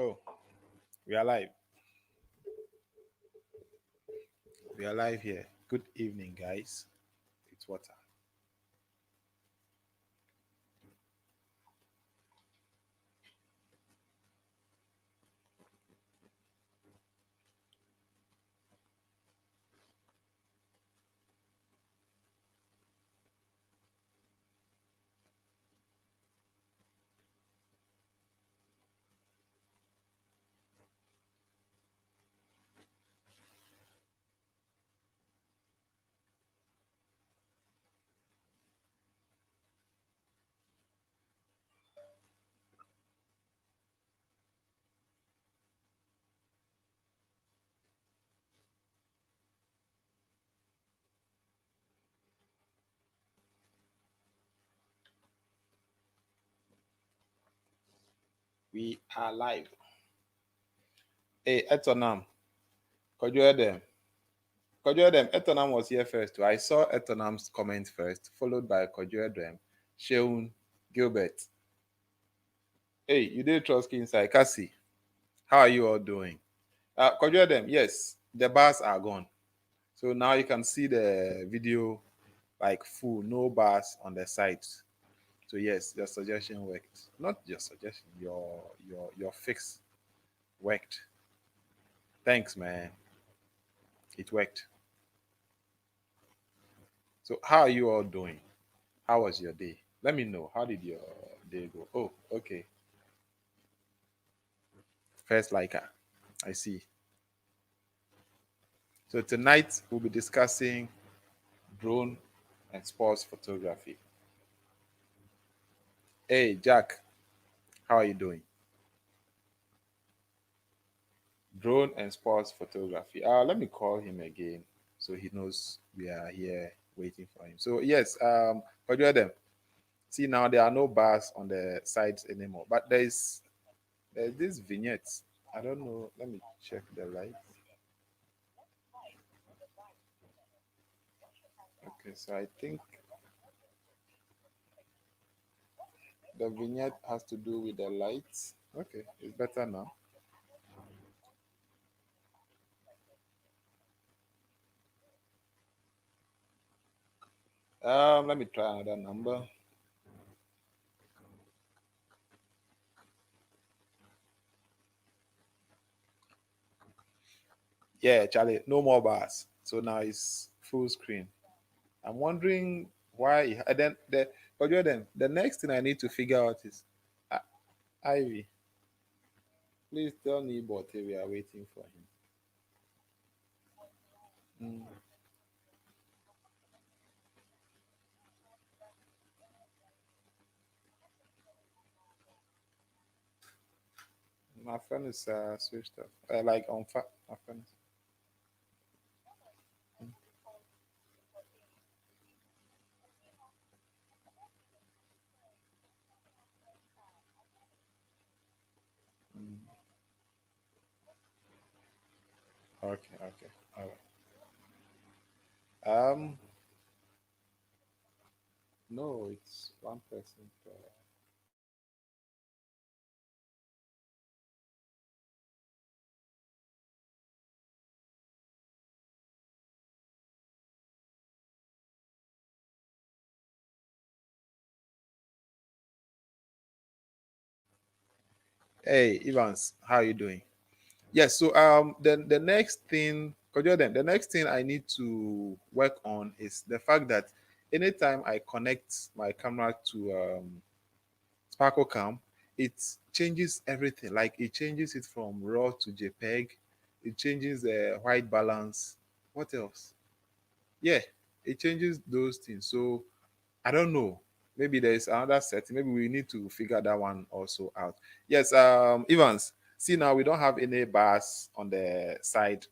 Oh, we are live. We are live here. Good evening, guys. It's water. We are live. Hey, Etonam. Could you hear them? Could you hear them? Etonam was here first. Too. I saw Etonam's comment first, followed by Could you hear them? Sheun Gilbert. Hey, you did trust inside. Cassie, how are you all doing? Could you hear them? Yes, the bars are gone. So now you can see the video like full, no bars on the sides. So yes, your suggestion worked. Not your suggestion, your fix worked. Thanks, man. It worked. So how are you all doing? How was your day? Let me know. How did your day go? Oh, okay. First liker. I see. So tonight we'll be discussing drone and sports photography. Hey, Jack, how are you doing? Drone and sports photography. Let me call him again so he knows we are here waiting for him. So yes, what do you them? See now there are no bars on the sides anymore, but there's this vignette. I don't know. Let me check the light. Okay, so I think the vignette has to do with the lights. Okay, it's better now. Let me try another number. Yeah, Charlie, no more bars. So now it's full screen. I'm wondering why. And then but then the next thing I need to figure out is uh, Ivy. Please tell me, but we are waiting for him. Mm, my phone is switched off. Like on my phone. Mm, mm. Okay, okay, all right. No, it's one person. Hey, Evans, how are you doing? Yes. So the next thing, the next thing I need to work on is the fact that anytime I connect my camera to Sparkle Cam, it changes everything. Like it changes it from RAW to JPEG. It changes the white balance. What else? Yeah, it changes those things. So I don't know. Maybe there is another setting. Maybe we need to figure that one also out. Yes, Evans. See now we don't have any bars on the side.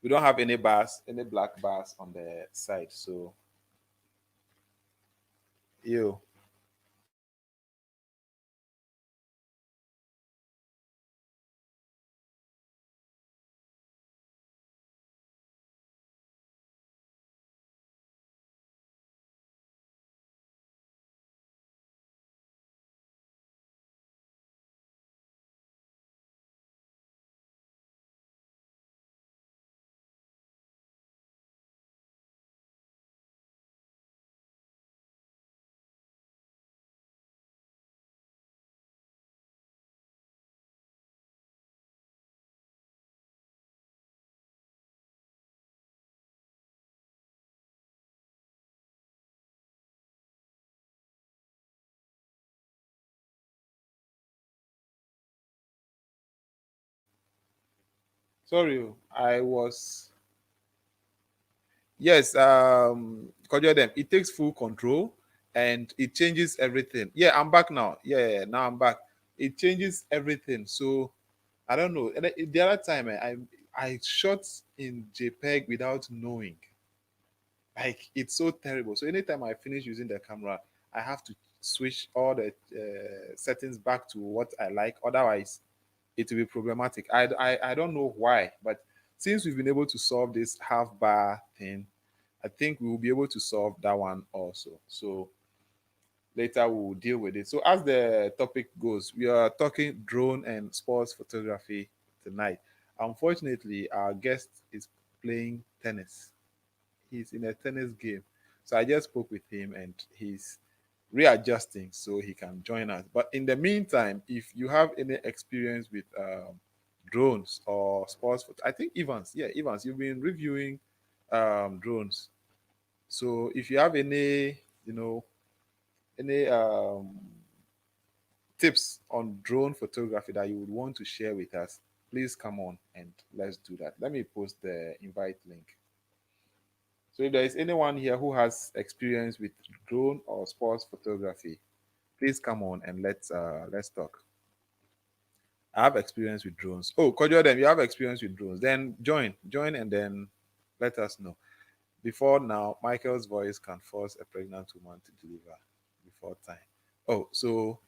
We don't have any bars, any black bars on the side. So you Sorry, I was. Yes, conjure them. It takes full control and it changes everything. Yeah, I'm back now. Yeah, now I'm back. It changes everything. So I don't know. And the other time I shot in JPEG without knowing. Like it's so terrible. So anytime I finish using the camera, I have to switch all the settings back to what I like. Otherwise, it will be problematic. I don't know why, but since we've been able to solve this half bar thing, I think we will be able to solve that one also. So later we will deal with it. So as the topic goes, we are talking drone and sports photography tonight. Unfortunately, our guest is playing tennis. He's in a tennis game. So I just spoke with him and he's readjusting so he can join us. But in the meantime, if you have any experience with drones or sports, I think Evans, yeah, Evans, you've been reviewing drones. So if you have any, any tips on drone photography that you would want to share with us, please come on and let's do that. Let me post the invite link. So if there is anyone here who has experience with drone or sports photography, please come on and let's talk. I have experience with drones. Oh, Kojo, them, you have experience with drones. Then join, and then let us know. Before now, Michael's voice can force a pregnant woman to deliver before time. Oh, so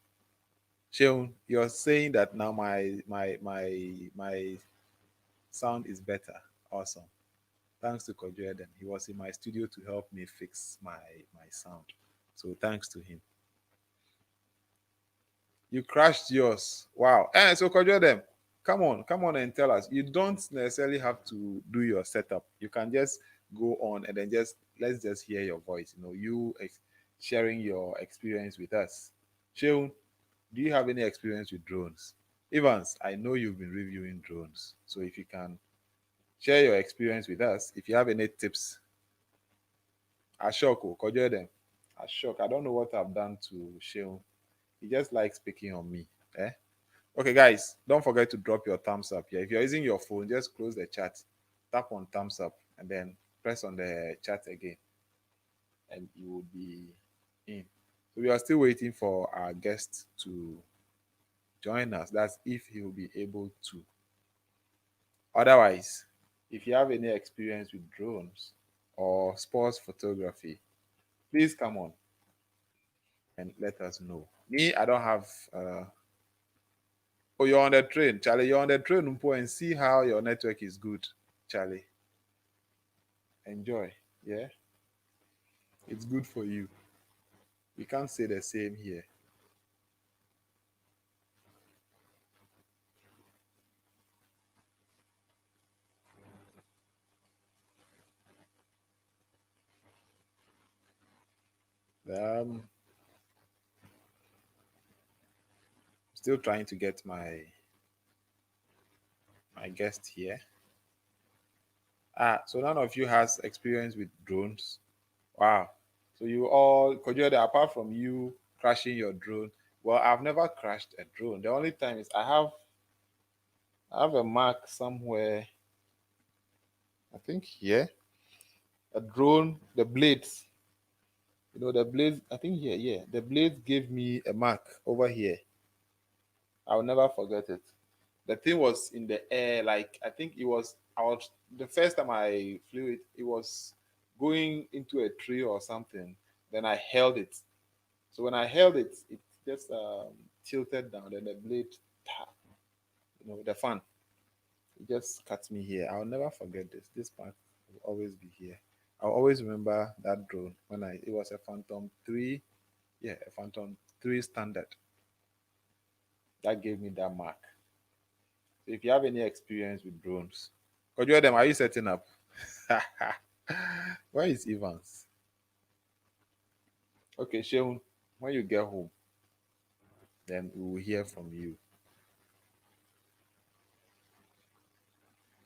Sheon, you're saying that now my sound is better. Awesome. Thanks to Kojo Eden. He was in my studio to help me fix my sound. So thanks to him. You crashed yours. Wow. And so Kojo them, come on and tell us. You don't necessarily have to do your setup. You can just go on and then let's just hear your voice. Sharing your experience with us. Sheun, do you have any experience with drones? Evans, I know you've been reviewing drones. So if you can share your experience with us, if you have any tips. Ashok, Kojo them. Ashok, I don't know what I've done to Sheun. He just likes picking on me. Eh? Okay, guys, don't forget to drop your thumbs up here. If you're using your phone, just close the chat, tap on thumbs up, and then press on the chat again, and you will be in. So we are still waiting for our guest to join us. That's if he will be able to. Otherwise, if you have any experience with drones or sports photography, please come on and let us know. Me, I don't have oh, you're on the train, Charlie. You're on the train, Mpo, and see how your network is good, Charlie. Enjoy. Yeah, it's good for you. We can't say the same here. Um, Still trying to get my guest here. So none of you has experience with drones. Wow. So you all, Kojoda, apart from you crashing your drone, well, I've never crashed a drone. The only time is I have a mark somewhere. I think here a drone, the blades. The blades. I think here, yeah, the blades gave me a mark over here. I'll never forget it. The thing was in the air, like I think it was. I was the first time I flew it. It was going into a tree or something. Then I held it. So when I held it, it just tilted down. Then the blade, the fan, it just cut me here. I'll never forget this. This part will always be here. I'll always remember that drone when it was a Phantom 3. Yeah, a Phantom 3 standard. That gave me that mark. So if you have any experience with drones, could you them? Are you setting up? Where is Evans? Okay, Sheun, when you get home, then we will hear from you.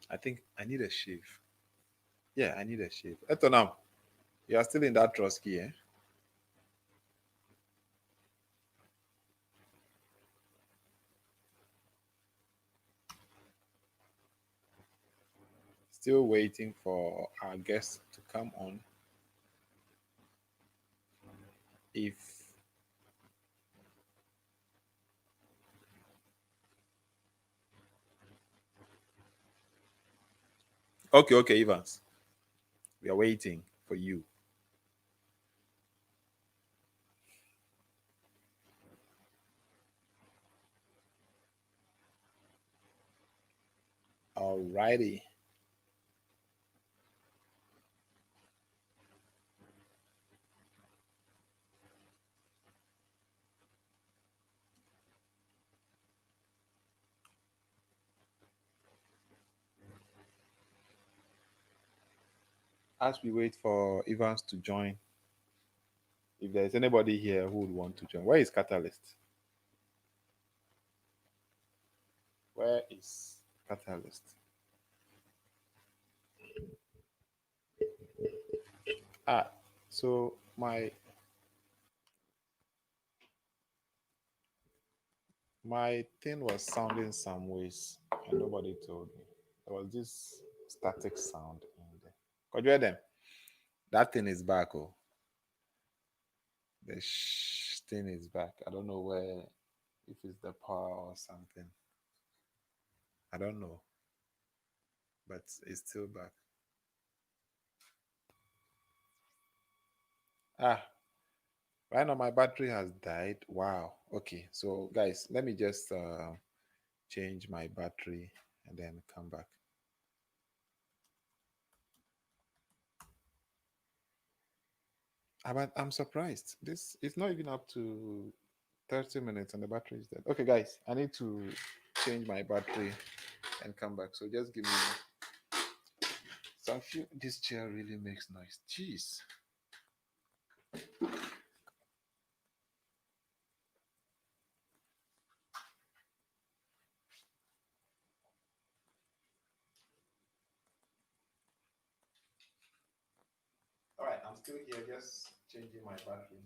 I think I need a shave. Yeah, I need a shave. Etonam, you are still in that Trotsky, eh? Still waiting for our guest to come on. If okay, Evans, we are waiting for you. Alrighty. As we wait for Evans to join, if there's anybody here who would want to join, where is Catalyst? Where is Catalyst? So my thing was sounding some ways, and nobody told me. There was this static sound in there. Could you hear them? That thing is back. Oh, the thing is back. I don't know where, if it's the power or something. I don't know, but it's still back. Right now my battery has died. Wow. Okay, so guys, let me just change my battery and then come back. But I'm surprised. This it's not even up to 30 minutes and the battery is dead. Okay, guys, I need to change my battery and come back. So just give me some few. This chair really makes noise. Jeez. All right, I'm still here, just changing my battery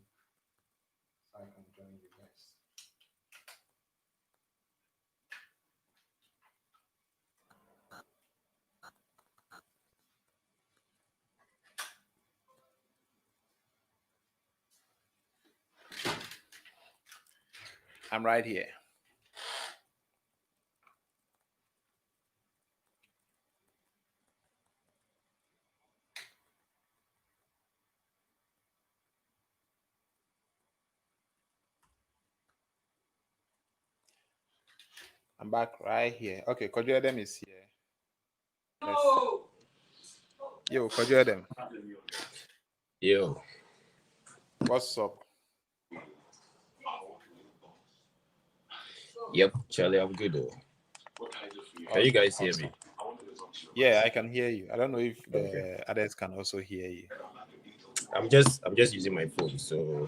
so I can join you guys. I'm right here. I'm back right here. Okay, CaptureOne is here. Yo, CaptureOne. Yo. What's up? Yep, Charlie, I'm good though. Can you guys hear me? Yeah, I can hear you. I don't know if Okay. the others can also hear you. I'm just using my phone, so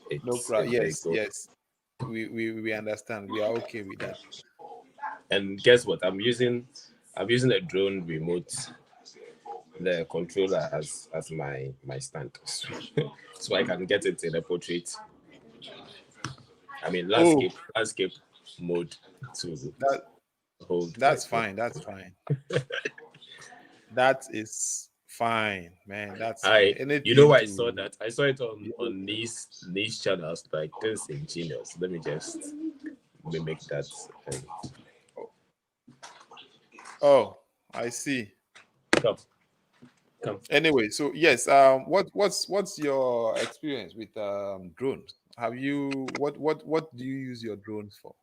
No it's problem. a very Yes, good. yes. We understand. We are okay with that. And guess what? I'm using a drone remote, the controller as my stand, so I can get it in a portrait. I mean Oh, landscape mode to that hold my that's phone. fine. That's fine. That is fine, man. That's fine. You know Anything why I saw to that? I saw it on niche channels, like this ingenious. Let me just mimic that. And oh, I see. come, come. Anyway, so yes, what's your experience with drones? Have you what do you use your drones for?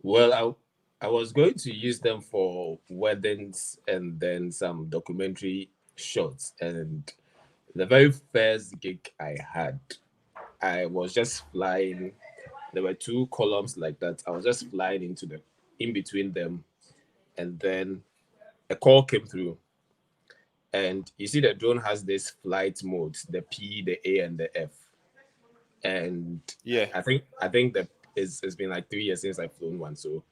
Well, I was going to use them for weddings and then some documentary shots. And the very first gig I had, I was just flying. There were two columns like that. I was just flying in between them, and then a call came through. And you see, the drone has this flight modes: the P, the A, and the F. And Yeah. I think that it's been like 3 years since I've flown one, so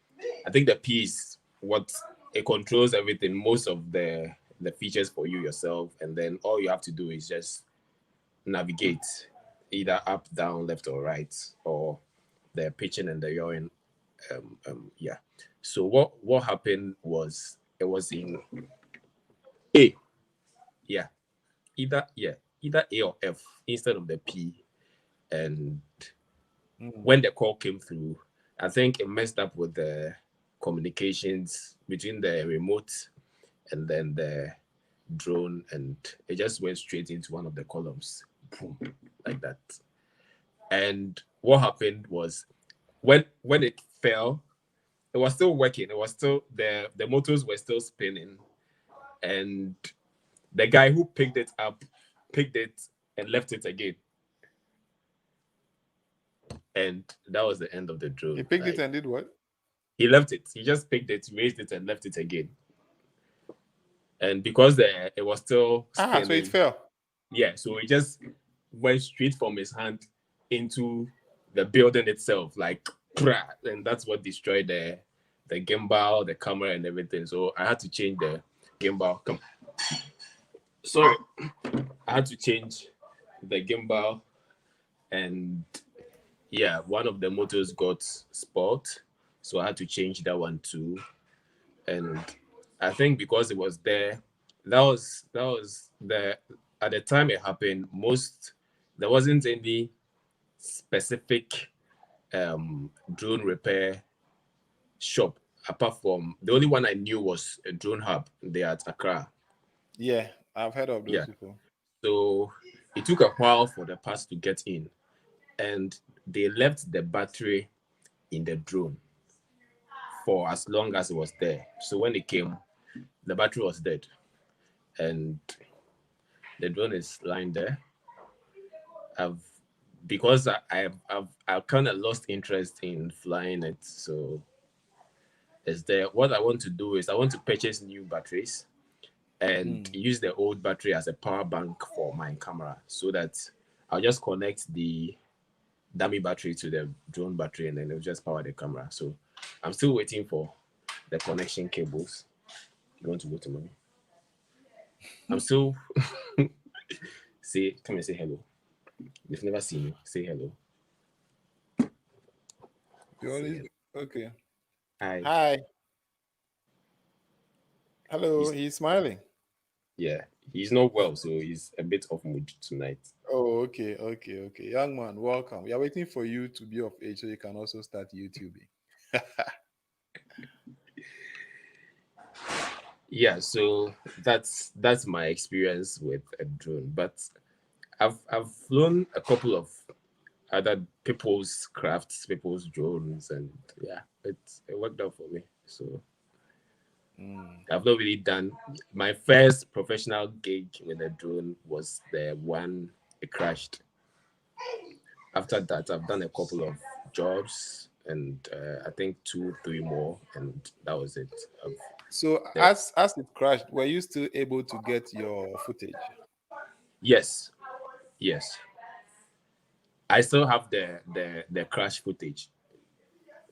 I think the P is what it controls everything, most of the features for you yourself, and then all you have to do is just navigate either up, down, left, or right, or the pitching and the yawing. Yeah. So what happened was it was in A. Yeah. Either A or F instead of the P. And when the call came through, I think it messed up with the communications between the remote and then the drone, and it just went straight into one of the columns. Boom, like that. And what happened was when it fell, it was still working. It was still the motors were still spinning, and the guy who picked it up picked it and left it again. And that was the end of the drone. He picked it and did what? He left it. He just picked it, raised it, and left it again. And because it was still spinning, so it fell. Yeah, so it just went straight from his hand into the building itself, like, and that's what destroyed the gimbal, the camera, and everything. So I had to change the gimbal. Sorry, I had to change the gimbal, and yeah, one of the motors got spoiled, so I had to change that one too. And I think because it was there, that was the at the time it happened. There wasn't any specific drone repair shop apart from the only one I knew was a Drone Hub there at Accra. Yeah, I've heard of those people. So it took a while for the parts to get in, and they left the battery in the drone for as long as it was there. So when it came, the battery was dead, and the drone is lying there. Because I've kind of lost interest in flying it, so it's there. What I want to do is I want to purchase new batteries and use the old battery as a power bank for my camera, so that I'll just connect the dummy battery to the drone battery and then it'll just power the camera. So I'm still waiting for the connection cables. You want to go to mommy? I'm still come and say hello. You've never seen me. Say hello. You always okay. Hi. Hello. He's smiling. Yeah, he's not well, so he's a bit off mood tonight. Oh, okay. Young man, welcome. We are waiting for you to be of age so you can also start YouTubing. Yeah, so that's my experience with a drone. But I've flown a couple of other people's crafts, people's drones, and yeah, it worked out for me. So I've not really done my first professional gig with a drone was the one it crashed. After that, I've done a couple of jobs, and I think 2-3 more, and that was it. So as it crashed, were you still able to get your footage? Yes. I still have the crash footage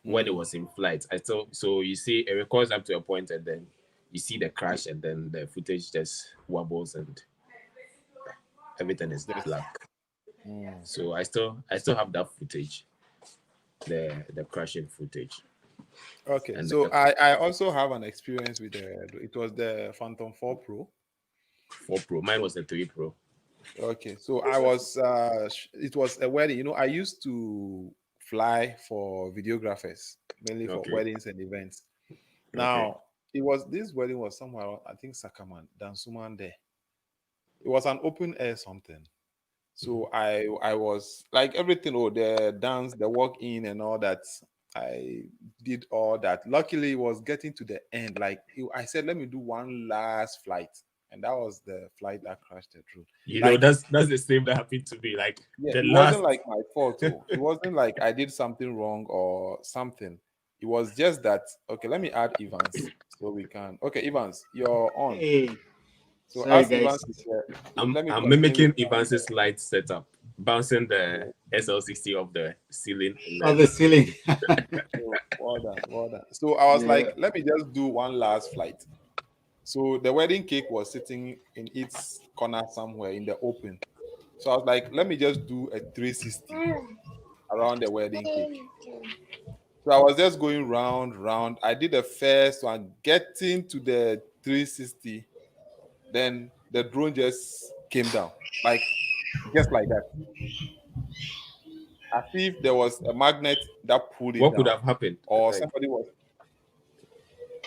when it was in flight. So you see it records up to a point, and then you see the crash, and then the footage just wobbles and everything is black. So I still have that footage, the crashing footage. Okay, and so I also have an experience with it was the Phantom 4 Pro. 4 Pro. Mine was the 3 Pro. Okay, so I was it was a wedding. You know, I used to fly for videographers, mainly for weddings and events. Now, this wedding was somewhere, I think Sakaman, Dansuman there. It was an open air something. So I was like everything, the dance, the walk in and all that. I did all that. Luckily, it was getting to the end. Like I said, let me do one last flight. And that was the flight that crashed the drone. You know, that's the same that happened to me. Like it wasn't like my fault. It wasn't like I did something wrong or something. It was just that, okay, let me add Evans so we can. Okay, Evans, you're on. Hey. So as Evans is here, I'm mimicking Evans's light setup, bouncing the SL60 off the ceiling. On the ceiling. Well done. So I was like, let me just do one last flight. So the wedding cake was sitting in its corner somewhere in the open. So I was like, let me just do a 360 around the wedding cake. So I was just going round. I did the first one, getting to the 360. Then the drone just came down, like just like that. As if there was a magnet that pulled it What could down, have happened? or Like, somebody was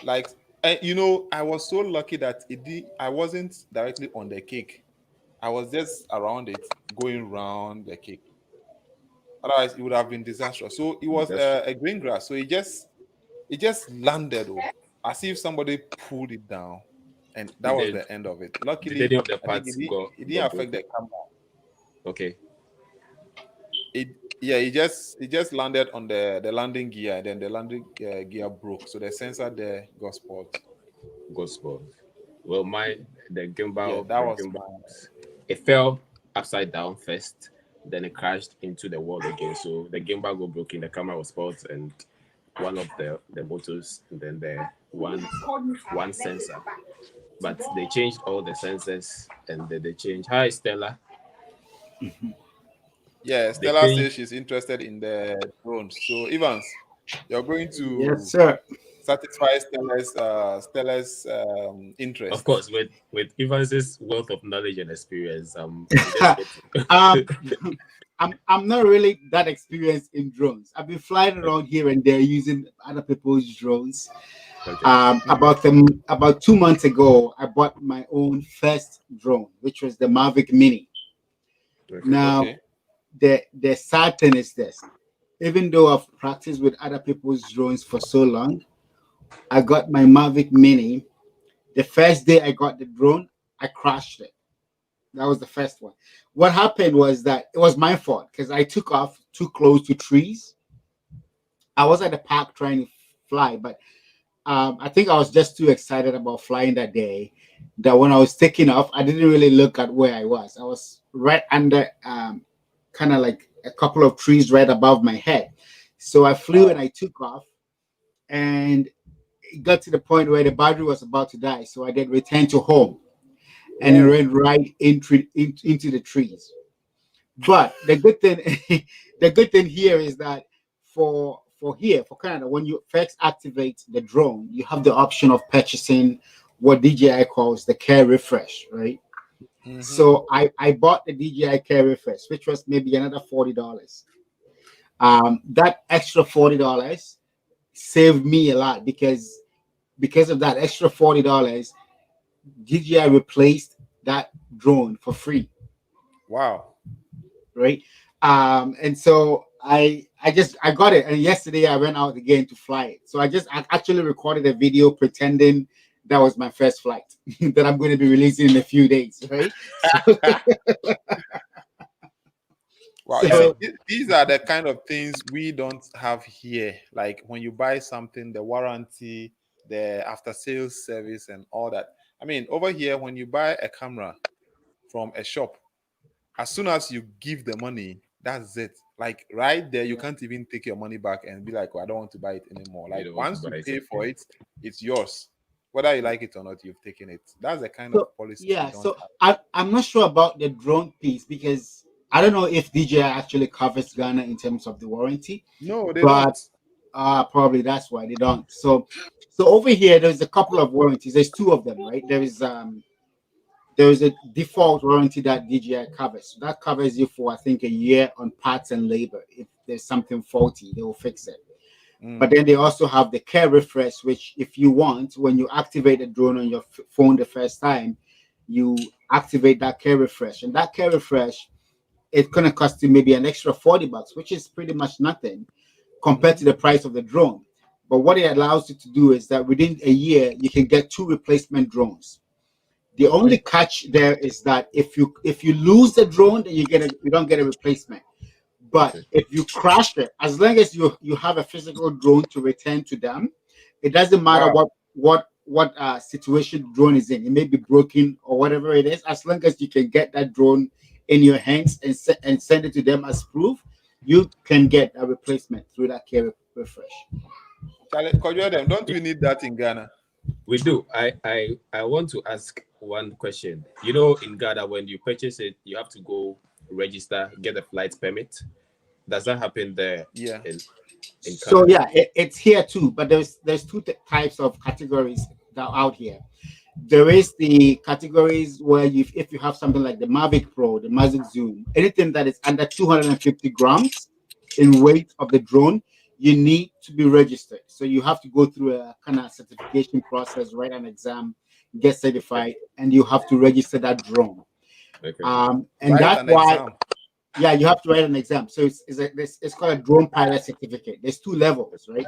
like, you know, I was so lucky that I wasn't directly on the cake. I was just around it, going round the cake. Otherwise, it would have been disastrous. So it was that's true. a green grass. So it just landed, as if somebody pulled it down, and that was Did, the end of it. did any Luckily, of the I think parts go it didn't got affect broken? the camera. Okay, It Yeah, it just landed on the landing gear, and then the landing gear broke. So the sensor there got spoiled. got spoiled. Well, the Yeah, gimbal, that the was gimbal, my it fell upside down first, then it crashed into the wall again. So the gimbal got broken, the camera was spoiled, and one of the motors, and then the one sensor. But they changed all the sensors, and then they changed. Hi, Stella. Yeah, They Stella changed. says she's interested in the drones. So Evans, you're going Yes, to sir. satisfy Stella's Of interest. course, with Evans's wealth of knowledge and experience, we just get um, to. I'm not really that experienced in drones. I've been flying around here and there using other people's drones. Okay. About 2 months ago, I bought my own first drone, which was the Mavic Mini. Okay. Now, Okay. the sad thing is this: even though I've practiced with other people's drones for so long, I got my Mavic Mini. The first day I got the drone, I crashed it. That was the first one. What happened was that it was my fault because I took off too close to trees. I was at the park trying to fly, but I think I was just too excited about flying that day that when I was taking off, I didn't really look at where I was. I was right under kind of like a couple of trees right above my head. So I flew and I took off, and it got to the point where the battery was about to die. So I then returned to home, and it Oh, ran right into the trees. But the good thing, the good thing here is that for Canada, when you first activate the drone, you have the option of purchasing what DJI calls the care refresh, right? mm-hmm. So I bought the DJI care refresh, which was maybe another $40. That extra $40 saved me a lot because of that extra $40, DJI replaced that drone for free, Wow. right? And so I got it, and yesterday I went out again to fly it. So I actually recorded a video pretending that was my first flight that I'm going to be releasing in a few days, right? Wow. You see, So these are the kind of things we don't have here. Like when you buy something, the warranty, the after sales service, and all that. I mean, over here, when you buy a camera from a shop, as soon as you give the money, that's it. Like right there, you yeah. can't even take your money back and be like, oh, I don't want to buy it anymore. You Like don't want to once you buy it pay for again. it, it's yours. Whether you like it or not, you've taken it. That's the kind of So policy we yeah, don't so have. I'm not sure about the drone piece because I don't know if DJI actually covers Ghana in terms of the warranty, No, they but don't. probably that's why they don't. So over here there's a couple of warranties. There's two of them, right? There is a default warranty that DJI covers. So that covers you for I think a year on parts and labor. If there's something faulty, they will fix it. But Mm. then they also have the care refresh, which if you want, when you activate the drone on your phone the first time, you activate that care refresh. And that care refresh, it's gonna cost you maybe an extra $40, which is pretty much nothing compared to Mm-hmm. the price of the drone. But what it allows you to do is that within a year, you can get two replacement drones. The only Okay. catch there is that if you lose the drone, then you don't get a replacement. But Okay. if you crash it, as long as you have a physical drone to return to them, it doesn't matter Wow. what situation the drone is in. It may be broken or whatever it is. As long as you can get that drone in your hands and send it to them as proof, you can get a replacement through that care refresh. Charlie, them. Don't we need that in Ghana? We do. I want to ask one question. You know, in Ghana, when you purchase it, you have to go register, get a flight permit. Does that happen there? Yeah. In in So Canada? yeah, it's here too, but there's two types of categories that are out here. There is the categories where if you have something like the Mavic Pro, the Mavic Zoom, anything that is under 250 grams in weight of the drone, you need to be registered. So you have to go through a kind of certification process, write an exam, get certified, and you have to register that drone. Okay. And Write that's an why, exam. yeah, you have to write an exam. So it's called a drone pilot certificate. There's two levels, right?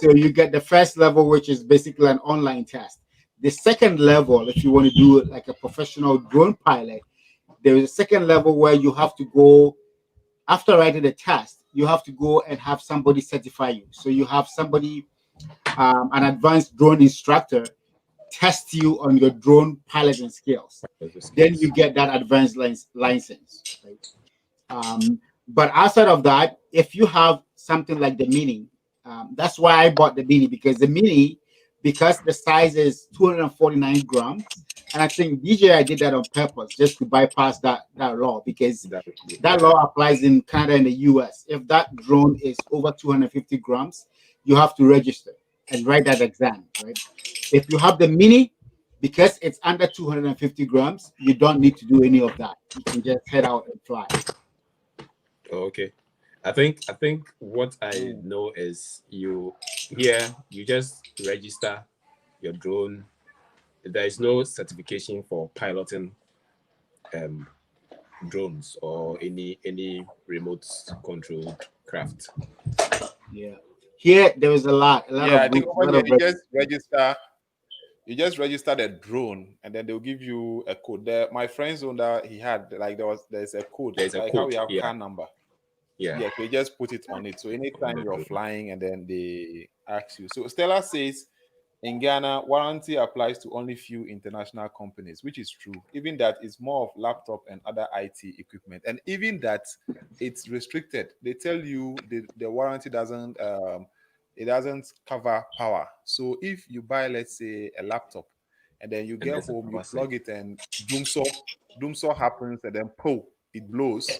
So you get the first level, which is basically an online test. The second level, if you want to do like a professional drone pilot, there is a second level where you have to go after writing the test. You have to go and have somebody certify you. So you have somebody, an advanced drone instructor, test you on your drone piloting skills. Then you get that advanced license, right? But outside of that, if you have something like the Mini, that's why I bought the Mini, because the Mini, because the size is 249 grams, and I think DJI did that on purpose just to bypass that law, because that law applies in Canada and the US. If that drone is over 250 grams, you have to register and write that exam, right? If you have the Mini, because it's under 250 grams, you don't need to do any of that. You can just head out and fly. Oh, okay. I think what I know is you just register your drone. There is no certification for piloting drones or any remote controlled craft. Yeah. Here there is a lot Yeah, I of think groups, over here you just register. You just register the drone, and then they'll give you a code. There, my friend's own that he had, like there's a code. There's a like code. how we have Yeah. car number. Yeah. Yeah, so you just put it on it. So anytime you're flying, and then they ask you. So Stella says in Ghana, warranty applies to only few international companies, which is true. Even that is more of laptop and other IT equipment, and even that it's restricted. They tell you the warranty doesn't it doesn't cover power. So if you buy, let's say, a laptop, and then you get home, you plug it, and doomsaw happens, and then it blows.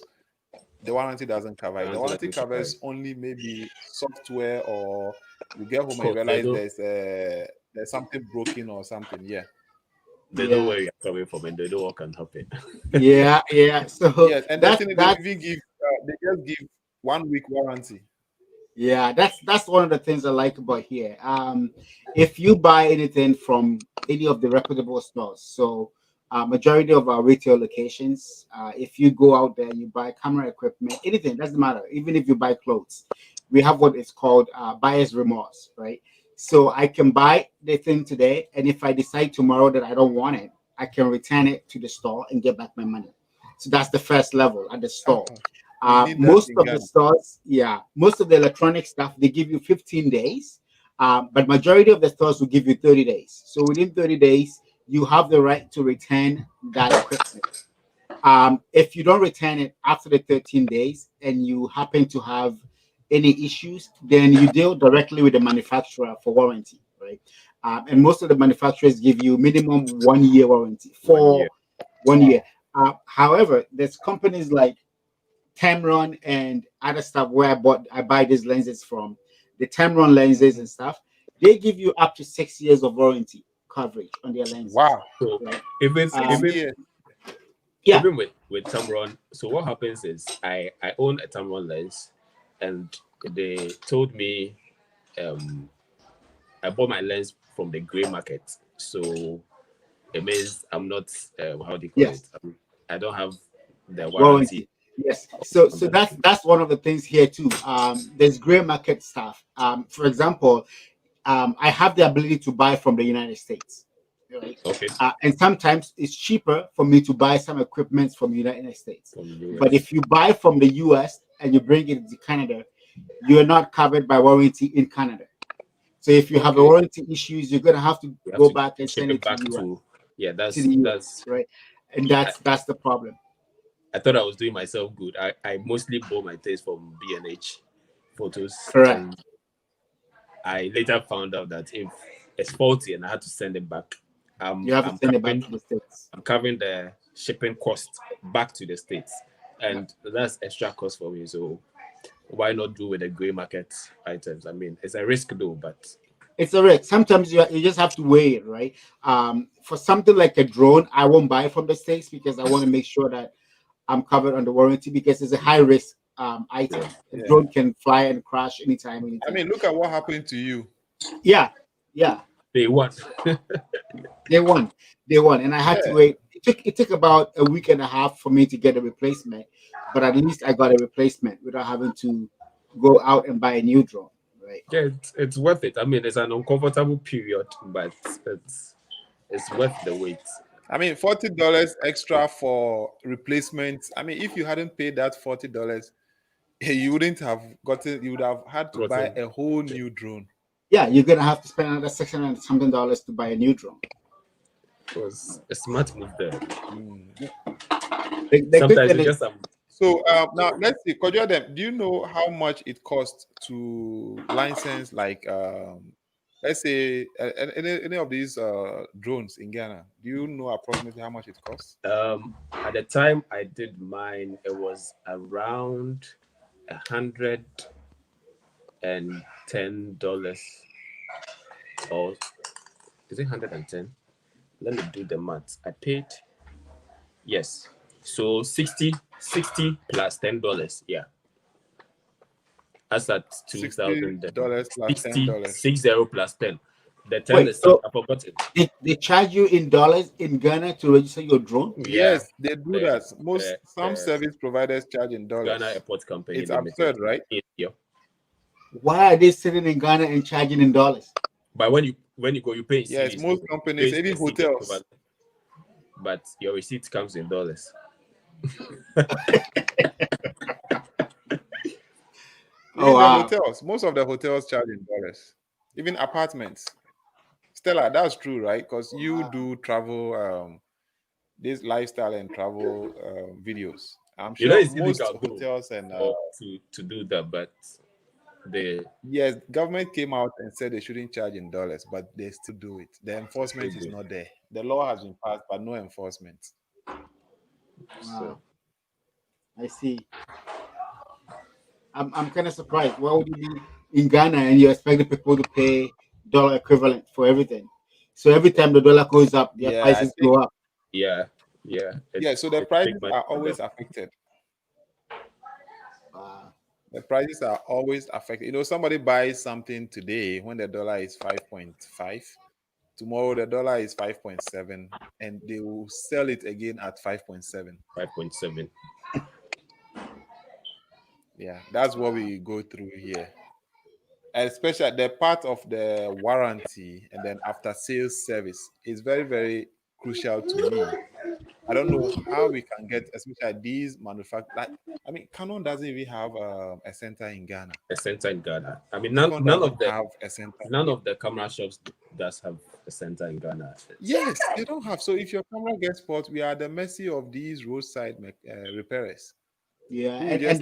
The warranty doesn't cover it. The warranty covers only maybe software, or you get home and you realize there's something broken or something. Yeah. They know where you're coming from, and they know what can happen. Yeah. So yes, and that's, they even give they just give 1 week warranty. Yeah, that's one of the things I like about here. If you buy anything from any of the reputable stores, so majority of our retail locations, if you go out there, you buy camera equipment, anything, doesn't matter. Even if you buy clothes, we have what is called buyer's remorse, right? So I can buy the thing today, and if I decide tomorrow that I don't want it, I can return it to the store and get back my money. So that's the first level at the store. Most of the stores, most of the electronic stuff, they give you 15 days, but majority of the stores will give you 30 days. So within 30 days, you have the right to return that equipment. If you don't return it after the 13 days and you happen to have any issues, then you deal directly with the manufacturer for warranty, right? And most of the manufacturers give you minimum 1 year warranty for 1 year. However, there's companies like Tamron and other stuff where I buy these lenses from, the Tamron lenses and stuff. They give you up to 6 years of warranty coverage on their lenses. Wow. So right? even with Tamron, so what happens is I own a Tamron lens, and they told me I bought my lens from the gray market. So it means I'm not how do you call it? I don't have the warranty. Yes. So that's one of the things here too. There's gray market stuff. For example, I have the ability to buy from the United States. Right? Okay. And sometimes it's cheaper for me to buy some equipment from the United States. But if you buy from the US and you bring it to Canada, you're not covered by warranty in Canada. So if you have a warranty issues, you're gonna have to go back and send it back to the US, right? And that's the problem. I thought I was doing myself good. I mostly bought my things from B&H Photos. Correct. And I later found out that if it's faulty and I had to send it back, you have to send it back to the States. I'm covering the shipping cost back to the States. And that's extra cost for me. So why not do with the gray market items? I mean, it's a risk though, but it's a risk. Sometimes you just have to weigh it, right? For something like a drone, I won't buy from the States because I want to make sure that I'm covered under warranty because it's a high risk item. Yeah. A drone can fly and crash anytime. I mean, look at what happened to you. Yeah. they won. They won, and I had to wait. It took about a week and a half for me to get a replacement, but at least I got a replacement without having to go out and buy a new drone. Right. Yeah, it's worth it. I mean, it's an uncomfortable period, but it's worth the wait. I mean, $40 extra for replacements. I mean, if you hadn't paid that $40, you wouldn't have gotten. You would have had to buy a whole new drone. Yeah, you're gonna have to spend another $600 something to buy a new drone. It was a smart move there. Sometimes it's just So now let's see. Could you them? Do you know how much it costs to license, like let's say any of these drones in Ghana? Do you know approximately how much it costs? At the time I did mine, it was around $110, or is it 110? Let me do the maths. I paid, yes, so 60 plus $10. Yeah, that's at $2,000 plus $10. 60 plus 10. The 10 is so I forgot it. They charge you in dollars in Ghana to register your drone? Yes, they do that. Some service providers charge in dollars. Ghana Airport Company. It's absurd, right? Yeah. Why are they sitting in Ghana and charging in dollars? But when you go, you pay. Yes, most companies, even hotels. But your receipt comes in dollars. Wow. Hotels. Most of the hotels charge in dollars. Even apartments. Stella, that's true, right? Because you do travel, this lifestyle and travel videos. I'm sure most hotels and to do that, but yes, government came out and said they shouldn't charge in dollars, but they still do it. The enforcement is not there. The law has been passed, but no enforcement. Wow. So I see. I'm kind of surprised. Why would you be in Ghana and you expect the people to pay dollar equivalent for everything? So every time the dollar goes up, their prices go up. Yeah. So the prices are always affected. The prices are always affected. You know, somebody buys something today when the dollar is 5.5. Tomorrow the dollar is 5.7, and they will sell it again at 5.7. 5.7. Yeah, that's what we go through here. Especially the part of the warranty and then after sales service is very, very crucial to me. I don't know how we can get, especially these manufacturers. I mean, Canon doesn't even have a center in Ghana. A center in Ghana. I mean, none of the camera shops does have a center in Ghana. Yes, they don't have. So if your camera gets spoiled, we are at the mercy of these roadside repairers. Yeah, and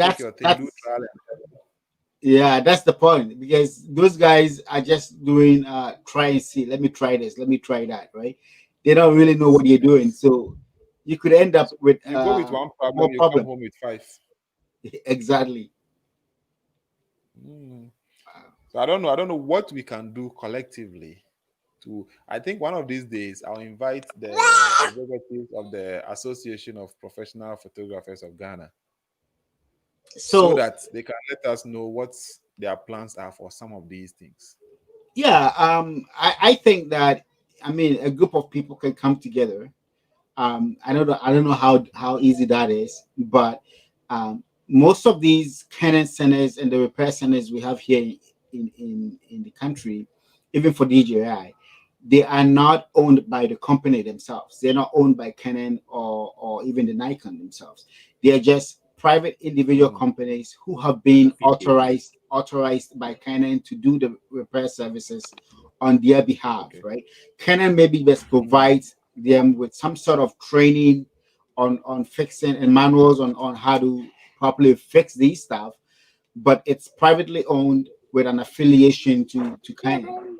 that's the point, because those guys are just doing try and see. Let me try this. Let me try that. Right? They don't really know what you're doing, so you could end up with you go with one problem, you come home with 5. Exactly. So I don't know what we can do collectively to. I think one of these days I'll invite the executives of the Association of Professional Photographers of Ghana, so that they can let us know what their plans are for some of these things. Yeah, I think that, I mean, a group of people can come together. I don't know how easy that is, but most of these Canon centers and the repair centers we have here in the country, even for DJI, they are not owned by the company themselves. They're not owned by Canon or even the Nikon themselves. They are just private individual companies who have been authorized by Canon to do the repair services on their behalf, right? Canon maybe just provides them with some sort of training on fixing and manuals on how to properly fix these stuff, but it's privately owned with an affiliation to Canon.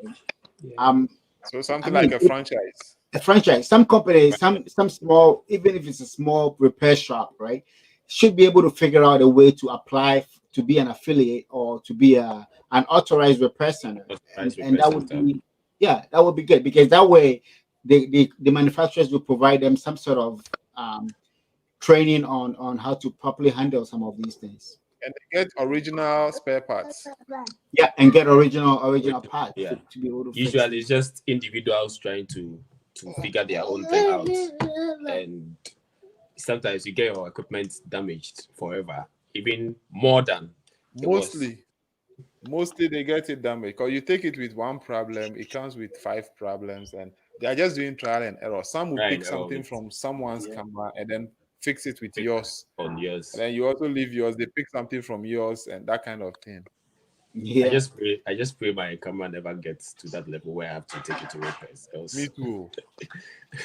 So something like a franchise. A franchise. Some companies, some small, even if it's a small repair shop, right, should be able to figure out a way to apply to be an affiliate or to be an authorized repair center, and that would be that would be good, because that way the manufacturers will provide them some sort of training on how to properly handle some of these things. And they get original spare parts. Yeah, and get original parts to be able to usually fix it's just individuals trying to figure their own thing out, and sometimes you get your equipment damaged forever, even more than Mostly they get it damaged because you take it with one problem, it comes with 5 problems, and they are just doing trial and error. Some will pick something from someone's camera and then fix it with yours. On yours. And then you also leave yours, they pick something from yours and that kind of thing. Yeah. I just pray my camera never gets to that level where I have to take it to repairs. Me too.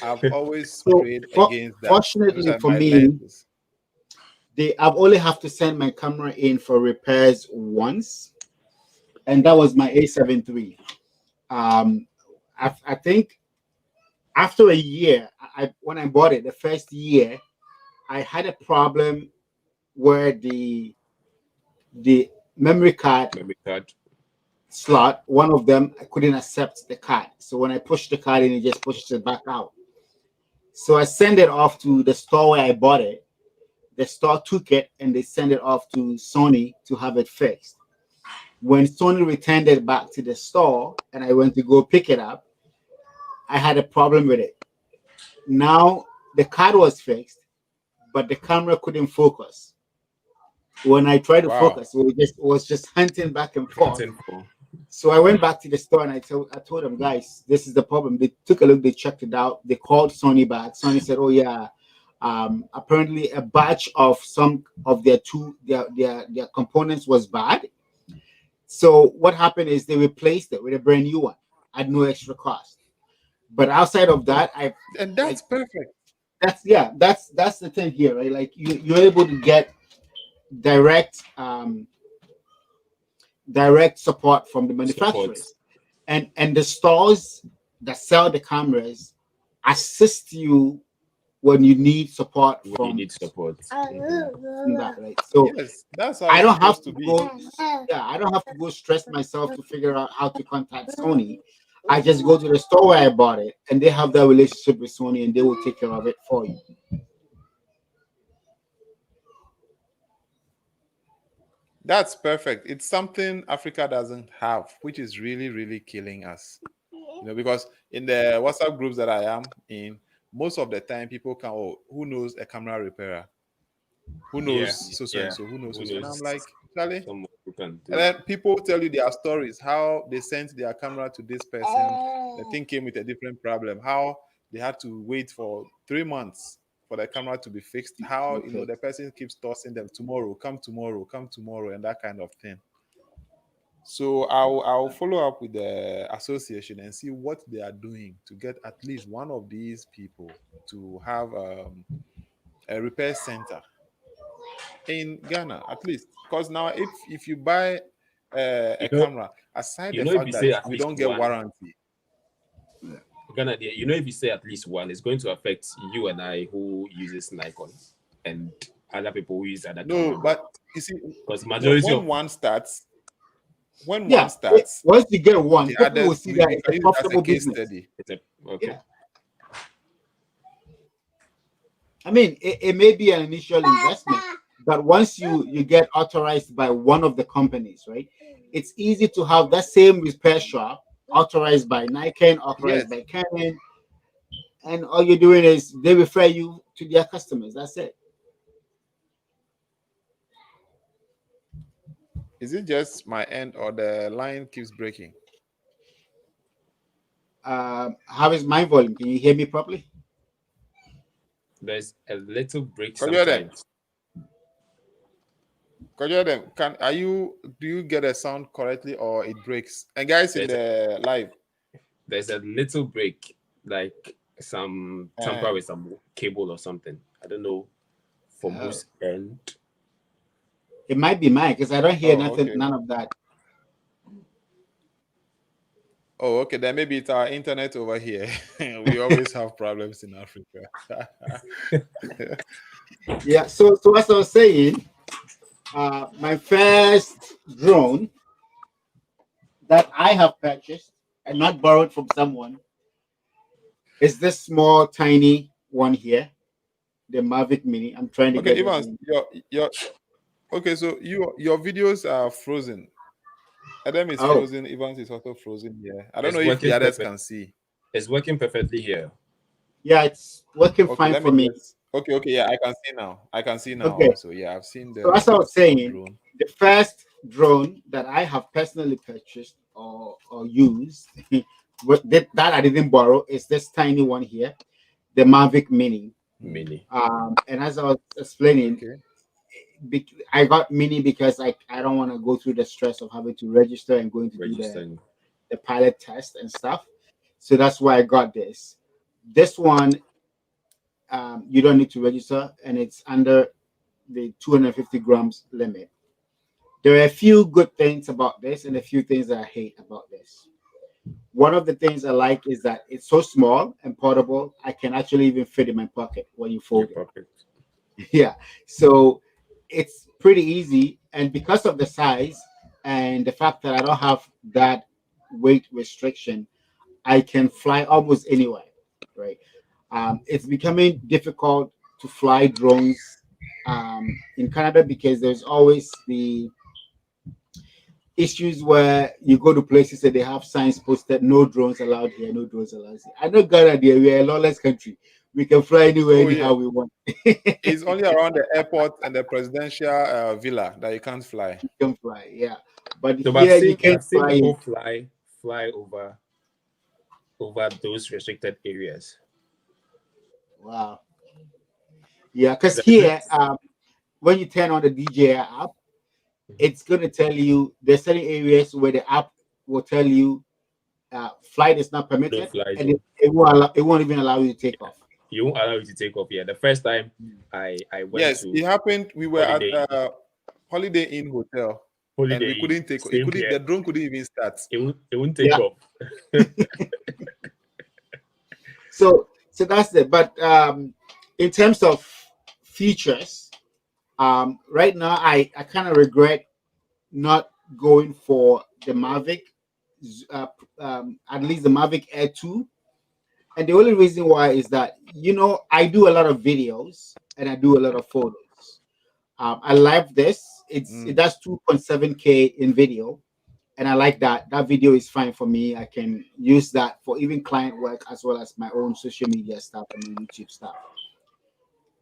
I've always prayed against that. Fortunately for me, I've only have to send my camera in for repairs once, and that was my A7 III. I think after a year, when I bought it, the first year, I had a problem where the memory card slot, one of them, I couldn't accept the card. So when I pushed the card in, it just pushes it back out. So I sent it off to the store where I bought it. The store took it and they sent it off to Sony to have it fixed. When Sony returned it back to the store and I went to go pick it up, I had a problem with it. Now the card was fixed, but the camera couldn't focus. When I tried to focus, it was just hunting back and forth. So I went back to the store and I told them, guys, this is the problem. They took a look, they checked it out. They called Sony back. Sony said, oh yeah, apparently a batch of some of their components was bad. So what happened is they replaced it with a brand new one at no extra cost. But outside of that, and that's perfect. That's the thing here, right? Like you're able to get direct support from the manufacturers, and the stores that sell the cameras assist you when you need support from that, right? So yes, that's how I don't have to be. go. Yeah, I don't have to go stress myself to figure out how to contact Sony. I just go to the store where I bought it, and they have that relationship with Sony, and they will take care of it for you. That's perfect. It's something Africa doesn't have, which is really, really killing us. Because in the WhatsApp groups that I am in, most of the time people can, who knows a camera repairer? Who knows and so? Who knows? And I'm like, Charlie. And then people tell you their stories, how they sent their camera to this person. The thing came with a different problem. How they had to wait for 3 months for the camera to be fixed. How the person keeps tossing them, tomorrow, come tomorrow, and that kind of thing. So I'll follow up with the association and see what they are doing to get at least one of these people to have a repair center in Ghana, at least. Because now if you buy a camera, aside the fact that we don't get warranty, Ghana, if you say at least one, it's going to affect you and I who uses Nikon and other people who use other cameras. But you see, because majority when one starts, once you get one, people will see that it's a profitable business. Study. I mean, it may be an initial investment, but once you get authorized by one of the companies, right, it's easy to have that same repair shop authorized by Nikon, authorized by Canon, and all you're doing is they refer you to their customers. That's it. Is it just my end or the line keeps breaking? How is my volume? Can you hear me properly? There's a little break sometimes. Do you get a sound correctly or it breaks? And guys in the live, there's a little break, like some tamper with some cable or something. I don't know from whose end. It might be mine because I don't hear nothing, none of that. Oh, okay. Then maybe it's our internet over here. We always have problems in Africa. Yeah. So as I was saying, My first drone that I have purchased and not borrowed from someone is this small, tiny one here, the Mavic Mini. I'm trying to Okay, get it. Evans, your okay, so your videos are frozen. Adam is Oh, frozen. Evans is also frozen here. I don't It's know if the working others perfect. can see. It's working perfectly here. yeah, it's working Okay, fine let for me me. just. Okay, yeah, I can see now. I can see now Okay, also. Yeah, I've seen so as the I was saying, drone. the first drone that I have personally purchased or used, that I didn't borrow, is this tiny one here, the Mavic Mini. Mini. And as I was explaining, Okay. I got Mini because I don't want to go through the stress of having to register and going to do Registering. the pilot test and stuff. So that's why I got this. This one, you don't need to register, and it's under the 250 grams limit. There are a few good things about this and a few things that I hate about this. One of the things I like is that it's so small and portable. I can actually even fit in my pocket when you Your fold it. pocket. Yeah. So it's pretty easy. And because of the size and the fact that I don't have that weight restriction, I can fly almost anywhere. Right. It's becoming difficult to fly drones in Canada because there's always the issues where you go to places and they have signs posted, no drones allowed here, no drones allowed here. I know Ghana, dear, we are a lawless country. We can fly anywhere, Oh yeah, anyhow we want. it's only around the airport and the presidential villa that you can't fly. You can fly, yeah. But No, but here you can't I've seen fly people it. fly over those restricted areas. Wow. Yeah, because Is here, it? when you turn on the DJI app, it's going to tell you there's certain areas where the app will tell you flight is not No permitted, fly and zone. it won't even allow you to take off. You won't allow you to take off here. The first time I went Yes, to it happened. We were at Holiday Holiday Inn Hotel, and we Holiday Inn, couldn't take. It same couldn't. here. The drone couldn't even start. It won't take Yeah. off. So that's it. But in terms of features, right now I kind of regret not going for the Mavic, at least the Mavic Air 2. And the only reason why is that, I do a lot of videos and I do a lot of photos. I like this. It does 2.7K in video. And I like that. That video is fine for me. I can use that for even client work as well as my own social media stuff and my YouTube stuff.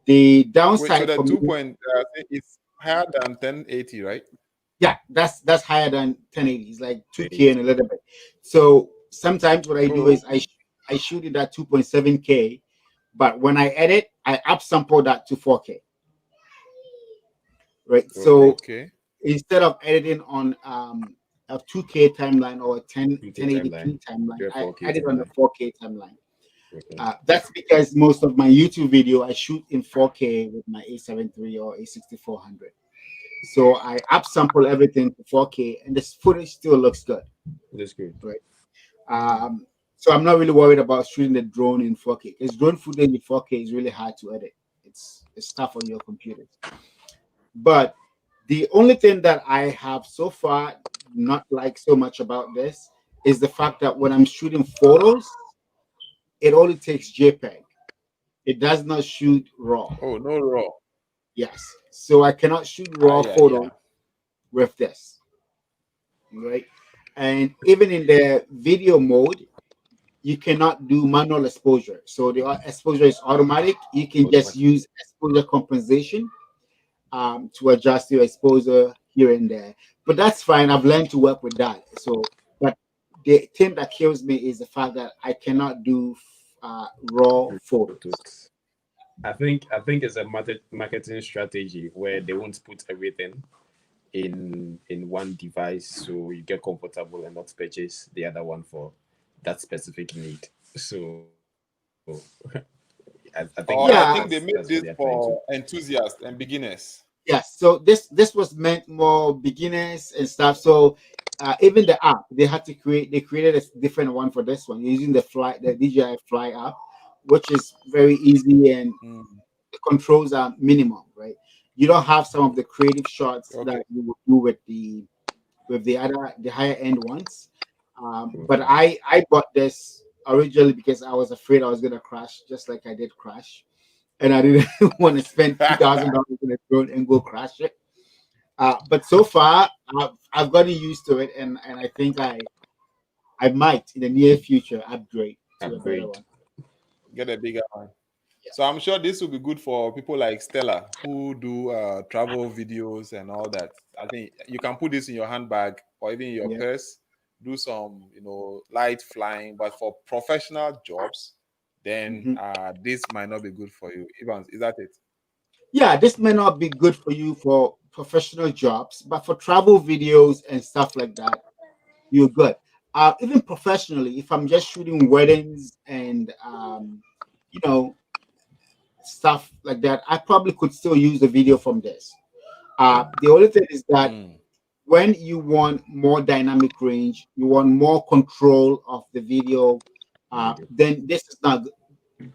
The Wait, so downside the for me, 2 point is higher than 1080, right? yeah, that's higher than 1080. It's like 2K and a little bit. So sometimes what I do Oh, is I shoot it at 2.7K, but when I edit, I upsample that to 4K. Right. So okay. instead of editing on a 2K timeline or a 2K timeline. 1080p timeline, Do a I 4K edit on the timeline. 4K timeline. Okay. That's because most of my YouTube video I shoot in 4K with my A73 or A6400. So I upsample everything to 4K, and this footage still looks good. That's good. Right. So I'm not really worried about shooting the drone in 4K because drone footage in 4K is really hard to edit. It's tough on your computer. But the only thing that I have so far not liked so much about this is the fact that when I'm shooting photos, it only takes JPEG. It does not shoot RAW. Oh, no raw. Yes. So I cannot shoot Ah, RAW yeah, photos yeah. with this. Right. And even in the video mode, you cannot do manual exposure. So the exposure is automatic. You can just Automatic. use exposure compensation to adjust your exposure here and there. But that's fine. I've learned to work with that. So, but the thing that kills me is the fact that I cannot do raw photos. Photos. I think it's a marketing strategy where they won't put everything in one device so you get comfortable and not purchase the other one for that specific need. So I think Or I think they made that's what this they're trying to. for enthusiasts and beginners. Yes. So this was meant more beginners and stuff. So even the app they had to create. They created a different one for this one using the DJI Fly app, which is very easy and the controls are minimum, right? You don't have some of the creative shots Okay. that you would do with the higher end ones. But I bought this originally because I was afraid I was gonna crash, just like I did crash, and I didn't want to spend $2,000 in a drone and go crash it. But so far, I've gotten used to it, and I think I might in the near future upgrade to a better one. Get a bigger one. Yeah. So I'm sure this will be good for people like Stella who do travel videos and all that. I think you can put this in your handbag or even in your Yeah. purse, do some, light flying. But for professional jobs, then this might not be good for you. Evans, is that it? Yeah, this may not be good for you for professional jobs, but for travel videos and stuff like that, you're good. Even professionally, if I'm just shooting weddings and you know stuff like that, I probably could still use the video from this. The only thing is that when you want more dynamic range, you want more control of the video, then this is not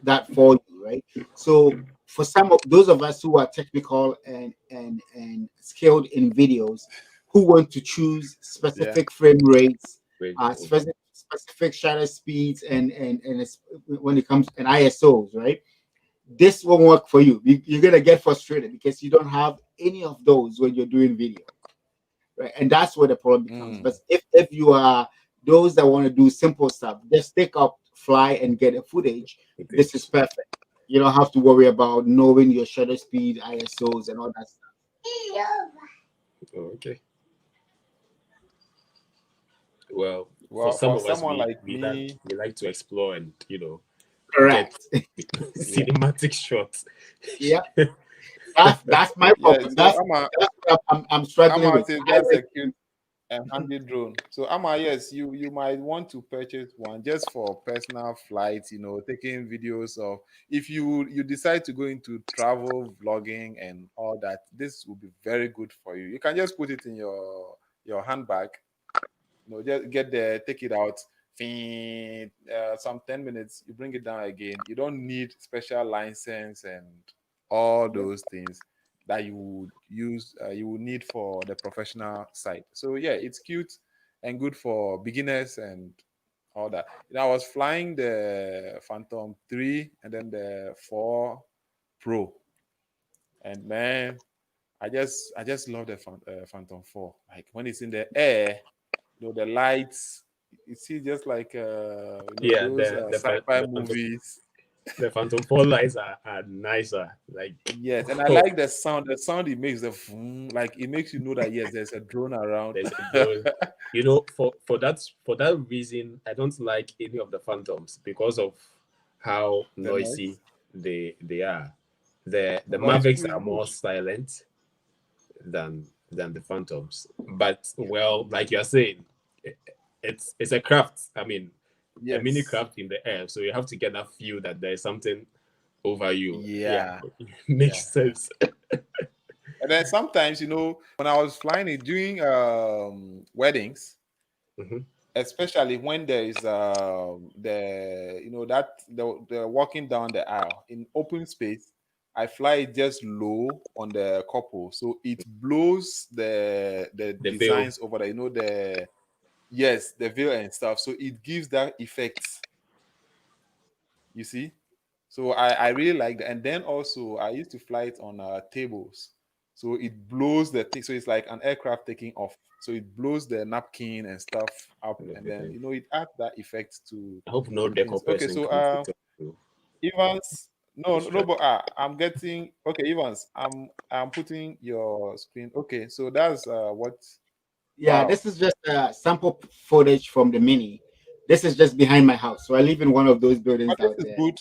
that for you, right? So for some of those of us who are technical and skilled in videos, who want to choose specific frame rates, specific shutter speeds, when it comes and ISOs, right? This won't work for you. You're gonna get frustrated because you don't have any of those when you're doing video, right? And that's where the problem becomes. But if you are those that want to do simple stuff, just take up, fly, and get a footage. This is perfect. You don't have to worry about knowing your shutter speed, ISOs, and all that stuff. Okay. Well, Well, for some for of us, someone like we me, like to explore and Correct. get cinematic shots. Yeah, that's my yeah. problem. So That's what I'm struggling with. says that's a cute and handy drone. So yes, you might want to purchase one just for personal flights, taking videos of. If you decide to go into travel vlogging and all that, this will be very good for you. You can just put it in your handbag, just get there, take it out, some 10 minutes, you bring it down again. You don't need special license and all those things that you would use, you would need for the professional side. So yeah, it's cute and good for beginners and all that. I was flying the Phantom 3 and then the 4 Pro, and man, I just love the Phantom 4. Like when it's in the air, the lights, you see, just like those sci-fi movies. The Phantom 4 lights are nicer. Like, Yes, and I like the sound. The sound it makes, like it makes you know that yes, there's a drone around. there's a drone. For that reason, I don't like any of the Phantoms because of how The noisy noise. they are. The But it's Mavics good. are more silent than the Phantoms. But well, like you're saying, it's a craft. I mean, a mini Yes. craft in the air, so you have to get that feel that there's something over you. Yeah. Makes sense. And then sometimes, when I was flying it during weddings, especially when there is the walking down the aisle in open space, I fly it just low on the couple, so it blows the designs veil over there. The veil and stuff, so it gives that effect. You see, so I really like that. And then also I used to fly it on tables, so it blows the thing. So it's like an aircraft taking off. So it blows the napkin and stuff up, and then it adds that effect to. I hope no the things. deco Okay, person so comes to tell you. Evans, no, but I'm getting okay. Evans, I'm putting your screen. Okay, so that's what. Yeah, Wow. this is just sample footage from the Mini. This is just behind my house, so I live in one of those buildings But this out is there. good.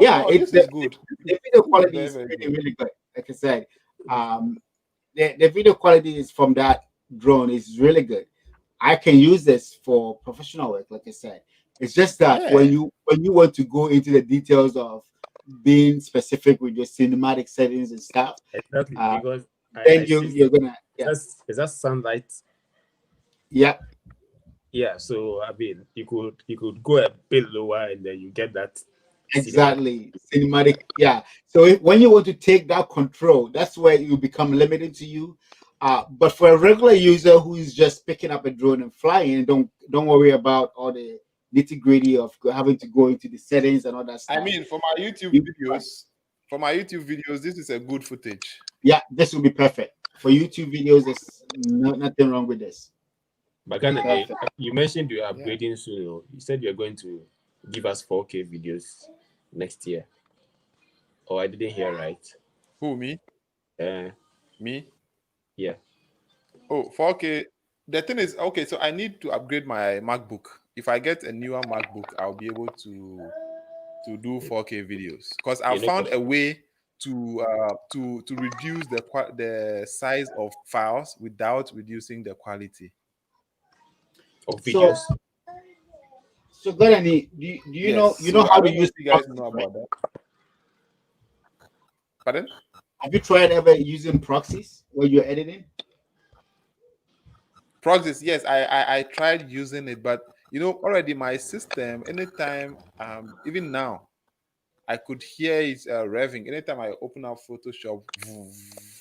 Yeah, This is good. the video This quality is is very, very really, good. really good. Like I said, the video quality is from that drone is really good. I can use this for professional work, like I said. It's just that Yeah. when you want to go into the details of being specific with your cinematic settings and stuff, Exactly, because then I see. you're gonna Is that sunlight? yeah. Yeah, so I mean, you could go a bit lower and then you get that Exactly. Cinematic. Yeah. So when you want to take that control, that's where you become limited to you. But for a regular user who is just picking up a drone and flying, don't worry about all the nitty gritty of having to go into the settings and all that stuff. I mean, for my YouTube You- videos, this is a good footage. Yeah, this will be perfect for YouTube videos. There's nothing wrong with this. But Ghana, Perfect. you mentioned you're Yeah. upgrading soon. You said you're going to give us 4K videos next year. Oh, I didn't hear right. Who, me? Uh, Me? yeah. Oh, 4K. The thing is, okay, so I need to upgrade my MacBook. If I get a newer MacBook, I'll be able to do 4K videos, because I You know, found a way to reduce the size of files without reducing the quality. of So, videos. so Ghananie, do you know Yes. So how I to don't know use if you guys proxies, know right? about that. Pardon? Have you tried ever using proxies when you're editing? Proxies, yes, I tried using it, but already my system, anytime, even now, I could hear it revving. Anytime I open up Photoshop,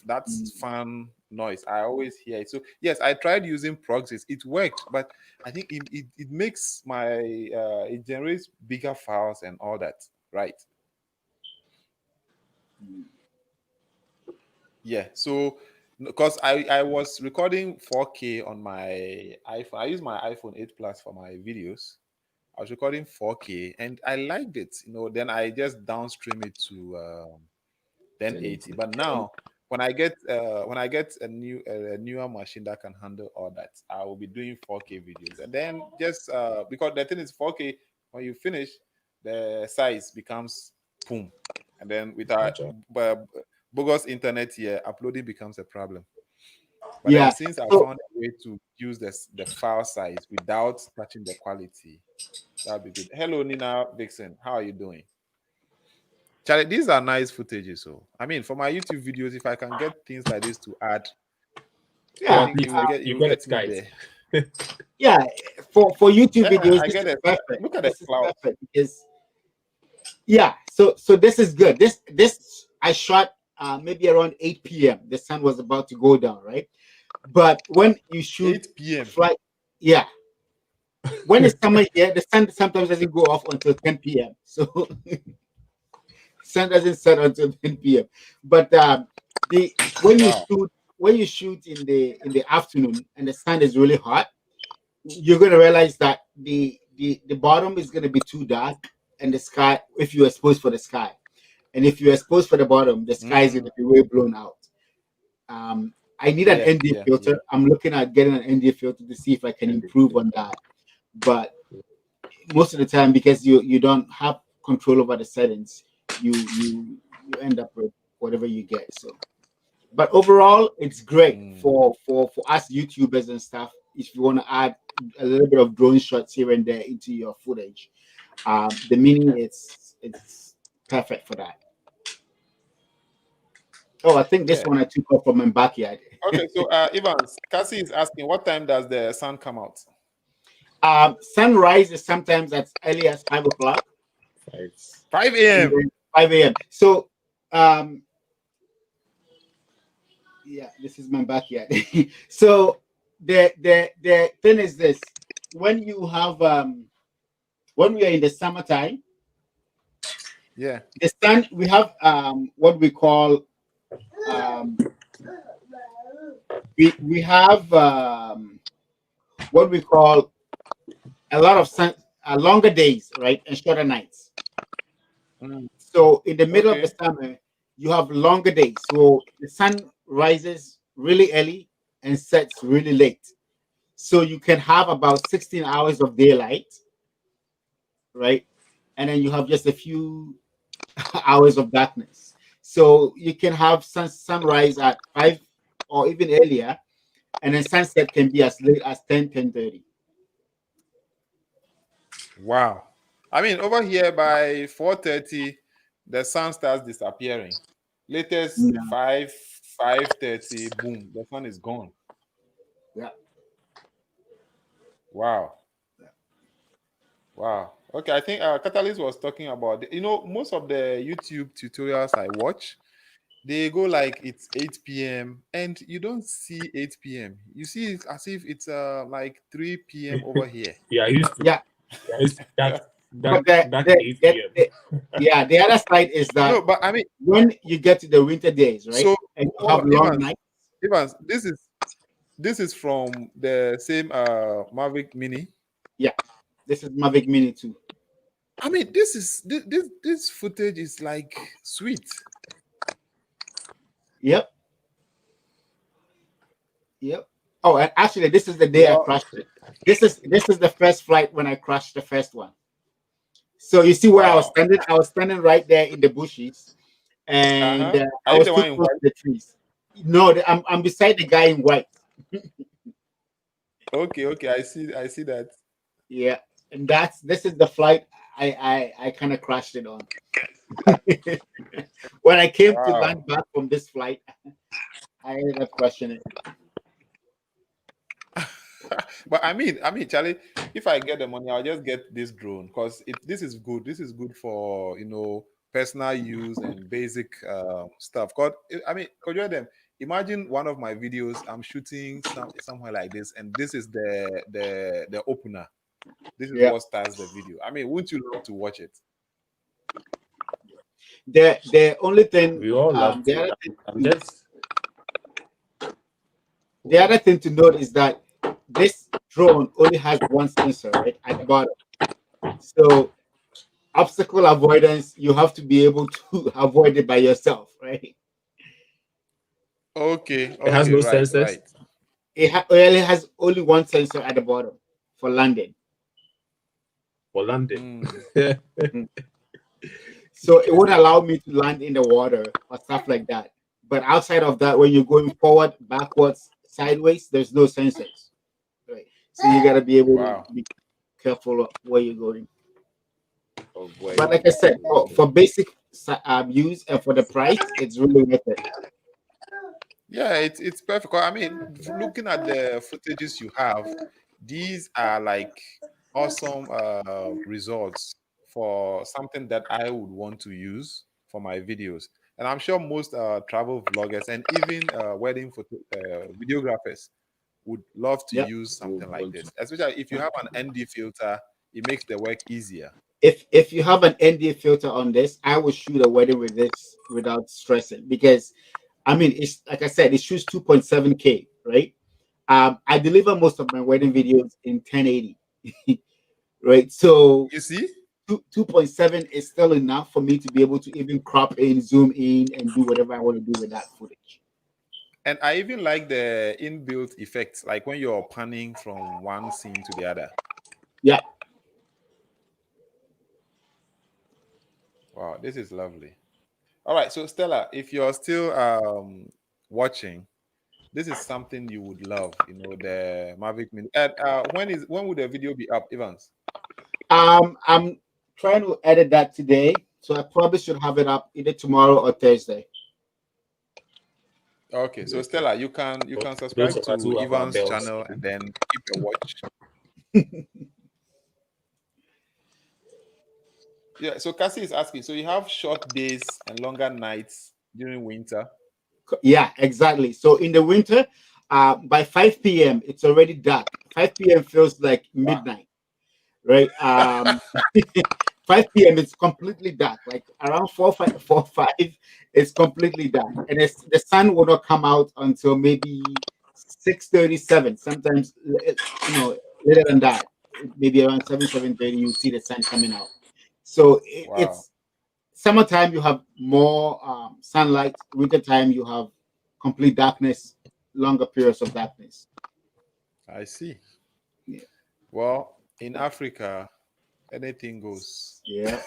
that's fan noise. I always hear it. So yes, I tried using proxies. It worked, but I think it makes it generates bigger files and all that, right? Yeah. So because I was recording 4K on my iPhone. I use my iPhone 8 Plus for my videos. I was recording 4K and I liked it. Then I just downstream it to 1080. But now when I get a newer machine that can handle all that, I will be doing 4K videos. And then just because the thing is 4K, when you finish, the size becomes boom. And then with our bogus internet here, uploading becomes a problem. But then Yeah. since I So found a way to use the file size without touching the quality, that'd be good. Hello, Nina Vixen. How are you doing? Charlie, these are nice footages. So, I mean, for my YouTube videos, if I can get things like this to add, I yeah, think you will got get it, me guys. there. yeah. For YouTube Yeah, videos, I this get is it. perfect. Look at the This is clouds. perfect because yeah. So this is good. This I shot maybe around 8 p.m. The sun was about to go down, right? But when you shoot 8 p.m. flight, yeah. When it's summer here, the sun sometimes doesn't go off until 10 p.m. So sun doesn't set until 10 p.m. But the when you Wow. shoot in the afternoon and the sun is really hot, you're gonna realize that the bottom is gonna be too dark and the sky, if you're exposed for the sky, and if you're exposed for the bottom, the sky is gonna be way blown out. I need an Yeah, ND yeah, filter. yeah. I'm looking at getting an ND filter to see if I can improve on that. But most of the time, because you don't have control over the settings, you end up with whatever you get. So, but overall, it's great for us YouTubers and stuff. If you want to add a little bit of drone shots here and there into your footage, the mini it's perfect for that. Oh, I think this Yeah. one I took off from my backyard. Okay, so Evans, Cassie is asking, what time does the sun come out? Sunrise is sometimes as early as 5 o'clock 5 and a.m. then 5 a.m. So, yeah, this is my backyard. So the thing is this: when you have when we are in the summertime, Yeah. the sun we have what we call um, we have what we call a lot of sun, longer days, right, and shorter nights. So in the middle of the Okay. summer, you have longer days. So the sun rises really early and sets really late. So you can have about 16 hours of daylight, right? And then you have just a few hours of darkness. So you can have sunrise at 5 or even earlier, and then sunset can be as late as 10:30. Wow. I mean, over here by 4:30, the sun starts disappearing. Latest Yeah. 5:30, boom, the sun is gone. Yeah. Wow. Wow. Okay, I think Catalyst was talking about, most of the YouTube tutorials I watch, they go like it's 8 p.m. and you don't see 8 p.m. You see it as if it's like 3 p.m. over here. Yeah, I used to. Yeah, Yeah, I used to but that 8 p.m. yeah, the other side is that No, but I mean, when you get to the winter days, right, so and you hold have on, long nights. Evans, this is from the same Mavic Mini. Yeah, this is Mavic Mini 2. I mean, this footage is like sweet. Yep. Yep. Oh, and actually, this is the day I Well, crashed it. This is the first flight when I crashed the first one. So you see where I was wow. standing? I was standing right there in the bushes, and Uh-huh. I Are you was the too one in close white? to the trees. No, I'm beside the guy in white. Okay, I see that. Yeah, and this is the flight I kind of crashed it on. When I came to Wow. land back from this flight, I ended up crashing it. But I mean, Charlie, if I get the money, I'll just get this drone because this is good. This is good for personal use and basic stuff. Could you hear them? Imagine one of my videos. I'm shooting somewhere like this, and this is the opener. This is Yeah. what starts the video. I mean, wouldn't you love to watch it? The only thing, We all love the to. other thing, I'm just. the other thing to note is that this drone only has one sensor right at the bottom. So obstacle avoidance, you have to be able to avoid it by yourself, right? Okay, It has okay, no right, sensors right. It has only one sensor at the bottom for landing. for landing. Mhm. So it would allow me to land in the water or stuff like that. But outside of that, when you're going forward, backwards, sideways, there's no sensors. Right. So you gotta be able to Wow. be careful of where you're going. Oh boy. But like I said, for basic use and for the price, it's really worth it. Yeah, it's perfect. I mean, looking at the footages you have, these are like awesome results for something that I would want to use for my videos. And I'm sure most travel vloggers and even wedding videographers would love to Yeah. use Would something like want to. this, especially if you have an ND filter. It makes the work easier. If you have an ND filter on this, I would shoot a wedding with this without stressing because I mean it's like I said, it shoots 2.7K, right? I deliver most of my wedding videos in 1080, right? So You see? 2.7 is still enough for me to be able to even crop in, zoom in, and do whatever I want to do with that footage. And I even like the inbuilt effects, like when you're panning from one scene to the other. Yeah. Wow, this is lovely. All right, so Stella, if you're still watching, this is something you would love, the Mavic Mini. And when would the video be up, Evans? I'm trying to edit that today, so I probably should have it up either tomorrow or Thursday. Okay, so Stella, you can Those subscribe of us to who have our Evans' belts. channel and then keep a watch. Yeah, so Cassie is asking, so you have short days and longer nights during winter? Yeah, exactly. So in the winter, by 5 p.m. it's already dark. 5 p.m. feels like Wow. midnight, right? 5 p.m. it's completely dark. Like around 4, 5, it's completely dark, and the sun will not come out until maybe 6:37. Sometimes, later than that, maybe around 7:30, you see the sun coming out. So Wow. it's summertime. You have more sunlight. Wintertime, you have complete darkness, longer periods of darkness. I see. Yeah. Well, in Africa, anything goes. Yeah.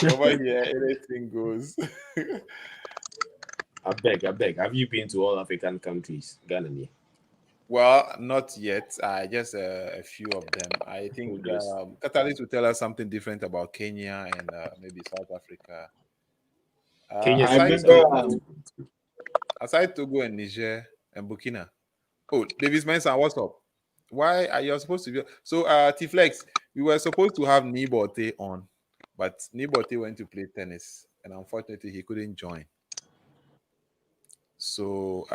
Over here, anything goes. I beg. Have you been to all African countries, Ghananie? Well, not yet. Just a few of them. I think Oh, yes. Catalyst will tell us something different about Kenya and maybe South Africa. Kenya is I a Aside place I remember. would love to go to. Togo and Niger and Burkina. Oh, Davis Mensah, what's up? Why are you supposed to be? So, T-Flex, we were supposed to have Bortey on, but Bortey went to play tennis, and unfortunately, he couldn't join. So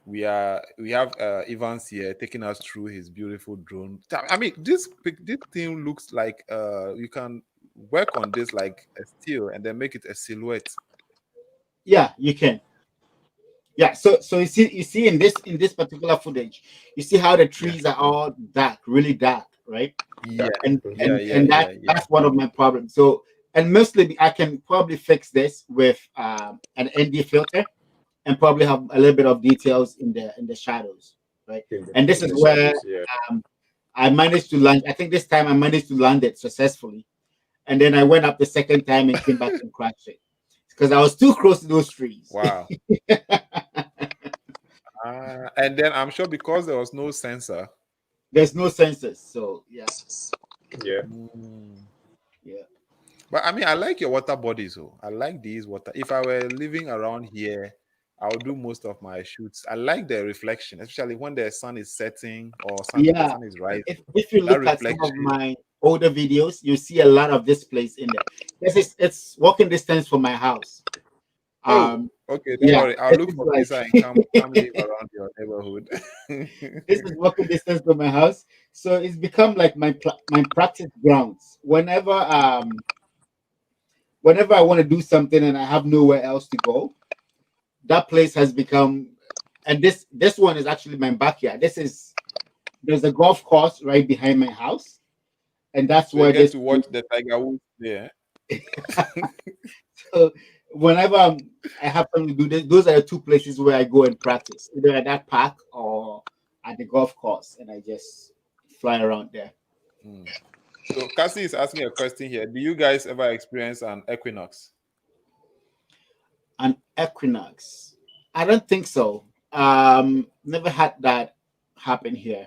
we have Evans here taking us through his beautiful drone. I mean, this thing looks like you can work on this like a still and then make it a silhouette. Yeah, you can. Yeah, so you see in this particular footage, you see how the trees are all dark, really dark, right? Yeah, And yeah. that's one of my problems. So, and mostly I can probably fix this with an ND filter and probably have a little bit of details in the shadows, right? And this is where I managed to land. I think this time I managed to land it successfully, and then I went up the second time and came back and crashed it because I was too close to those trees. Wow. And then I'm sure because there was no sensor. There's no sensors, so yeah. Yeah. Yeah. But I mean, I like your water bodies. So I like these water. If I were living around here, I would do most of my shoots. I like the reflection, especially when the sun is setting or the sun is rising. If you look at some of my older videos, you see a lot of this place in there. It's walking distance from my house. Okay, don't worry. I'll look for this and come live around your neighborhood. This is walking distance from my house, so it's become like my practice grounds. Whenever I want to do something and I have nowhere else to go, that place has become. And this one is actually my backyard. There's a golf course right behind my house, and that's so where you get to watch the Tiger Woods there. So whenever I have something to do this, those are the two places where I go and practice, either at that park or at the golf course, and I just fly around there. So Cassie is asking a question here. Do you guys ever experience an equinox? An equinox? I don't think so. Never had that happen here.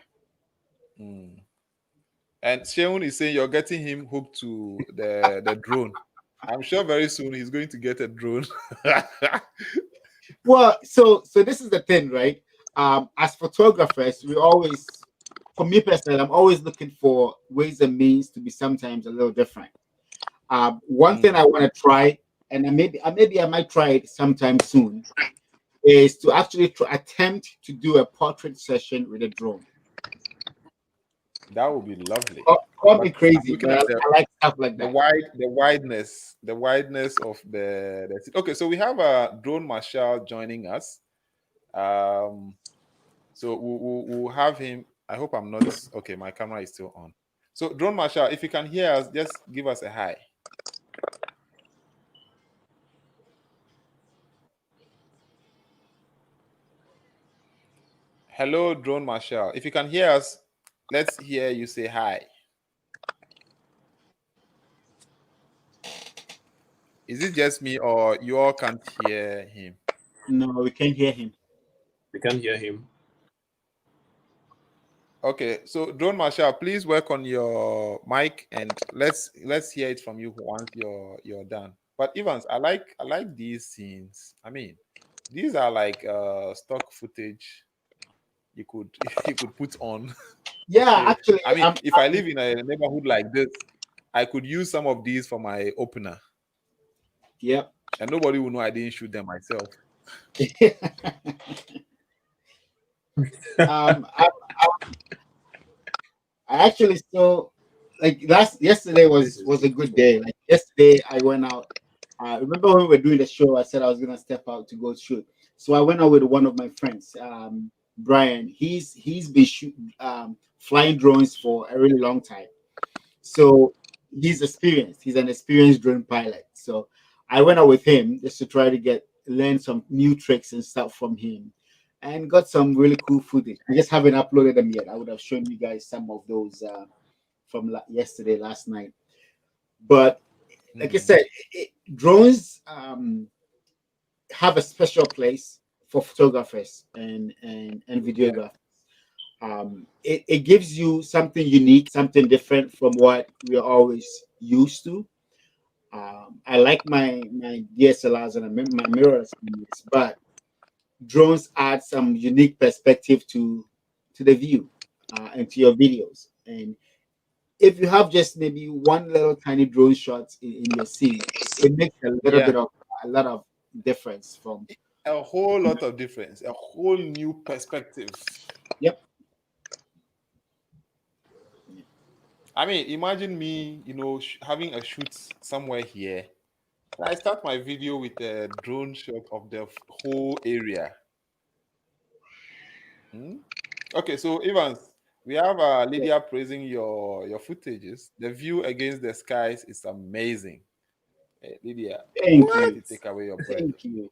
And Sheun is saying you're getting him hooked to the drone. I'm sure very soon he's going to get a drone. Well, so this is the thing, right? As photographers, we always, for me personally, I'm always looking for ways and means to be sometimes a little different. One thing I want to try, and maybe I might try it sometime soon, is to actually attempt to do a portrait session with a drone. That would be lovely. Call me crazy, but I like stuff like that. The wideness of the okay. So we have a drone marshal joining us. So we'll have him. I hope I'm not okay. My camera is still on. So drone marshal, if you can hear us, just give us a hi. Hello, drone marshal. If you can hear us, let's hear you say hi. Is it just me or you all can't hear him? No, we can't hear him. We can't hear him. Okay, so drone marshal, please work on your mic and let's hear it from you once you're done. But Evans, I like these scenes. I mean, these are like stock footage you could put on. Yeah, actually, I mean, if I live in a neighborhood like this, I could use some of these for my opener. Yep. And nobody will know I didn't shoot them myself. I actually still like yesterday was a good day. Like yesterday, I went out. Remember when we were doing the show? I said I was gonna step out to go shoot. So I went out with one of my friends, Brian. He's been flying drones for a really long time. So he's experienced. He's an experienced drone pilot. So I went out with him just to try to learn some new tricks and stuff from him, and got some really cool footage. I just haven't uploaded them yet. I would have shown you guys some of those from yesterday, last night. But like I said, drones have a special place for photographers and videographers. It gives you something unique, something different from what we're always used to. I like my DSLRs and my mirrors, but drones add some unique perspective to the view. into your videos. And if you have just maybe one little tiny drone shot in your scene, it makes a lot of difference from a whole lot of difference, a whole new perspective. Yep. I mean, imagine me, having a shoot somewhere here. I start my video with a drone shot of the whole area. Okay, so Evans, we have Lydia praising your footages. The view against the skies is amazing. Hey, Lydia, Thank you. take away your breath. Thank you.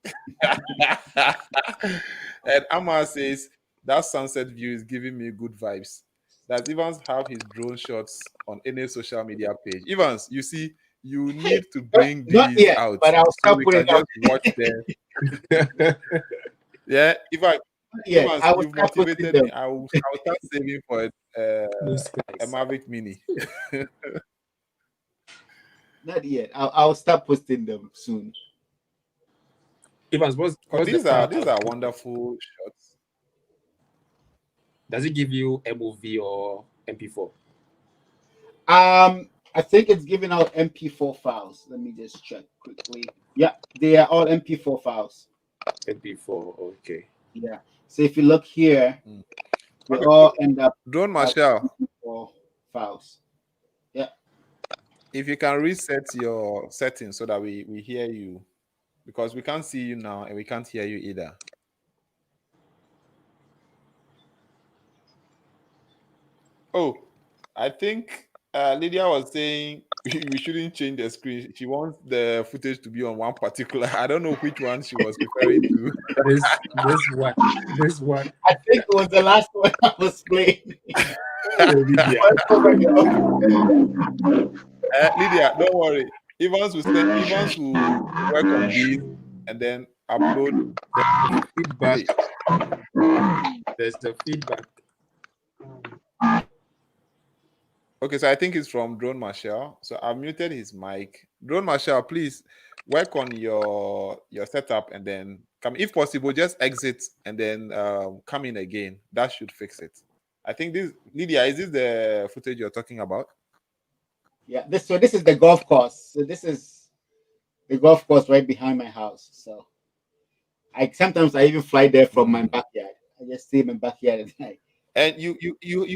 And Amar says that sunset view is giving me good vibes. Does Evans have his drone shots on any social media page? Evans, you see, you need to bring Not these yet, out but I'll so start we putting can it just watch them. Yeah, Evans, I will you've start posting motivated them. me. I'll start saving for a Mavic Mini. Not yet. I'll start posting them soon. Evans, what's These are wonderful shots. Does it give you MOV or MP4? I think it's giving out MP4 files. Let me just check quickly. Yeah, they are all MP4 files. MP4, okay. Yeah. So if you look here, they all end up Drone Marshall. MP4 files. Yeah. If you can reset your settings so that we hear you, because we can't see you now and we can't hear you either. Oh, I think Lydia was saying we shouldn't change the screen. She wants the footage to be on one particular. I don't know which one she was referring to. This one. I think it was the last one I was playing. Lydia, don't worry. Evans will work on these and then upload feedback. There's the feedback. Okay, so I think it's from Drone Marshall. So I've muted his mic. Drone Marshall, please work on your setup and then come. If possible, just exit and then come in again. That should fix it. I think this, Lydia, is this the footage you're talking about? Yeah, this is the golf course. So this is the golf course right behind my house. So sometimes I even fly there from my backyard. I just stay in my backyard at night. And you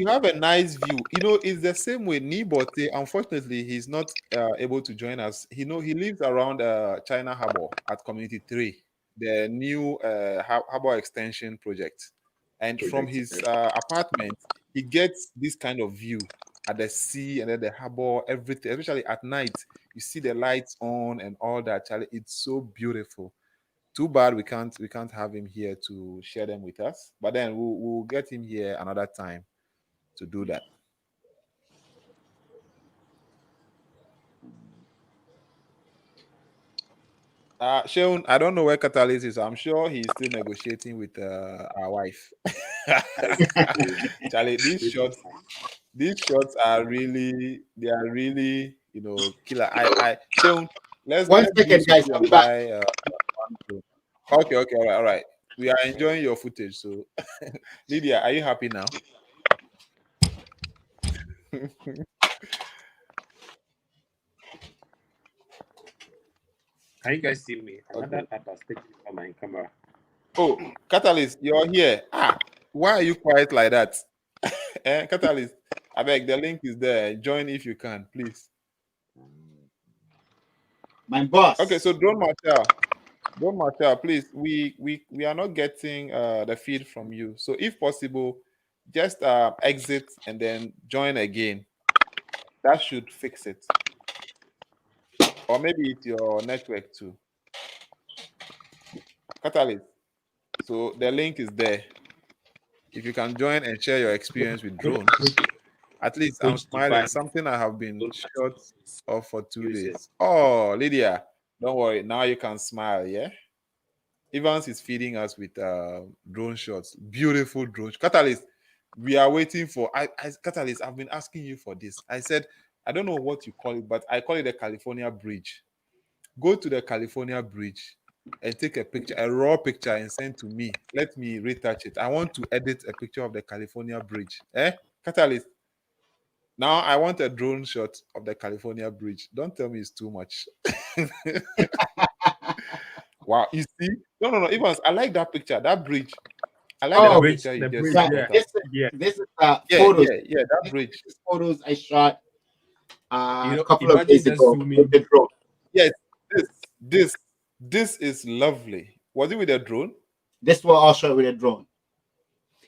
have a nice view. It's the same way Bortey. Unfortunately, he's not able to join us. He lives around China Harbor at Community 3, the new harbor extension project. And from his apartment, he gets this kind of view at the sea and then the harbor, everything, especially at night. You see the lights on and all that. Charlie, it's so beautiful. Too bad we can't have him here to share them with us. But then we'll get him here another time to do that. Sean, I don't know where Catalyst is. I'm sure he's still negotiating with our wife. Charlie, these shots are really killer. Sean, let's One second, guys. I'll be back. Okay, all right. We are enjoying your footage. So, Lydia, are you happy now? Can you guys see me? Another app has taken from my camera. Oh, Catalyst, you're here. Why are you quiet like that? Catalyst, I beg, the link is there. Join if you can, please. My boss. Okay, so Drone Marshall, please. We are not getting the feed from you. So if possible, just exit and then join again. That should fix it. Or maybe it's your network too. Catalyst. So the link is there. If you can join and share your experience with drones, at least I'm smiling. Something I have been short of for 2 days. Oh, Lydia, don't worry. Now you can smile, yeah? Evans is feeding us with drone shots. Beautiful drone. Catalyst, we are waiting for... Catalyst, I've been asking you for this. I said, I don't know what you call it, but I call it the California Bridge. Go to the California Bridge and take a picture, a raw picture, and send to me. Let me retouch it. I want to edit a picture of the California Bridge. Catalyst. Now I want a drone shot of the California bridge. Don't tell me it's too much. Wow, you see? No. Evans, I like that picture. That bridge. I like that bridge, picture you the just bridge, Yeah, put yeah, up. this is Yeah, photos. that bridge. This is photos I shot you a know, couple of imagine days just ago with zooming. the drone. Yes, this is lovely. Was it with a drone? This was all shot with a drone.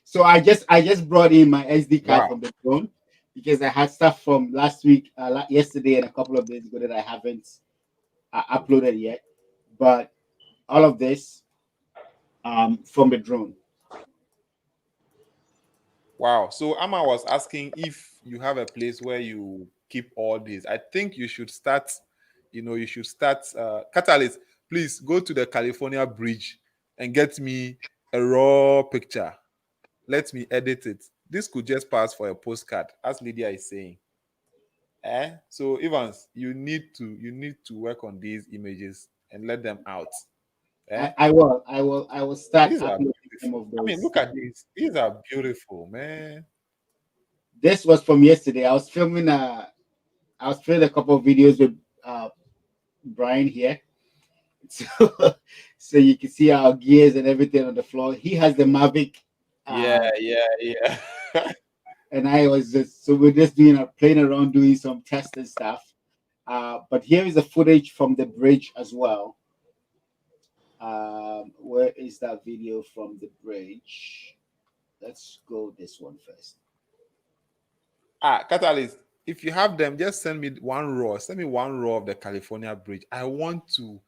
So I just brought in my SD card Wow. from the drone because I had stuff from last week, yesterday, and a couple of days ago that I haven't uploaded yet. But all of this from the drone. Wow. So Amma was asking if you have a place where you keep all these. I think you should start, Catalyst, please go to the California bridge and get me a raw picture. Let me edit it. This could just pass for a postcard, as Lydia is saying. So Evans, you need to work on these images and let them out. I will start These are uploading some beautiful. of I mean, those. look at these. These are beautiful, man. This was from yesterday. I was filming a couple of videos with Brian here. So, so you can see our gears and everything on the floor. He has the Mavic. Yeah. And I was just, so we're just doing playing around doing some testing stuff. But here is the footage from the bridge as well. Where is that video from the bridge? Let's go this one first. Catalyst, if you have them, just send me one raw. Send me one raw of the California bridge. I want to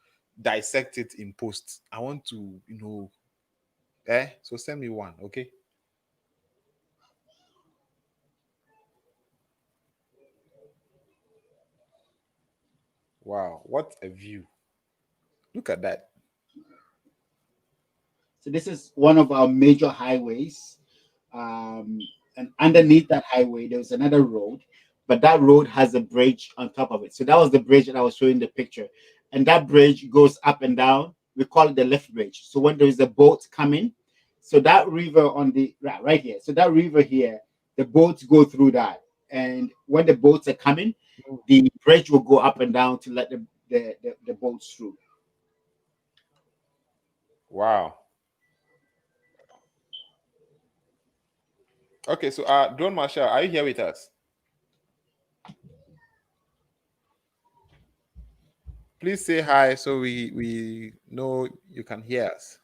dissect it in post. I want to, So send me one, okay? Wow, what a view. Look at that. So this is one of our major highways. And underneath that highway, there was another road, but that road has a bridge on top of it. So that was the bridge that I was showing the picture. And that bridge goes up and down. We call it the lift bridge. So when there is a boat coming, so that river on the right here, so that river here, the boats go through that. And when the boats are coming, the bridge will go up and down to let the boats through. Wow. Okay, so Drone Marshall, are you here with us? Please say hi so we know you can hear us.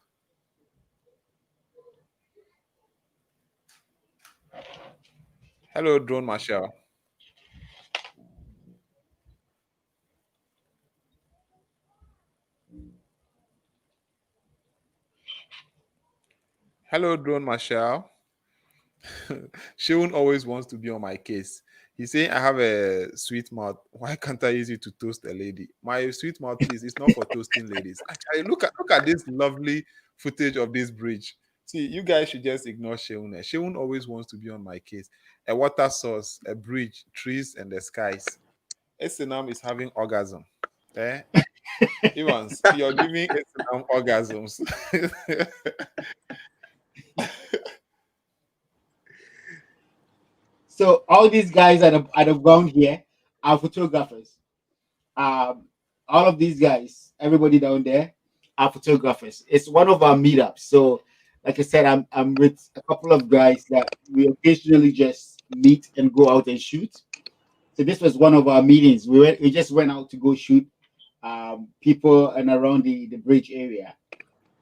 Hello, Drone Marshall. Hello, Drone Marshall. Seun always wants to be on my case. He's saying I have a sweet mouth. Why can't I use it to toast a lady? My sweet mouth, please. It's not for toasting ladies. Actually, look at this lovely footage of this bridge. See, you guys should just ignore Seun. Seun always wants to be on my case. A water source, a bridge, trees, and the skies. Esenam is having orgasm. Evans, you're giving Esenam orgasms. So all these guys at the ground here are photographers. All of these guys, everybody down there, are photographers. It's one of our meetups. So, like I said, I'm with a couple of guys that we occasionally just meet and go out and shoot. So this was one of our meetings. We just went out to go shoot people and around the bridge area,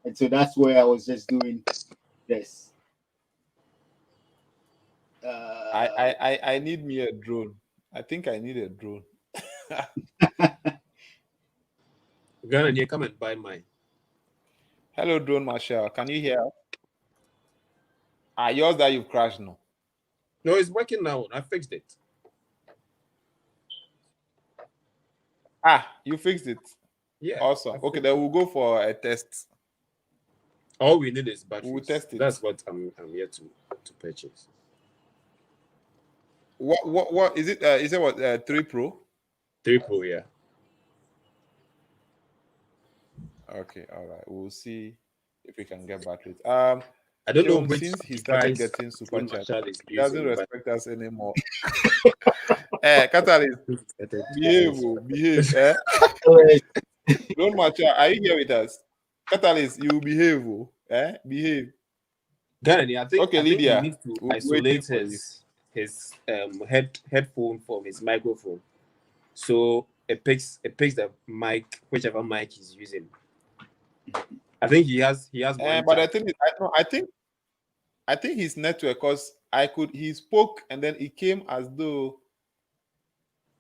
and so that's where I was just doing this. I need me a drone. I think I need a drone. Ghananie, come and buy mine. Hello, Drone Marshall. Can you hear? Yours that you've crashed now. No, it's working now. I fixed it. You fixed it. Yeah. Awesome. Okay, then we'll go for a test. All we need is batteries. We'll test it. That's what I'm here to purchase. What is it? Is it what 3 Pro? 3 Pro, yeah. Okay, all right. We'll see if we can get batteries. I don't know Sean, which since he started device getting super Drone chat, Marshall is he doesn't using, but respect us anymore. Catalyst, behave, behave. Drone Marshall, are you here with us? Catalyst, you behave, behave. Ghananie, Okay, I think he Lydia, needs to we'll be waiting isolate for you. his headphone from his microphone, so it picks the mic, whichever mic he's using. I think he has one. But I think I think his network, because he spoke and then it came as though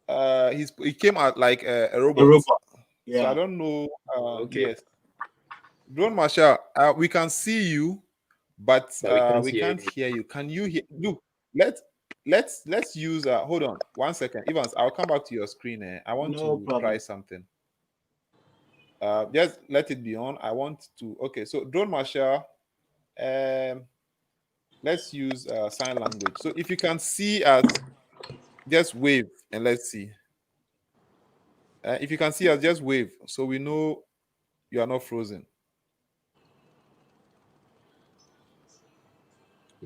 he came out like a robot. A robot. So I Yeah. don't know. Okay. Yes, Drone Marshall, we can see you, but we can't hear you. Can you hear? Look, let's use. Hold on 1 second, Evans. I'll come back to your screen. I want No to problem. try something. Just let it be on. I want to. Okay, so Drone Marshall. Let's use sign language. So if you can see us, just wave and let's see. If you can see us, just wave so we know you are not frozen.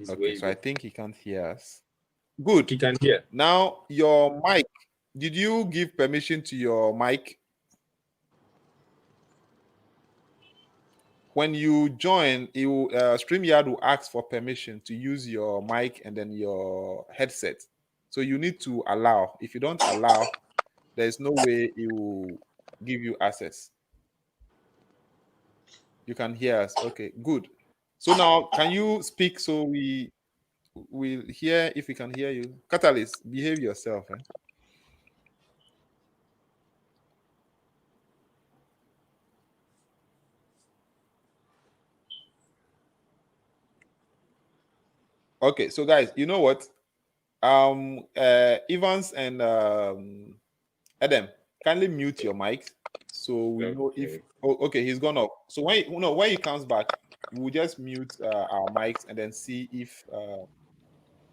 Okay, so I think he can't hear us. Good. He can hear. Now your mic. Did you give permission to your mic? When you join, StreamYard will ask for permission to use your mic and then your headset. So you need to allow. If you don't allow, there's no way it will give you access. You can hear us. Okay, good. So now can you speak so we will hear if we can hear you? Catalyst, behave yourself. Okay, so guys, you know what? Evans and Adam, kindly mute your mics so we know if. Oh, okay, he's gone off. So when he comes back, we'll just mute our mics and then see if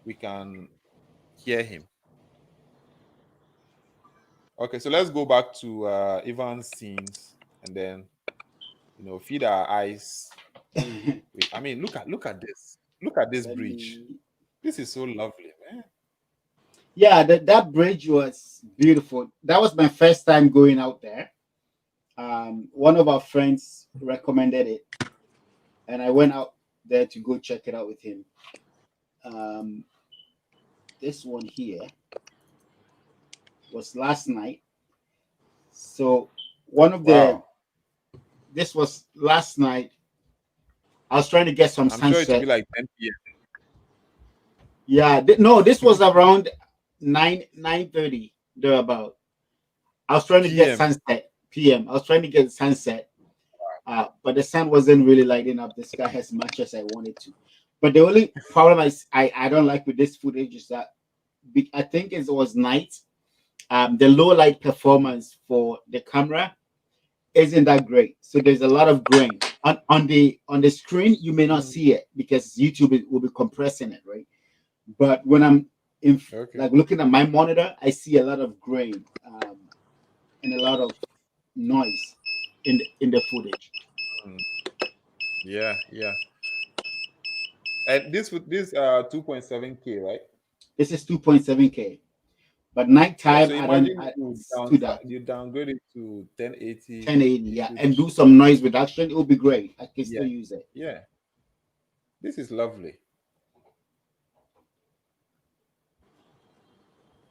we can hear him. Okay, so let's go back to Evans' scenes and then feed our eyes. I mean, look at this. Look at this bridge. This is so lovely, man. Yeah, that bridge was beautiful. That was my first time going out there. One of our friends recommended it, and I went out there to go check it out with him. This one here was last night. So one of the this was last night. I was trying to get some sunset. Sure it will be like 10 p.m. Yeah, no, this was around 9:30 thereabout. I was trying to get sunset PM. I was trying to get sunset, but the sun wasn't really lighting up the sky as much as I wanted to. But the only problem I don't like with this footage is that I think it was night. The low light performance for the camera isn't that great, so there's a lot of grain on the screen. You may not see it because YouTube will be compressing it, right? But when I'm like looking at my monitor, I see a lot of grain and a lot of noise in the footage. Yeah. And this 2.7K, right? This is 2.7K. But nighttime, so you downgrade it to 1080. 1080, yeah, and do some noise reduction. It will be great. I can still use it. Yeah, this is lovely.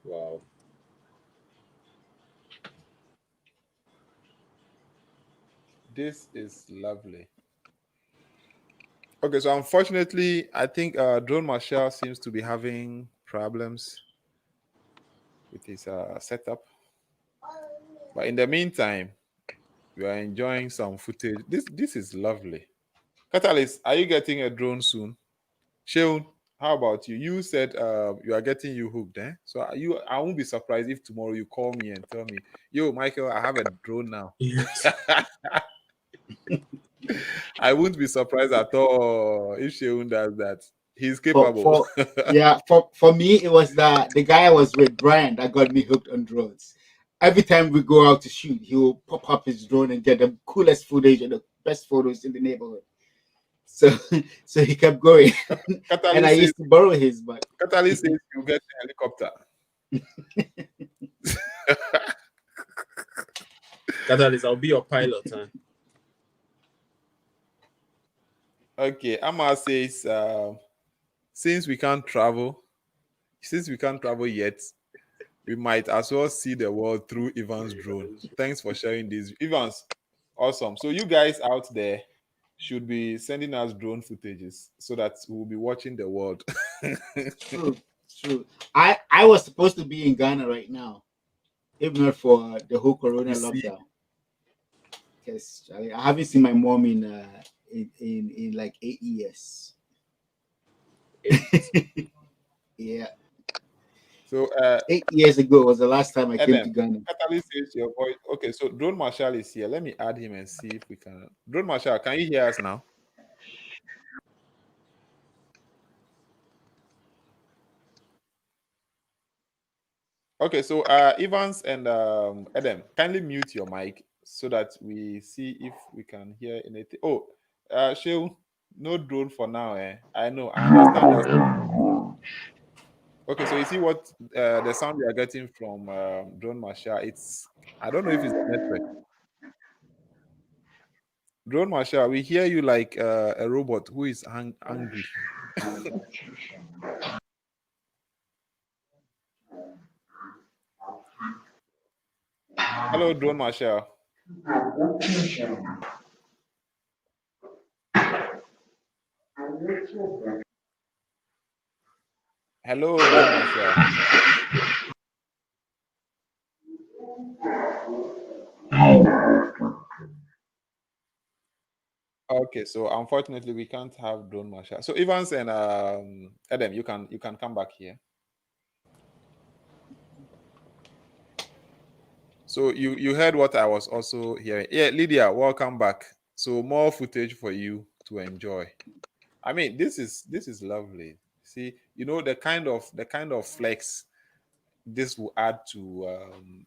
Wow. This is lovely. Okay, so unfortunately, I think Drone Marshall seems to be having problems with his setup. But in the meantime, we are enjoying some footage. This is lovely. Catalyst, are you getting a drone soon? Sheon, how about you? You said you are getting you hooked, So I won't be surprised if tomorrow you call me and tell me, yo, Michael, I have a drone now. Yes. I wouldn't be surprised at all if Sheon does that. He's capable. For me, it was the guy I was with, Brian, that got me hooked on drones. Every time we go out to shoot, he will pop up his drone and get the coolest footage and the best photos in the neighborhood. So he kept going. And I Catalyst says, used to borrow his, but Catalyst says you get a helicopter. Catalyst, I'll be your pilot, huh? Okay, Amma says, since we can't travel yet, we might as well see the world through Ivan's drone. Thanks for sharing this. Ivan's awesome. So you guys out there should be sending us drone footages so that we'll be watching the world. true. I was supposed to be in Ghana right now, if not for the whole Corona lockdown. Because I haven't seen my mom in like 8 years. Yeah. So 8 years ago was the last time I came to Ghana. Catalyst says your voice. Okay, so Drone Marshall is here. Let me add him and see if we can. Drone Marshall, can you hear us now? Okay, so Evans and Adam, kindly mute your mic so that we see if we can hear anything. Oh, Sheil, no drone for now. I know. I understand that. Okay, so you see what the sound we are getting from Drone Marshall. I don't know if it's the network. Drone Marshall, we hear you like a robot who is angry. Hello, Drone Marshall. Hello, Drone Marshall. Okay, so unfortunately we can't have Drone Marshall. So Evans and Adam, you can come back here. So you heard what I was also hearing. Yeah, Lydia, welcome back. So more footage for you to enjoy. I mean, this is lovely. See, you know the kind of flex this will add to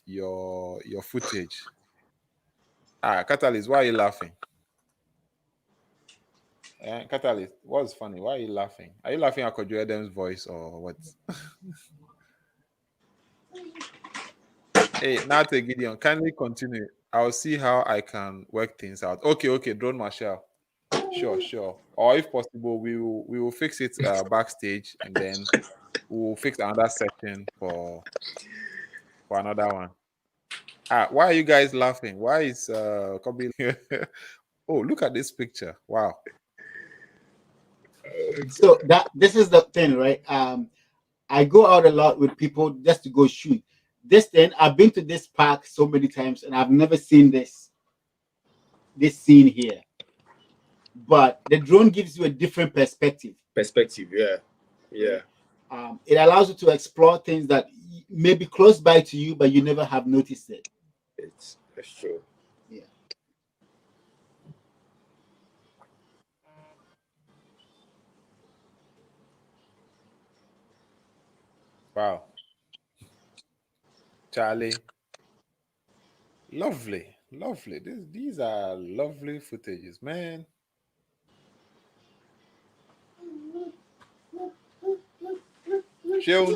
your footage. Catalyst, why are you laughing? Catalyst, what's funny? Why are you laughing? Are you laughing at Kojo Adam's voice or what? Hey, Nate Gideon, kindly continue. I'll see how I can work things out. Okay, Drone Marshall. Sure. Or if possible, we will fix it backstage, and then we'll fix another section for another one. Why are you guys laughing? Why is Kobe? Oh, look at this picture! Wow. So this is the thing, right? I go out a lot with people just to go shoot. This thing, I've been to this park so many times, and I've never seen this scene here. But the drone gives you a different perspective. Yeah. It allows you to explore things that may be close by to you, but you never have noticed it. That's true. Yeah. Wow. Charlie. Lovely. These are lovely footages, man. Sheil,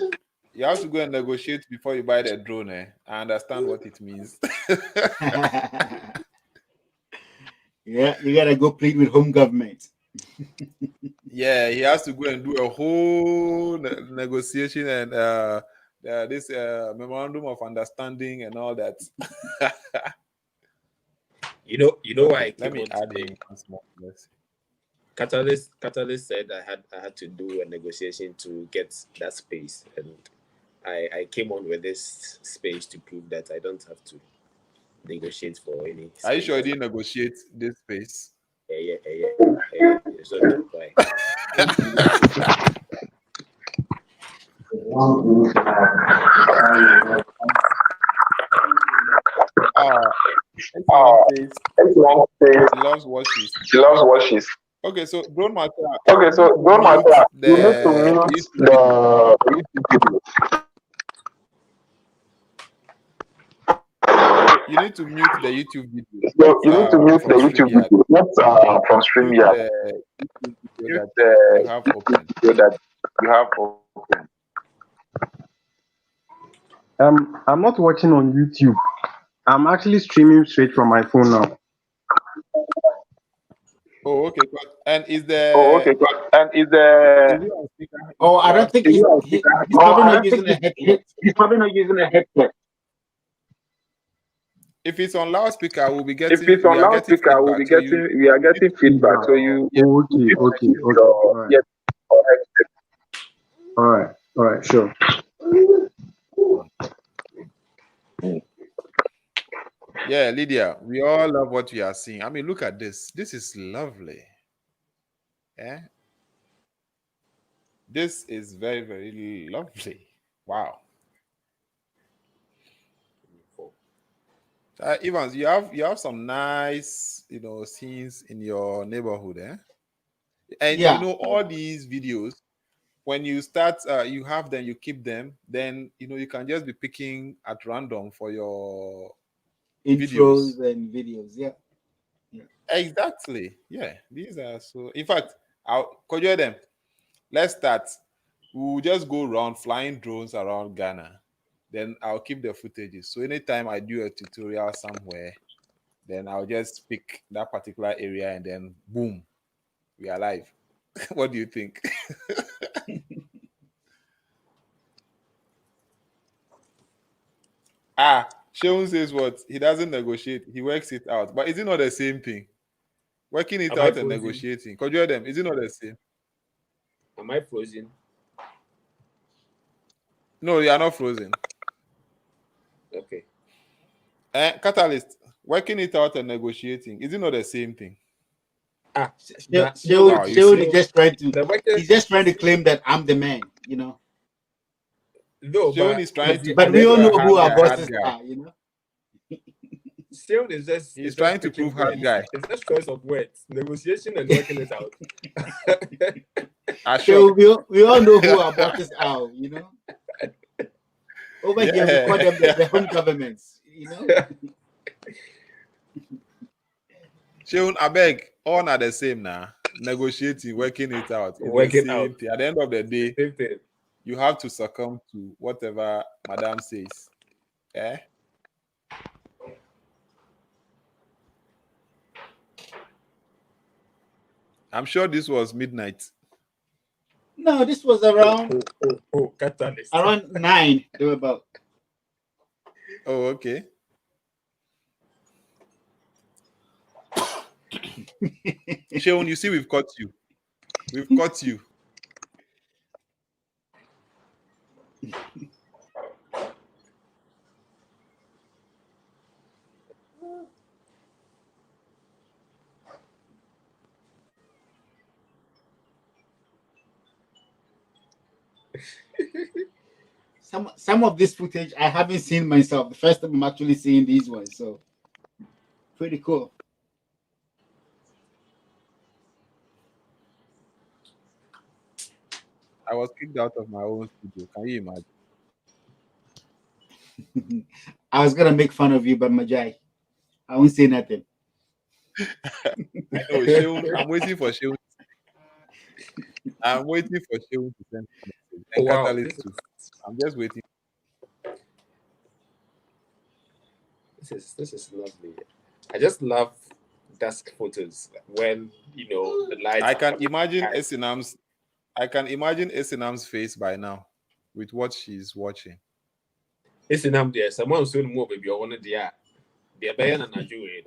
you have to go and negotiate before you buy the drone. I understand what it means. Yeah, you gotta go plead with home government. Yeah, he has to go and do a whole negotiation and this memorandum of understanding and all that. You know why? Let me add him once more. Catalyst said I had to do a negotiation to get that space, and I came on with this space to prove that I don't have to negotiate for any space. Are you sure you didn't negotiate this space? Yeah. So why? She loves watches. Okay, so Drone Marshall. You need to mute the YouTube video. You need to mute the YouTube video. So you need to mute the From YouTube StreamYard. video, not from Mute StreamYard. the YouTube video Mute that you the have open. video that you have open. I'm not watching on YouTube. I'm actually streaming straight from my phone now. Oh, okay. And is the Oh, okay. And is is the it on speaker? Oh, I don't think is he's, it on he, speaker? he's Oh, probably I not don't using think a headset. he's probably not using a headset. If it's on loudspeaker, we'll be If getting it's on we are getting loudspeaker, we'll feedback. be we are getting feedback. So you Yeah. Oh, okay. your All right. yes or headset. All right, sure. Yeah, Lydia, we all love what we are seeing. I mean, look at this. This is lovely. Eh? This is very, very lovely. Wow. Evans, you have some nice, scenes in your neighborhood, eh? And Yeah. all these videos, when you start, you have them, you keep them, then you can just be picking at random for your Intros and videos. Yeah. Exactly. Yeah, these are so. In fact, I'll conjure them. Let's start. We'll just go around flying drones around Ghana. Then I'll keep the footages. So anytime I do a tutorial somewhere, then I'll just pick that particular area and then boom, we are live. What do you think? Sean says what? He doesn't negotiate. He works it out. But is it not the same thing? Working it out and negotiating. Conjure them. Is it not the same? Am I frozen? No, you are not frozen. Okay. Catalyst, working it out and negotiating, is it not the same thing? He's just trying to claim that I'm the man, No, Sean is trying to. But we all know who our bosses are, Sean is just. He's trying to prove hard guy. It's just choice of words, negotiation and working it out. So we all know who our bosses are, Over here, we call them the home governments, Sean, I beg, all are the same now. Negotiating, working it out. Working out. At the end of the day, Same thing. you have to succumb to whatever Madame says. Eh? I'm sure this was midnight. No, this was around Catalyst. around 9. They were about. Oh, okay. Sean, you see, we've caught you. We've caught you. Some of this footage I haven't seen myself. The first time I'm actually seeing these ones, so pretty cool. I was kicked out of my own studio. Can you imagine? I was gonna make fun of you, but Majai, I won't say nothing. I know, Sean, I'm waiting for Sean. I'm waiting for Sean to send me a message. And Catalyst too. I'm just waiting. This is lovely. I just love dusk photos when the light. I can imagine Esinam's face by now with what she's watching. Esinam there, someone soon more baby. I wanted the bayan and Nigeria.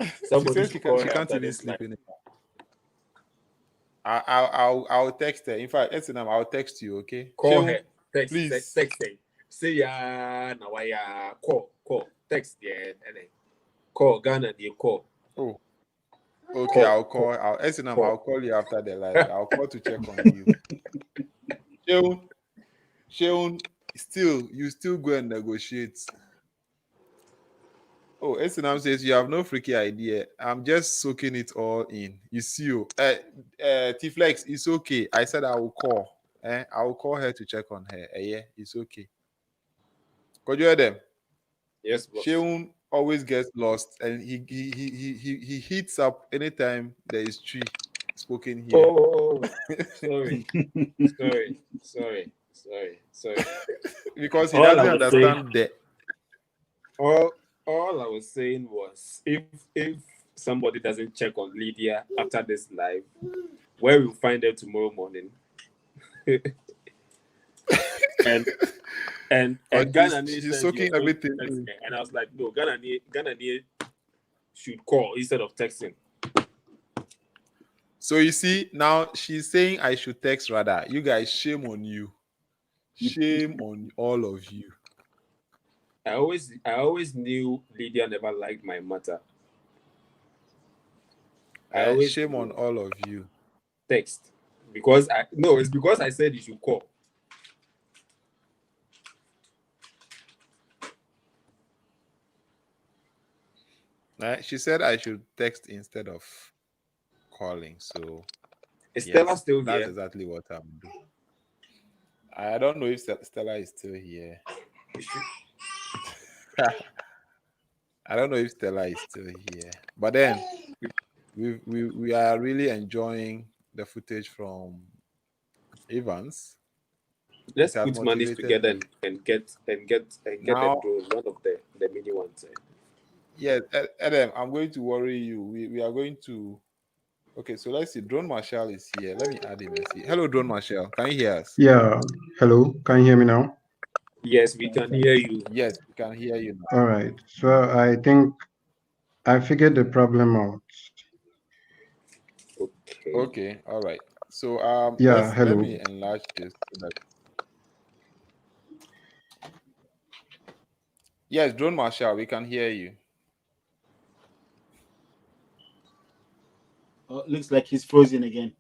She says she can't even sleep in it. I'll text her. In fact, Esinam, I'll text you, okay? Call her. Text, please. Text her. Say ya now call. Text there and then call Ghana the call. Oh. Okay, I'll call. I'll call you after the live. I'll call to check on you. Sean, you still go and negotiate. Oh, Esinam says you have no freaky idea. I'm just soaking it all in. You see, T-Flex, it's okay. I said I will call. I will call her to check on her. Yeah, it's okay. Could you hear them? Yes, boss. Zhiyun always gets lost, and he heats up anytime there is tree spoken here. Oh, sorry, sorry. Because he All I doesn't was understand the All I was saying was if somebody doesn't check on Lydia after this live, where we'll find her tomorrow morning. and Ghananie she's says soaking you're supposed to everything text in. her. And I was like, no, Ghananie should call instead of texting. So you see, now she's saying I should text rather. You guys, shame on you. Shame on all of you. I always knew Lydia never liked my matter. I always Shame on all of you. text it's because I said you should call. She said I should text instead of calling. So Is Stella still that's here? exactly what I'm doing. I don't know if Stella is still here. I don't know if Stella is still here. But then we are really enjoying the footage from Evans. Let's put money together and get Now, the drone, one of the mini ones. Yes, Adam, I'm going to worry you. We are going to. Okay, so let's see. Drone Marshall is here. Let me add him and see. Hello, Drone Marshall. Can you hear us? Yeah. Hello. Can you hear me now? Yes, we can hear you. Yes, we can hear you now. All right. So I think I figured the problem out. Okay. All right. So Yeah. let Hello. me enlarge this. Yes, Drone Marshall, we can hear you. Oh, looks like he's frozen again.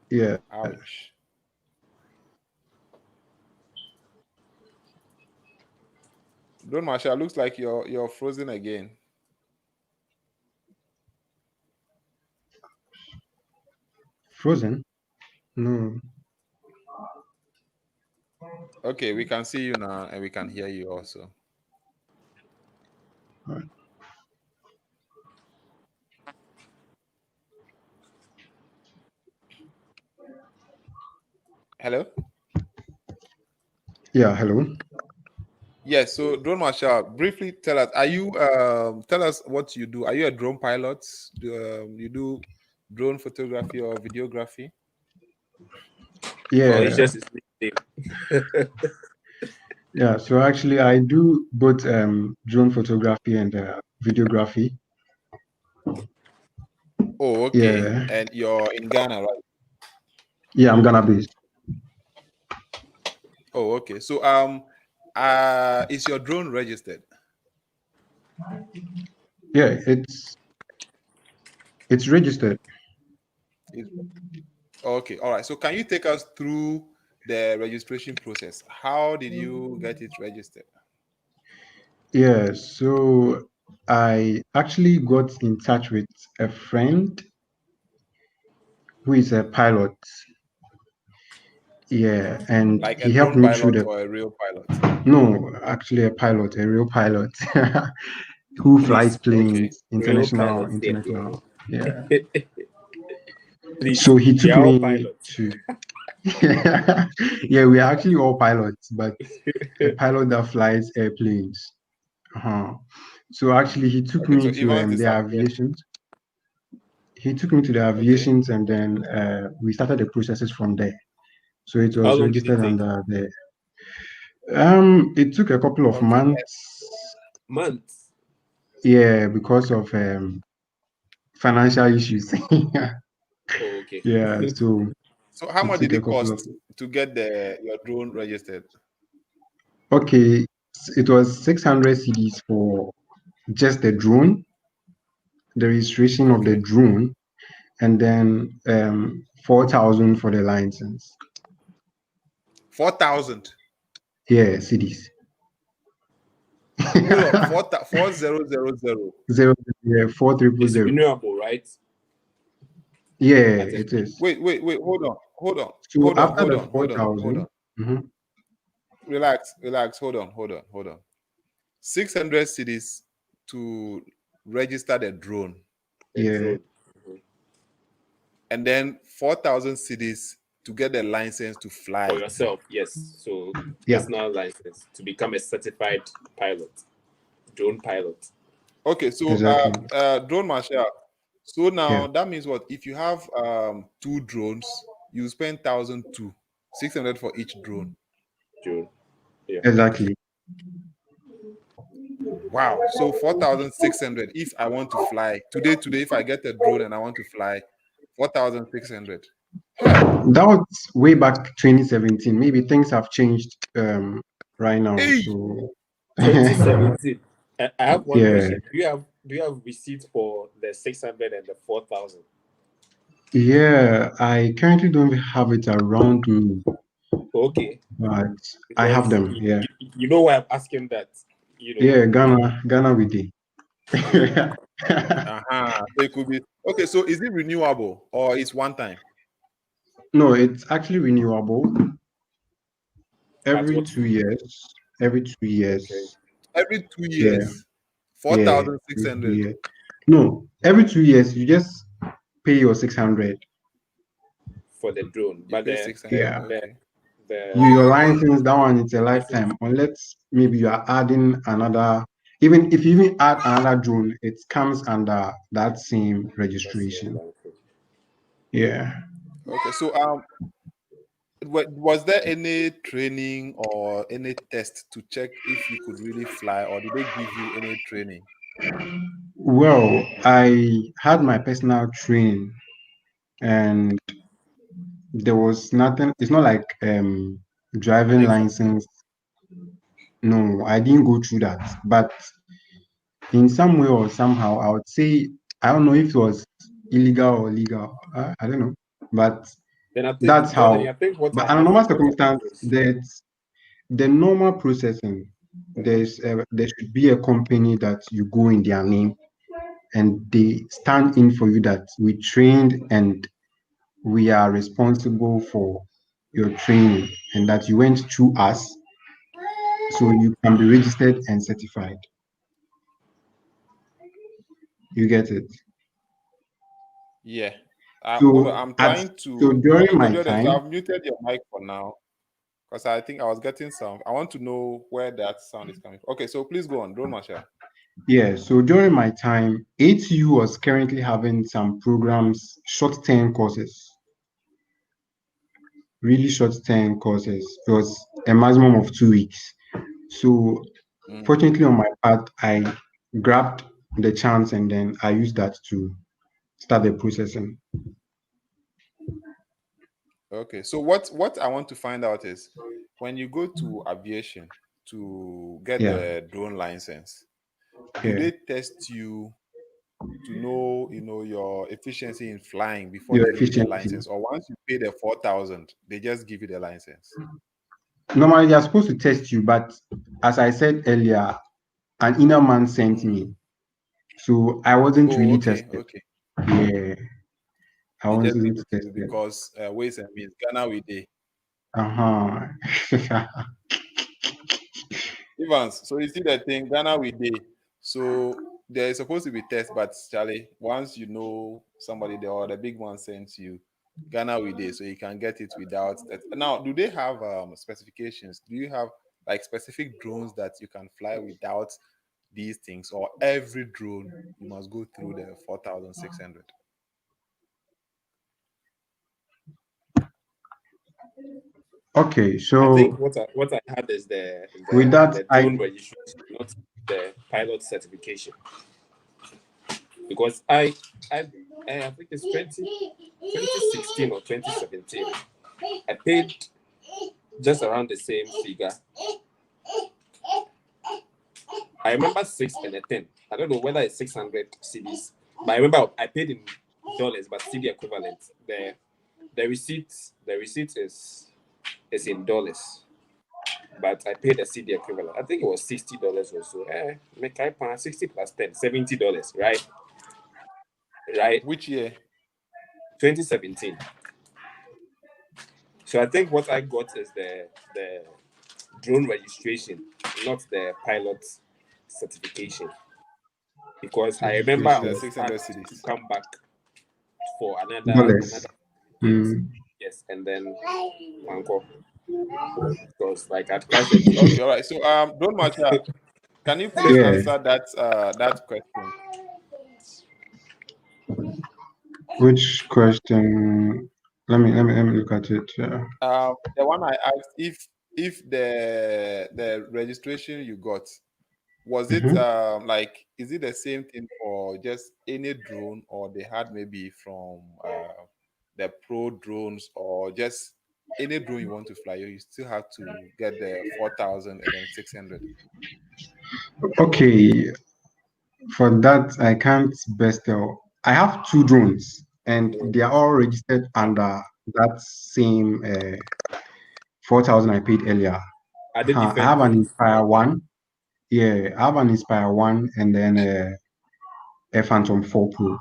Yeah. Ouch. Drone Marshall, looks like you're frozen again. Frozen? No. Okay, we can see you now and we can hear you also. All right. Hello? Yeah. Hello. Yes, so Drone Marshall, briefly tell us, tell us what you do. Are you a drone pilot? You do drone photography or videography? Yeah. Oh, it's just his nickname. Yeah. So actually, I do both drone photography and videography. Oh, okay. Yeah. And you're in Ghana, right? Yeah. I'm Ghana based. Oh, okay. So is your drone registered? Yeah. It's registered. Okay, all right. So can you take us through the registration process? How did you get it registered? Yeah. So I actually got in touch with a friend who is a pilot. Yeah, and Like a he helped drone me through pilot the. or a real pilot? No, actually a pilot, a real pilot who flies Please, planes, real international, pilots here. international. Yeah. Please, So he we took are all me pilots. to. Yeah, we are actually all pilots, but a pilot that flies airplanes. Uh-huh. So actually, he took Okay, so me to Evans the disappeared. aviations. He took me to the Okay. aviations, and then we started the processes from there. So it How was long did it registered take? under the. It took a couple of Okay. months. Months. Yeah, because of financial issues. Oh, okay. Yeah, so So how it much took did a it couple of. cost to get your drone registered? Okay, it was 600 CDs for just the drone, the registration of the Okay. drone, and then 4,000 for the license. 4,000. Yeah, CDs. Hold on, 4000. Zero, yeah, It's 4,000. renewable, right? Yeah, At a it is. Wait, hold on. So after the 4,000, mhm, Relax. Hold on. 600 cedis to register the drone. Yeah. Drone. And then 4,000 cedis to get the license to fly. For yourself, yes. So Yeah. personal license to become a certified pilot, drone pilot. Okay, so Exactly. drone marshal. So now Yeah. that means what? If you have 2 drones, you spend 1,002, 600 for each drone. Drone. Yeah. Exactly. Wow. So 4,600 if I want to fly. Today, if I get a drone and I want to fly, 4,600. That was way back 2017. Maybe things have changed right now. Hey! So 2017. I have one Yeah. question. Do you have receipt for the 600 and the 4,000? Yeah, I currently don't have it around me, Okay. but I have them. Yeah. You know why I'm asking that? You know. Yeah, Ghana with it. So it could be okay. So is it renewable or it's one time? No, it's actually renewable every what- 2 years. Every 2 years. Okay. Every 2 Yeah. years. Yeah. 4,600. Yeah. No, every 2 years you just pay your 600. For the drone, You but pay the 600. Yeah. Okay. Your license, that one, it's a lifetime. Unless maybe you are adding another, even if you even add another drone, it comes under that same registration. Yeah. Okay. So was there any training or any test to check if you could really fly, or did they give you any training? Well, I had my personal training and there was nothing, it's not like driving license. No, I didn't go through that. But in some way or somehow, I would say, I don't know if it was illegal or legal. I don't know. But Then I think, that's how. I think what But I under have normal is circumstance, there's the normal processing. There should be a company that you go in their name and they stand in for you that we trained and we are responsible for your training and that you went through us so you can be registered and certified. You get it? Yeah. So I'm at trying so to. during Okay, my Jordan, so time, I've muted your mic for now because I think I was getting some. I want to know where that sound is coming from. Okay, so please go on, Drone Marshal. yeah, so during my time, ATU was currently having some programs, short-term courses, really short-term courses. It was a maximum of 2 weeks. So fortunately on my part, I grabbed the chance and then I used that to start the processing. Okay, so what I want to find out is when you go to aviation to get Yeah. the drone license, do Yeah. they test you to know, your efficiency in flying before Your they give you the efficiency. license, or once you pay the 4,000, they just give you the license? Normally, they're supposed to test you, but as I said earlier, an inner man sent me. So I wasn't really tested. Okay. Yeah. I They just wasn't give it to you tested. because ways and means. Ghana we dey. Uh-huh. Evans, so you see that thing, Ghana we dey. So there is supposed to be test, but Charlie, once you know somebody there or the big one sends you, Ghana we dey, so you can get it without that. Now, do they have specifications? Do you have like specific drones that you can fly without these things, or every drone you must go through the 4,600? Okay, I think so what I had is with that, the drone registration, not the pilot certification. Because I think it's 2016 or 2017. I paid just around the same figure. I remember 6 and a 10. I don't know whether it's 600 cedis, but I remember I paid in dollars, but CD equivalent. The receipt is in dollars, but I paid a CD equivalent. I think it was $60 or so. Make I pay 60 plus 10, $70, right? Right. Which year? 2017. So I think what I got is the drone registration, not the pilot certification, because I remember I was 600 asked to cities. come back for another dollars. yes, Mm. yes, and then Wanko, because like at class and Okay, all right. So don't much. Can you please Yeah. answer that question? Which question? Let me look at it. Yeah. The one I asked, if the registration you got, was it Mhm. like, is it the same thing for just any drone, or they had maybe from the pro drones, or just any drone you want to fly, you still have to get the 4,000 and then 600? Okay, for that I can't best tell. I have two drones, and they are all registered under that same 4,000 I paid earlier. are they I different have an drones? Inspire Okay. One. Yeah, I have an Inspire One, and then a Phantom 4 Pro.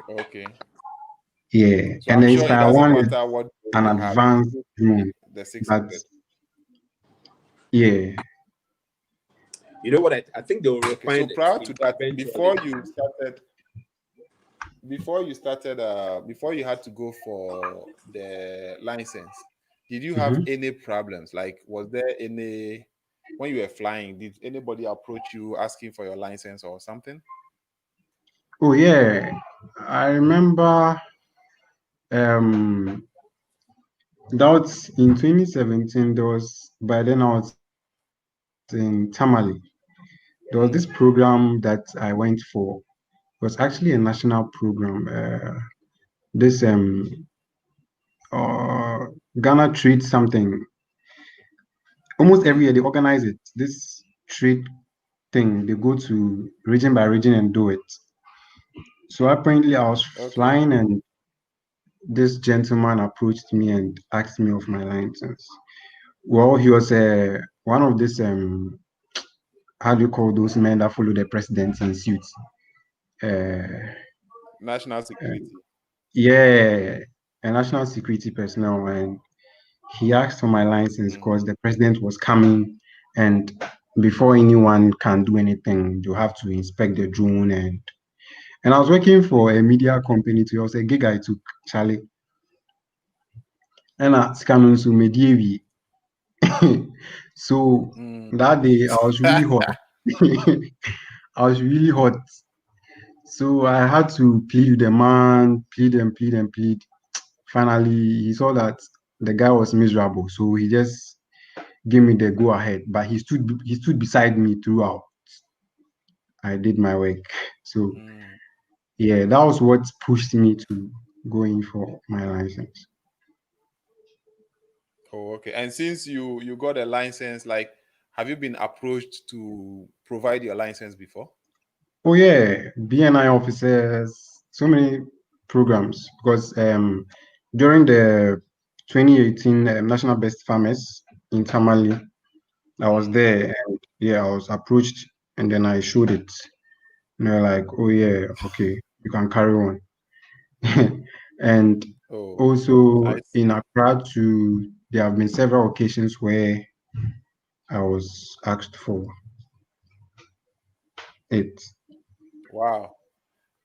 Okay. Yeah, So and I'm the sure it Inspire doesn't One is matter what drone an you have, advanced you drone, the but 600. yeah. You know what? I think they will Okay. So refine it prior to that, eventually. before you had to go for the license, did you have Mhm. any problems? Like, was there any, when you were flying, did anybody approach you asking for your license or something? Oh yeah, I remember. Um, that was in 2017. There was by then I was in Tamale. There was this program that I went for. It was actually a national program. This Ghana treats something almost every year. They organize it. This treat thing. They go to region by region and do it. So apparently I was Okay. flying and this gentleman approached me and asked me of my license. Well, he was one of this how do you call those men that follow the president in suits? Uh, National security. yeah, a national security personnel, and he asked for my license Mm. because the president was coming, and before anyone can do anything, you have to inspect the drone and I was working for a media company too. I was a gig I took, Charlie, and I scan so medievi. So Mm. that day I was really hot. I was really hot. So I had to plead with the man, plead and plead and plead. Finally, he saw that the guy was miserable, so he just gave me the go ahead. But he stood beside me throughout. I did my work. So Mm. yeah, that was what pushed me to go in for my license. Oh, okay. And since you got a license, like, have you been approached to provide your license before? Oh yeah, BNI officers, so many programs because during the 2018 National Best Farmers in Tamale, I was Mm. there and yeah, I was approached and then I showed it. And they're like, oh yeah, okay, you can carry on. And Oh, I also in see. Accra too, there have been several occasions where I was asked for it. Wow.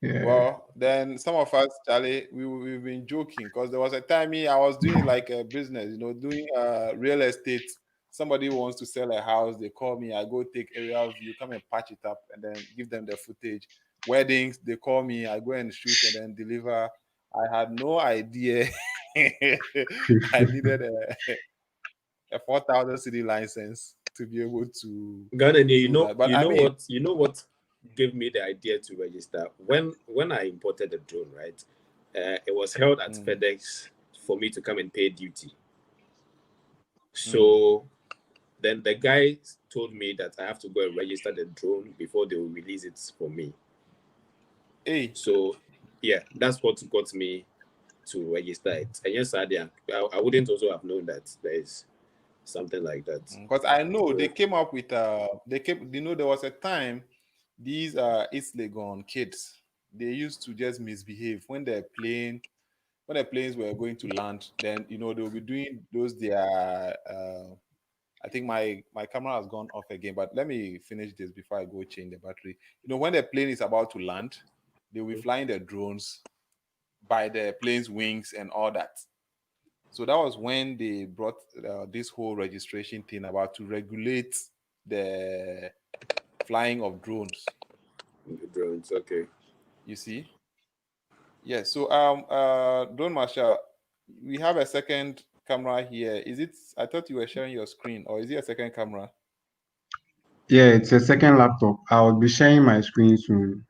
Yeah. Well, then some of us, Charlie, we've been joking because there was a time I was doing like a business, doing real estate. Somebody wants to sell a house, they call me, I go take aerial view, come and patch it up, and then give them the footage. Weddings, they call me, I go and shoot and then deliver. I had no idea I needed a 4,000 city license to be able to Ghananie, do that. But I mean, you know what gave me the idea to register when I imported the drone, right? It was held at mm, FedEx for me to come and pay duty. mm, So then the guy told me that I have to go and register the drone before they will release it for me. hey, So yeah, that's what got me to register it. And yes, I wouldn't also have known that there is something like that. because I know they So came up with there was a time these East Legon kids, they used to just misbehave when the planes were going to land, then they'll be doing those their I think my camera has gone off again, but let me finish this before I go change the battery. You know, when the plane is about to land, they'll be flying the drones by the plane's wings and all that. So that was when they brought this whole registration thing about to regulate the flying of drones. Drones, okay. You see? Yeah. So Drone Marshal, we have a second camera here. Is it? I thought you were sharing your screen, or is it a second camera? Yeah, it's a second laptop. I'll be sharing my screen soon.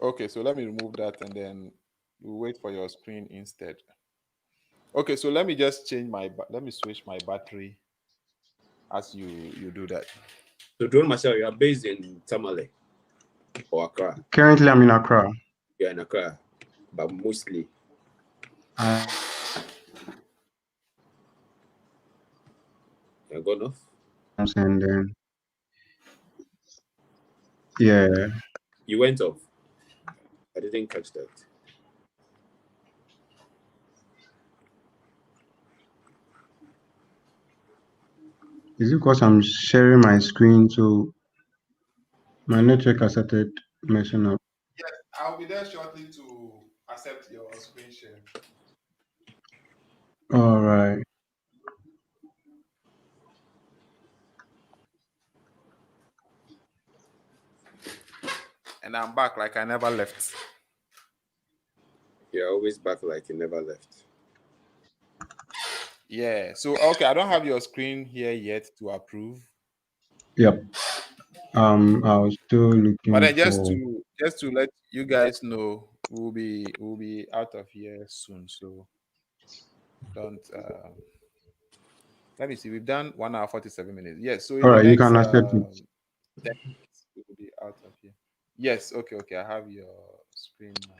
Okay, so let me remove that and then we'll wait for your screen instead. Okay, so let me just change let me switch my battery as you do that. So, Drone Marshal, you are based in Tamale or Accra? Currently, I'm in Accra. You're in Accra, but mostly. You're gone off? And then, yeah. You went off. I didn't catch that. Is it because I'm sharing my screen, so my network has started messing up? Yes, I'll be there shortly to accept your screen share. All right. And I'm back like I never left. You're always back like you never left. Yeah. So okay, I don't have your screen here yet to approve. Yep. I was still looking But then for. just to let you guys know, we'll be out of here soon. So don't let me see. We've done 1 hour 47 minutes. Yes. So in All the right, you next can accept 10 it. minutes, we will be out of here. Yes. Okay. I have your screen now.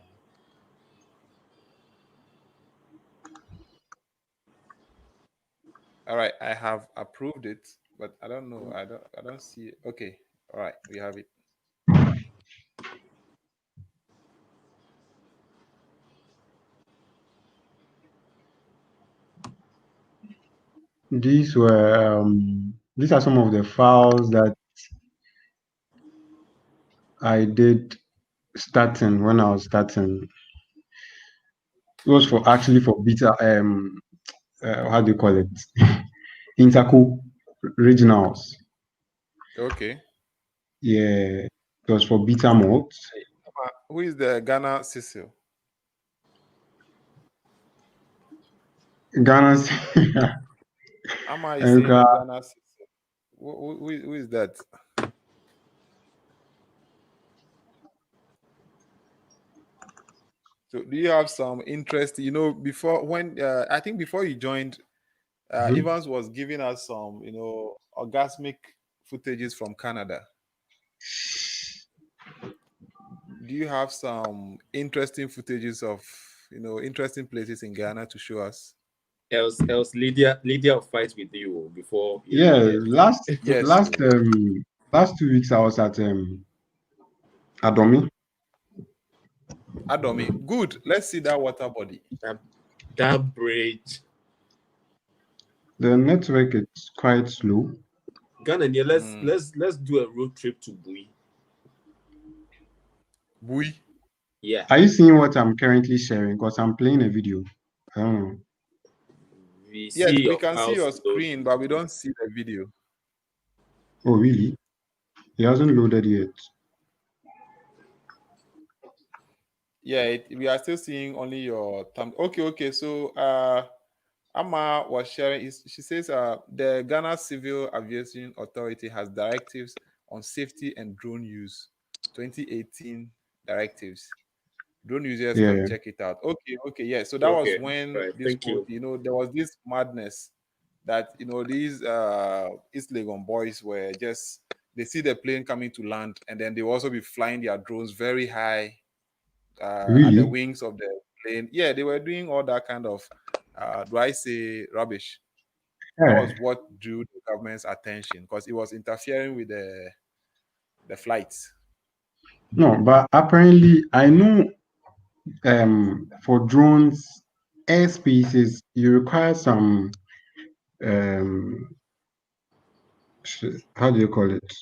All right. I have approved it, but I don't know. I don't see it. Okay. All right. We have it. These are some of the files that I did starting when I was starting. It was actually for beta. How do you call it? Interco regionals. Okay. Yeah, it was for beta mode. Who is the Ghana Cecil? Ghana's. Ama is saying Ghana Cecil. Who is that? So do you have some interest? You know, before when I think before you joined, Evans was giving us some, you know, orgasmic footages from Canada. Do you have some interesting footages of, you know, interesting places in Ghana to show us? Else Lydia will fight with you before you Yeah, left. last Yes. last 2 weeks I was at Adomi. Adomi, good. Let's see that water body. That bridge. The network is quite slow. Ghananie, let's do a road trip to Bui. Bui. Yeah. Are you seeing what I'm currently sharing? Because I'm playing a video. I don't know. Yes, we can see your screen, but we don't see the video. Oh, really? It hasn't loaded yet. Yeah, we are still seeing only your thumb. Okay. So Amma was sharing. She says the Ghana Civil Aviation Authority has directives on safety and drone use. 2018 directives. Drone users can check it out. Okay. Yeah. So that was when you know, there was this madness that, you know, these East Legon boys were just, they see the plane coming to land and then they will also be flying their drones very high at the wings of the plane. Yeah, they were doing all that kind of do I say rubbish? That was what drew the government's attention because it was interfering with the flights. No, but apparently I know for drones airspaces you require some how do you call it?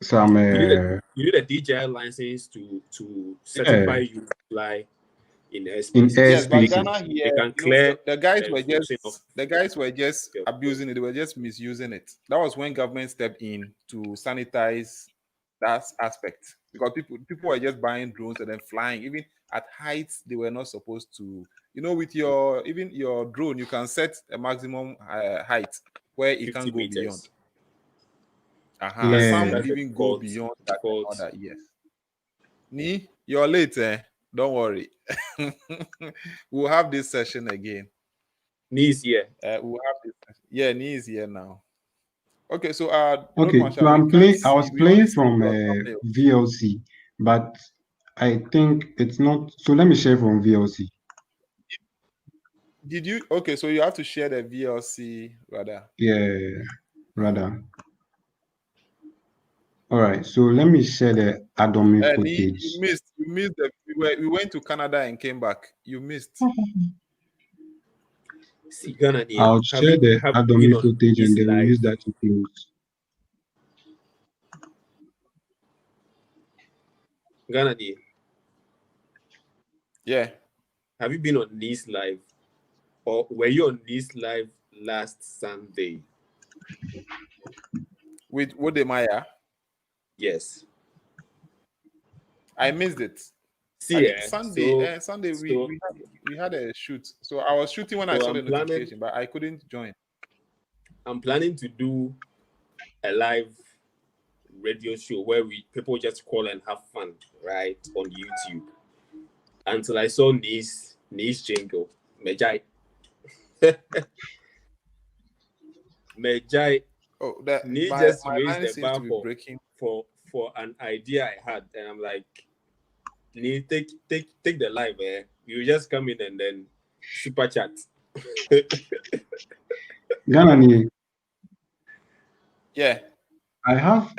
Some You need a DJI license to certify you to fly in airspace. Yes, but airspaces. Ghana here, They can you know, clear the guys the were enforcing of just abusing it. They were just misusing it. That was when government stepped in to sanitize that aspect, because people were just buying drones and then flying even at heights they were not supposed to. You know, with your drone, you can set a maximum height where it 50 can go meters. beyond. Yeah. Some That's the even go default- beyond that. default. And all that. Yes. You're late, eh? Don't worry. We'll have this session again. Knees here. We'll have this. Yeah, Nee is here now. Okay, so Okay, Marshall, so we I'm can't playing. I see- was we only playing see from your thumbnail. VLC, but I think it's not. So let me share from VLC. Did you? Okay, so you have to share the VLC rather. Yeah, rather. All right. So let me share the Adobe Nee, footage. you missed. You missed the. We went to Canada and came back. You missed. See, Ghananie, I'll share the have Adobe been on footage this and then we'll live. use that to close. Ghananie, Yeah. have you been on this live, or were you on this live last Sunday? With Wodemaya, Yes. I missed it. See, Sunday. so, we had a shoot. So I was shooting when I saw the notification, but I couldn't join. I'm planning to do a live radio show where people just call and have fun, right, on YouTube. Until I saw Nice jingle, Mejai. Mejai. Oh, Nice my just line raised the seems bar to be breaking. for an idea I had, and I'm like, Nice, take the live, eh? You just come in and then super chat. Ghananie, Yeah. I have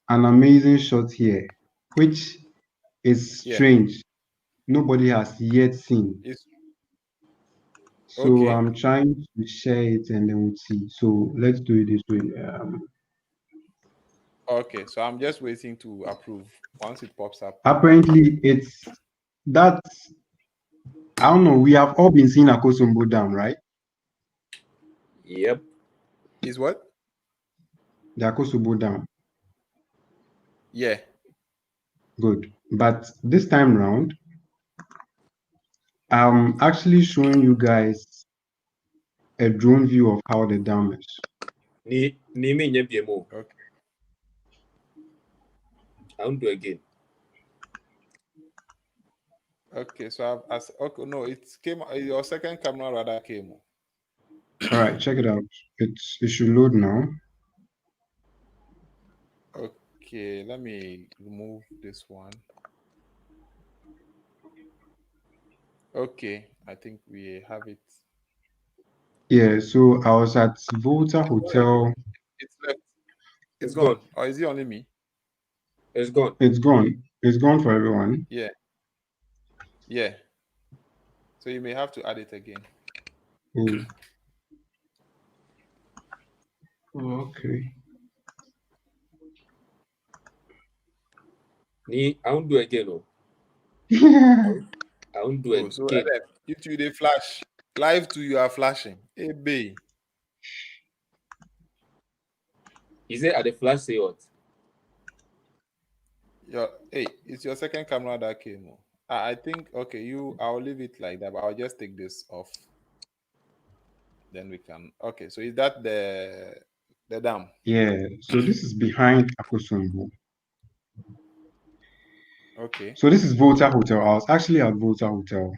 an amazing shot here, which is strange. Nobody has yet seen. So Okay. I'm trying to share it and then we'll see. So let's do it this way. Okay, so I'm just waiting to approve. Once it pops up. Apparently, it's that. I don't know. We have all been seeing Akosombo Dam, right? Yep. Is what? The Akosombo Dam. Yeah. Good. But this time round, I'm actually showing you guys a drone view of how the dam is. Okay. I won't do again. Okay, so okay, no, it came. Your second camera rather came. All right, check it out. It should load now. Okay, let me remove this one. Okay, I think we have it. Yeah, so I was at Volta Hotel. It's left. It's gone. Or is it only me? It's gone. It's gone. It's gone for everyone. Yeah. Yeah. So you may have to add it again. Oh. Okay. I won't do again. No. I won't do it. So YouTube they flash. Live to you are flashing. Hey, babe. Is it at the flash say what? It's your second camera that came. I think okay, I'll leave it like that, but I'll just take this off. Then we can so is that the dam? Yeah, so this is behind Akosombo. Okay. So this is Volta Hotel. I was actually at Volta Hotel.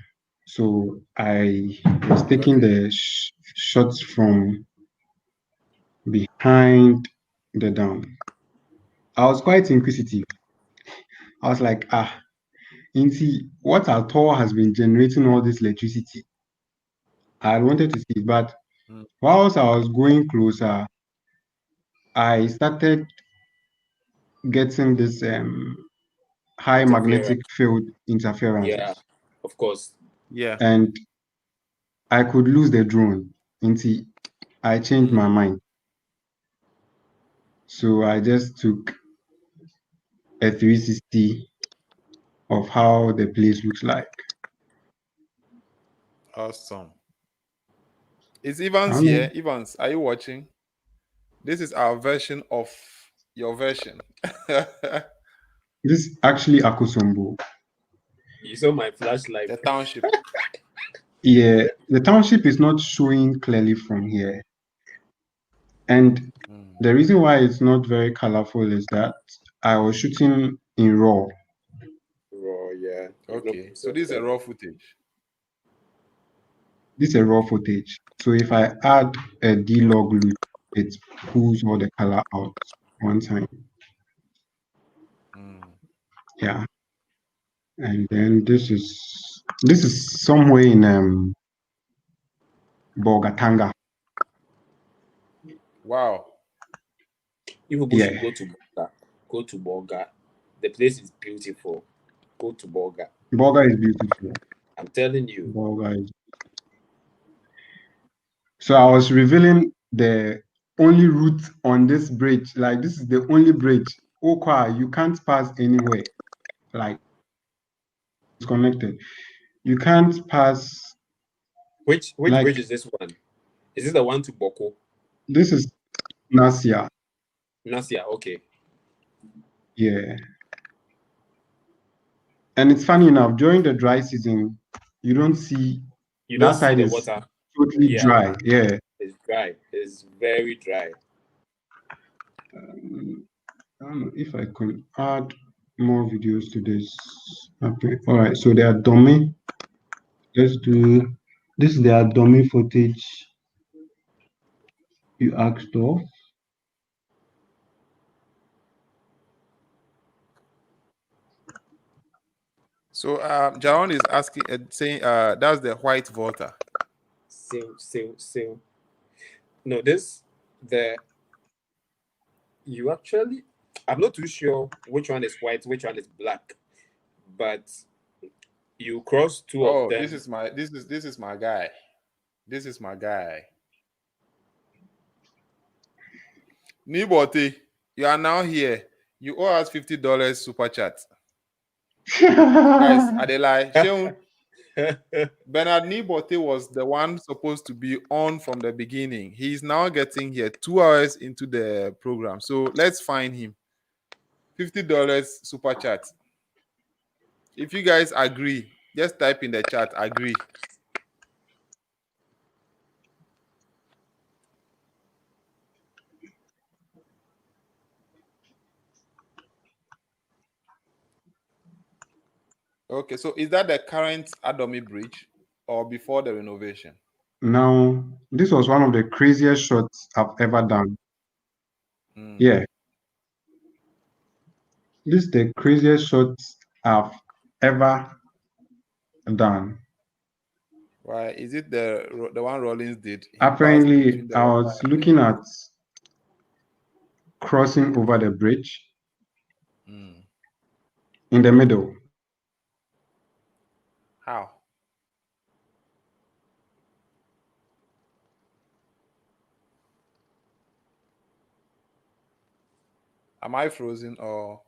So I was taking the shots from behind the dam. I was quite inquisitive. I was like, Inti, what at all has been generating all this electricity? I wanted to see, but whilst I was going closer, I started getting this high magnetic field interferences. Yeah, of course. Yeah. And I could lose the drone. Inti, I changed my mind. So I just took a 360 of how the place looks like. Awesome. Is Evans I mean, here? Evans, are you watching? This is our version of your version. this is actually Akosombo. You saw my flashlight. The township. Yeah, the township is not showing clearly from here. And the reason why it's not very colorful is that I was shooting in RAW. Raw, yeah. Okay, so this is a raw footage. This is a raw footage. So if I add a D-log loop, it pulls all the color out one time. Yeah. And then this is somewhere in Bogatanga. Wow. You people should go to Boga. Go to Boga. The place is beautiful. Go to Boga. Boga is beautiful. I'm telling you. Boga is. So I was revealing the only route on this bridge. Like this is the only bridge. Okwa, you can't pass anywhere. Like it's connected. You can't pass. Which bridge is this one? Is this the one to Boko? This is Nasia. Nasia, okay. Yeah. And it's funny enough, during the dry season, you don't see that side the is water. totally dry. Yeah. It's dry. It's very dry. I don't know if I could add more videos to this. Okay. All right. So they are dummy. Let's do this. Is their dummy footage you asked of. So Jaron is asking, saying, that's the white Volta. Same. No, you actually, I'm not too sure which one is white, which one is black, but you cross two of them. This is my guy. This is my guy. Niboti, you are now here. You owe us $50 super chat. Guys, Adelaide, Bernard Bortey was the one supposed to be on from the beginning. He's now getting here 2 hours into the program. So let's find him. $50 super chat. If you guys agree, just type in the chat, agree. Okay, so is that the current Adobe bridge or before the renovation? Now, this was one of the craziest shots I've ever done. Yeah. This is the craziest shots I've ever done. Why? Is it the one Rollins did? Apparently, I was looking at crossing over the bridge in the middle. How? Am I frozen or?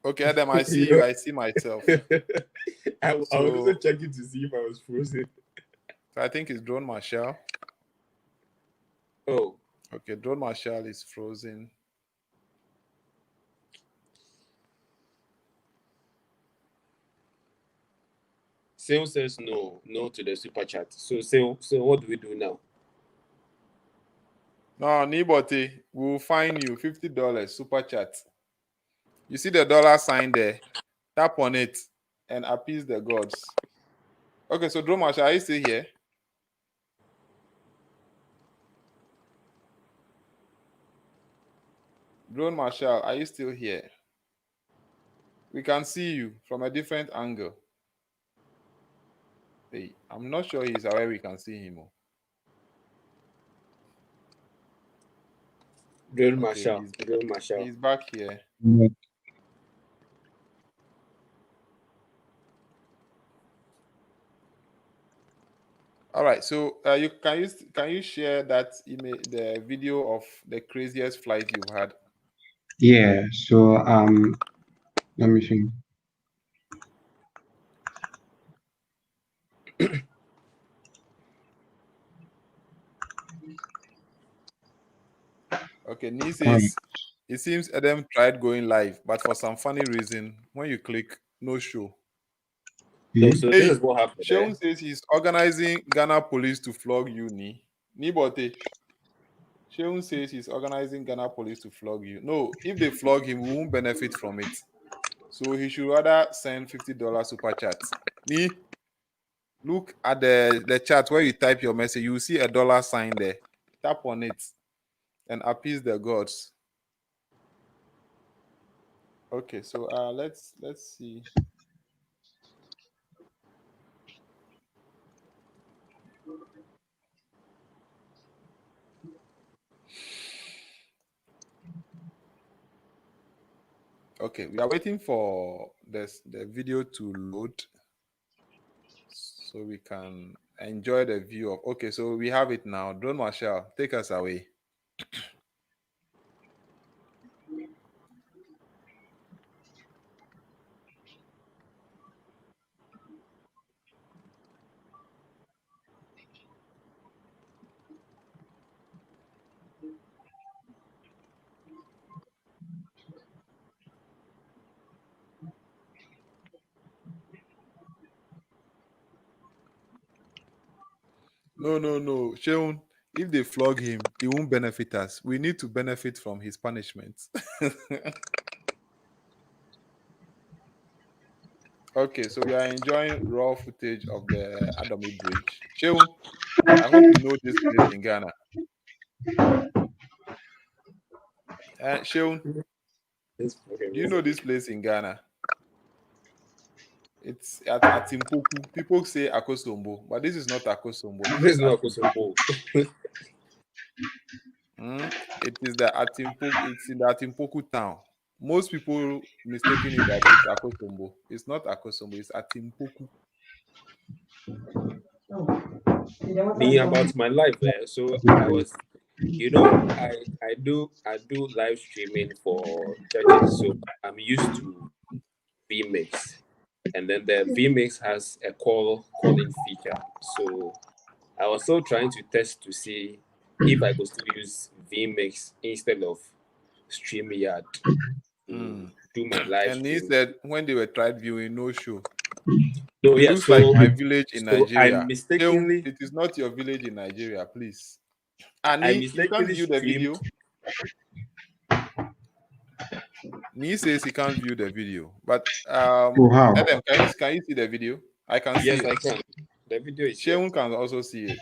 Okay, Adam, I see you. I see myself. I was also checking to see if I was frozen. So I think it's Drone Marshall. Oh. Okay, Drone Marshall is frozen. Sale says no to the super chat. So what do we do now? No, Niboti, we'll fine you $50 super chat. You see the dollar sign there? Tap on it and appease the gods. Okay, so Drone Marshall, are you still here? Drone Marshall, are you still here? We can see you from a different angle. Hey, I'm not sure he's aware we can see him. Drone Marshall. He's back here. All right. So can you share that image, the video of the craziest flight you've had? Yeah. So let me see. Okay. Nee All right. says it seems Adam tried going live, but for some funny reason, when you click, no show. No, Yeah. so this Hey, is what happened. Sheung says he's organizing Ghana police to flog you, Nee. Bote. Sheung says he's organizing Ghana police to flog you. No, if they flog him, we won't benefit from it. So he should rather send $50 super chat. Nee, look at the chat where you type your message. You will see a dollar sign there. Tap on it and appease the gods. Okay, so let's see. Okay, we are waiting for the video to load so we can enjoy the view of. Okay, so we have it now. Drone Marshall, take us away. No, Sheun, if they flog him, it won't benefit us. We need to benefit from his punishment. Okay, so we are enjoying raw footage of the Adobe Bridge. Sheun, I hope you know this place in Ghana. Sheun, This do you know this place in Ghana? It's at Atimpoku. People say Akosombo, but this is not Akosombo. This is is not Atimpoku. possible. It is the Atimpoku. It's in the Atimpoku town. Most people mistaking it that it's Akosombo. It's not Akosombo. It's Atimpoku. Me about my life there. So I was, I do live streaming for churches. So I'm used to vMix, and then the vMix has a calling feature. So I was still trying to test to see if I could still use vMix instead of StreamYard to do my live And he stream. said when they were tried viewing, no show. So It yeah, looks like so my village in I Nigeria. Sheun, mistakenly it is not your village in Nigeria, please. I Ani, you can't mistakenly view the streamed. video. Ni says he can't view the video, but Oh, wow. Adam, can you see the video? I can see Yes, it. I can. The video is here. Sheun can also see it.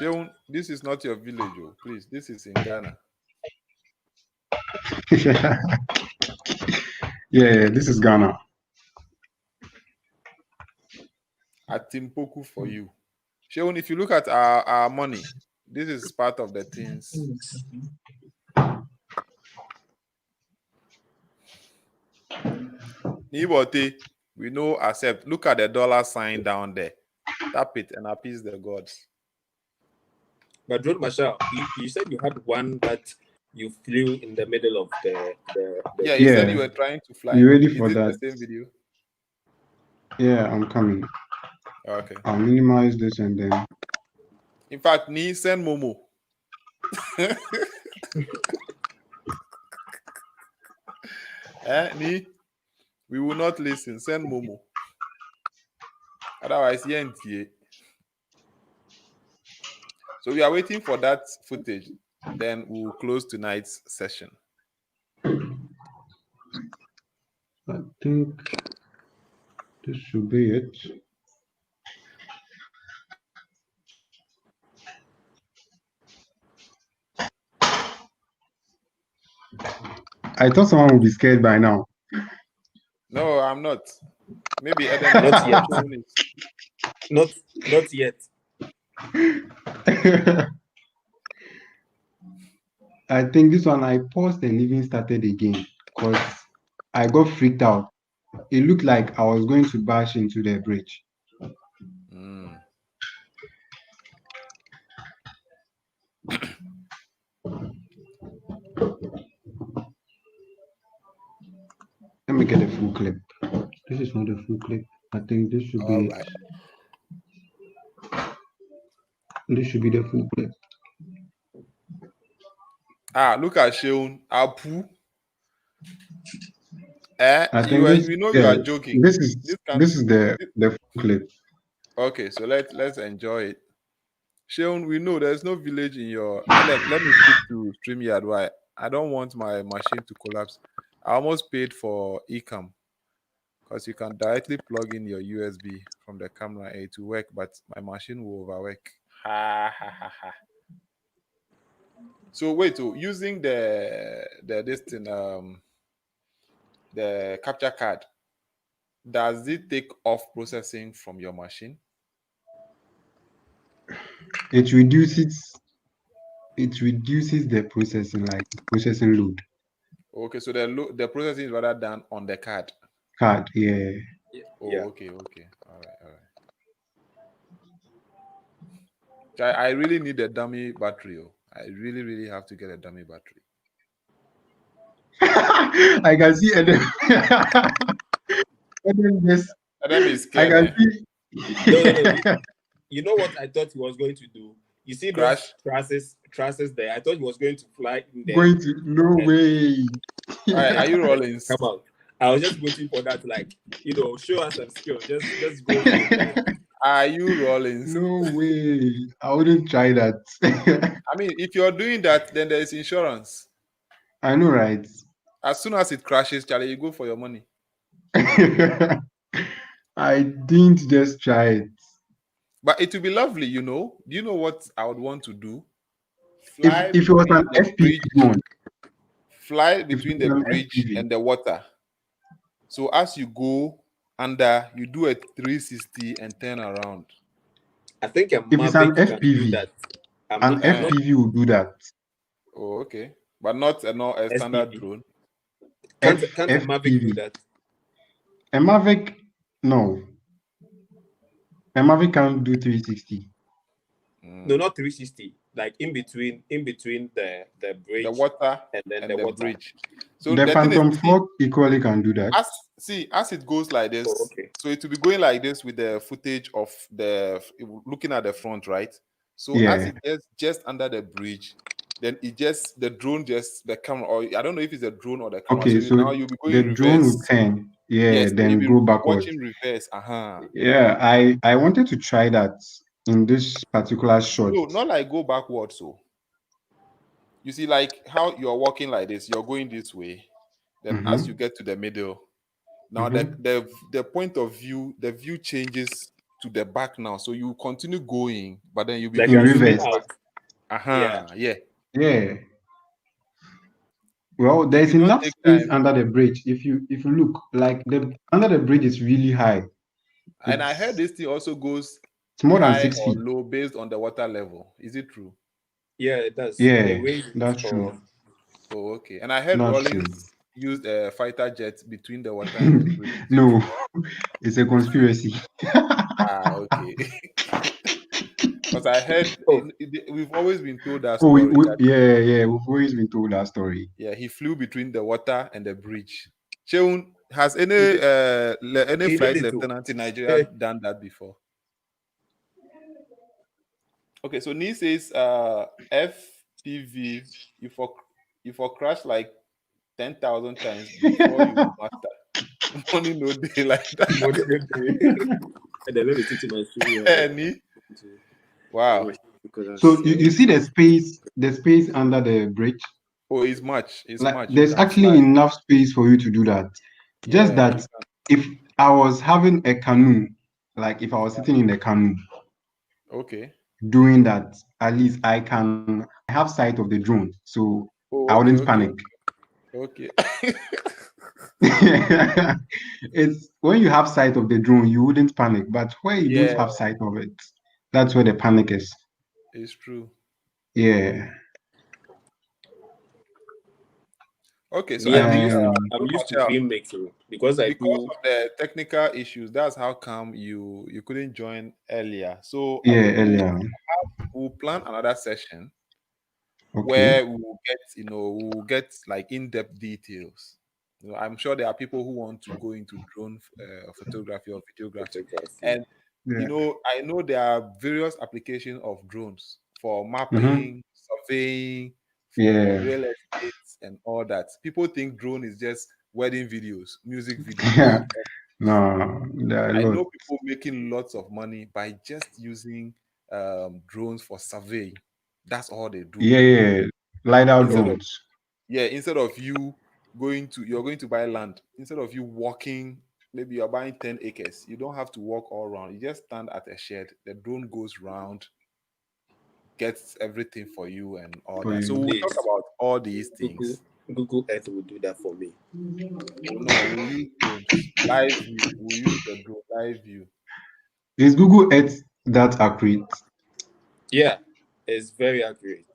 Sheun, this is not your village, oh, please. This is in Ghana. Yeah, this is Ghana. Atimpoku for you. Sheun, if you look at our money, this is part of the things. Nibote, we know accept. Look at the dollar sign down there. Tap it and appease the gods. But Drone Marshall, you said you had one that you flew in the middle of the Yeah, you said Yeah. you were trying to fly. You ready Is for it that? the same video? Yeah, I'm coming. Okay. I'll minimize this and then. In fact, Ni, send Momo. Ni, we will not listen. Send Momo. Otherwise, yeah. So we are waiting for that footage. Then we'll close tonight's session. I think this should be it. I thought someone would be scared by now. No, I'm not. Maybe Adam Not yet. Not yet. I think this one I paused and even started again because I got freaked out. It looked like I was going to bash into the bridge. Mm. Let me get a full clip. This is not a full clip. I think this should All be right. the full clip. Ah, look at Sheun. Apu. I think this We know you are joking. this is the full clip. Okay, so let's enjoy it. Sheun, we know there's no village in your. Let me speak to StreamYard. Why? I don't want my machine to collapse. I almost paid for eCam because you can directly plug in your USB from the camera A to work, but my machine will overwork. Ha ha ha ha. So wait, using the this thing, the capture card, does it take off processing from your machine? It reduces the processing load. Okay, so the processing is rather done on the card. Card, yeah. Oh, okay. All right. I really need a dummy battery. I really have to get a dummy battery. I can see Adam. Adam is I scared. can see. No. You know what I thought he was going to do? You see Crash? those trusses there? I thought he was going to fly in there. No way. All right, are you rolling? Come out. I was just waiting for that, like, show us some skill. Just go. Are you rolling? No way. I wouldn't try that. I mean, if you're doing that, then there is insurance. I know, right? As soon as it crashes, Charlie, you go for your money. I didn't just try it. But it would be lovely, Do you know what I would want to do? If it was an FPV drone. Fly between the bridge and the water. So as you go under, you do a 360 and turn around. I think if it's an FPV, that. An FPV will do that. Oh, okay. But not a standard drone. Can't a Mavic do that? A Mavic, no. A Mavic can't do 360. No, not 360. Like in between the bridge, the water, and then the water. bridge. So the Phantom 4 equally can do that. As it goes like this, okay. So it will be going like this with the footage of looking at the front, right? So as it gets just under the bridge, then the drone the camera, or I don't know if it's a drone or the camera. Okay, so now you'll be going the reverse. drone will turn, Yes, then go backwards. Watching reverse. Yeah, I wanted to try that in this particular shot. No, not like go backwards. So you see, like how you're walking like this, you're going this way. Then as you get to the middle, now the point of view, the view changes to the back now. So you continue going, but then you'll be like going reverse. Yeah. Well, there's enough space under the bridge. If you look, like under the bridge is really high. And I heard this thing also goes it's more than high 6 or feet. low based on the water level. Is it true? Yeah, it does. Yeah, that's true. Oh, okay. And I heard Rollins used a fighter jet between the water and the bridge. No, it's a conspiracy. Okay. Because I heard we've always been told that story. We've always been told that story. Yeah, he flew between the water and the bridge. Sheun, has any flight lieutenant in Nigeria done that before? Okay, so Nee says FPV, if you crash like 10,000 times before you master. Money no day like that. And then let me teach my Nee? Wow. So you see the space under the bridge? Oh, it's much. There's actually enough space for you to do that. Just that if I was having a canoe, like if I was sitting in a canoe, doing that, at least I have sight of the drone, so I wouldn't panic. Okay. It's when you have sight of the drone, you wouldn't panic, but where you don't have sight of it, that's where the panic is. It's true. Yeah. Okay, so Me, I think I'm used to Michelle, FiLMic because I because do. of the technical issues, that's how come you couldn't join earlier. So Yeah, earlier. we'll plan another session Okay. where we'll get like in-depth details. I'm sure there are people who want to go into drone photography or videography, Photography. and Yeah. I know there are various applications of drones for Mm-hmm. mapping, surveying, for Yeah. real estate, and all that. People think drone is just wedding videos, music videos. Yeah. No, there are a I lot. know people making lots of money by just using drones for surveying. That's all they do. Yeah, yeah. LiDAR Instead of drones. instead of you're going to buy land, instead of you walking, maybe you're buying 10 acres, you don't have to walk all around. You just stand at a shed, the drone goes round, gets everything for you and all For that. So you. we'll talk Please, about all these things. Google Earth will do that for me. Oh no, we'll use drones, live view. We'll use the drone live view. Is Google Earth that accurate? Yeah, it's very accurate.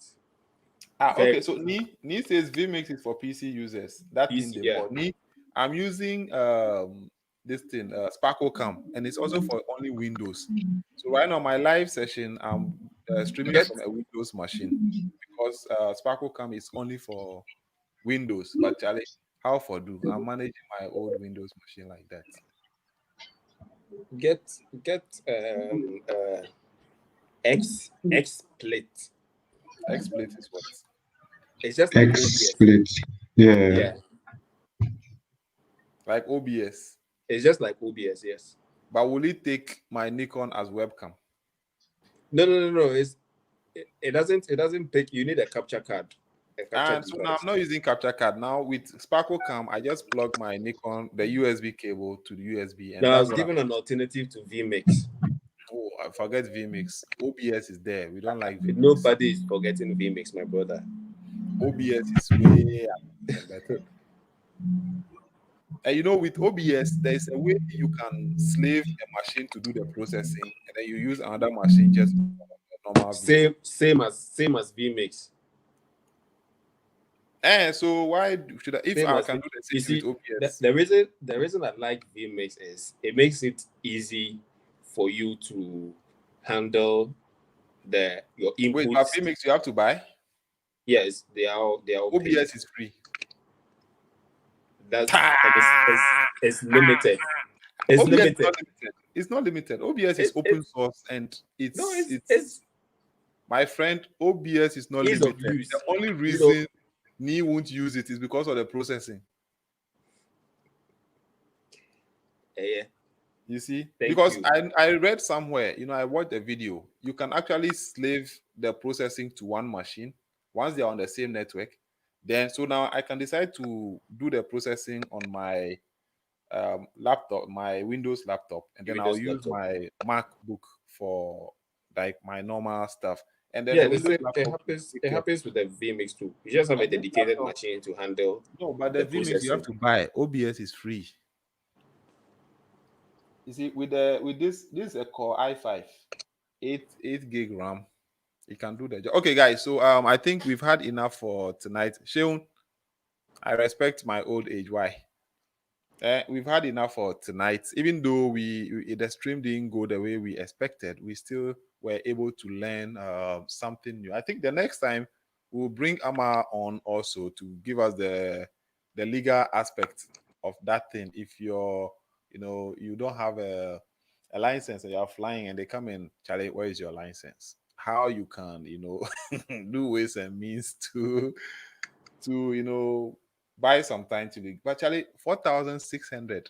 Okay. Very So Ni says vMix is for PC users. That thing easy. they Yeah. bought. I'm using this thing, Sparkle Cam, and it's also for only Windows. So right now my live session, I'm streaming Get from a Windows machine because Sparkle Cam is only for Windows. But Charlie, how for do? I'm managing my old Windows machine like that. get X plate. XSplit is what? It's just like X OBS. split. Yeah. Yeah, Like OBS. it's just like OBS. Yes. But will it take my Nikon as webcam? No. It doesn't pick. You need a capture card. A capture And so now device. I'm not using capture card. Now with Sparkle Cam, I just plug my Nikon, the USB cable to the USB, and Now I that's was what I'm. given an alternative to vMix. Oh, I forget vMix. OBS is there. We don't like vMix. Nobody is forgetting vMix, my brother. OBS is way better. And with OBS, there's a way you can slave a machine to do the processing, and then you use another machine just for normal view. Same as vMix. And so why should I? If Same I as can do the you same thing see, with OBS, the reason I like vMix is it makes it easy for you to handle your wait, but inputs. vMix you have to buy. Yes, they are all OBS paid. is free. That's it's limited. It's OBS limited. is not limited. It's not limited. OBS is open source, and it's my friend. OBS is not ease of limited. use. The only reason Ni won't use it is because of the processing. Yeah. You see, Thank because you. I read somewhere, I watched a video. You can actually slave the processing to one machine once they are on the same network. Then so now I can decide to do the processing on my laptop, my Windows laptop, and then I'll Windows use laptop. my MacBook for like my normal stuff. And then Yeah, the Windows it laptop happens. will It take care. happens with the vMix too. You just have a And this dedicated laptop, machine to handle no, but the the vMix you have processing. to buy. OBS is free. You see, with this is a Core i5, 8 gig RAM. You can do the job. Okay, guys. So I think we've had enough for tonight. Sheon, I respect my old age. Why? We've had enough for tonight. Even though the stream didn't go the way we expected, we still were able to learn something new. I think the next time we'll bring Amma on also to give us the legal aspect of that thing. If you don't have a license and you're flying and they come in, Charlie, where is your license? How you can do ways and means to buy some time to be. But Charlie, 4,600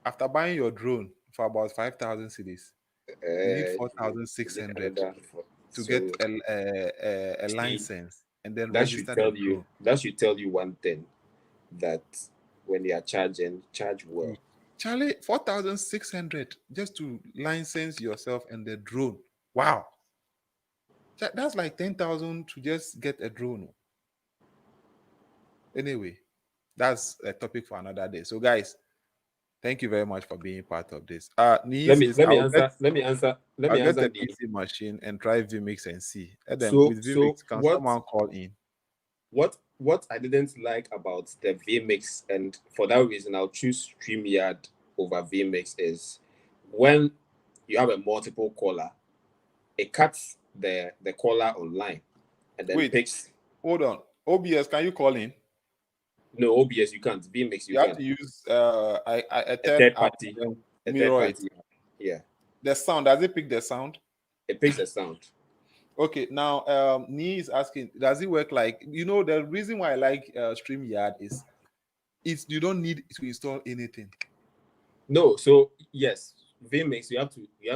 after buying your drone for about 5,000 cedis, you need You need 4,600 another to so get a see, license and then that should register the tell you drone. that should tell you one thing, that when they are charging, charge well. Charlie, 4,600 just to license yourself and the drone. Wow. That's like 10,000 to just get a drone. Anyway, that's a topic for another day. So, guys, thank you very much for being part of this. Let me answer I'll get a the PC machine and try vMix and see. Adam, so with vMix, can what someone call in? what I didn't like about the vMix, and for that reason I'll choose StreamYard over vMix, is when you have a multiple caller, it cuts the caller online and then Wait, picks. hold on. OBS, can you call in? No, OBS you can't. vMix you You have can. to use a A third third app party. and A third mirror it. party. Yeah, The sound, does it pick the sound? it picks the sound. Okay, now Nee is asking, does it work like, the reason why I like StreamYard is you don't need to install anything. No, so yes, vMix you have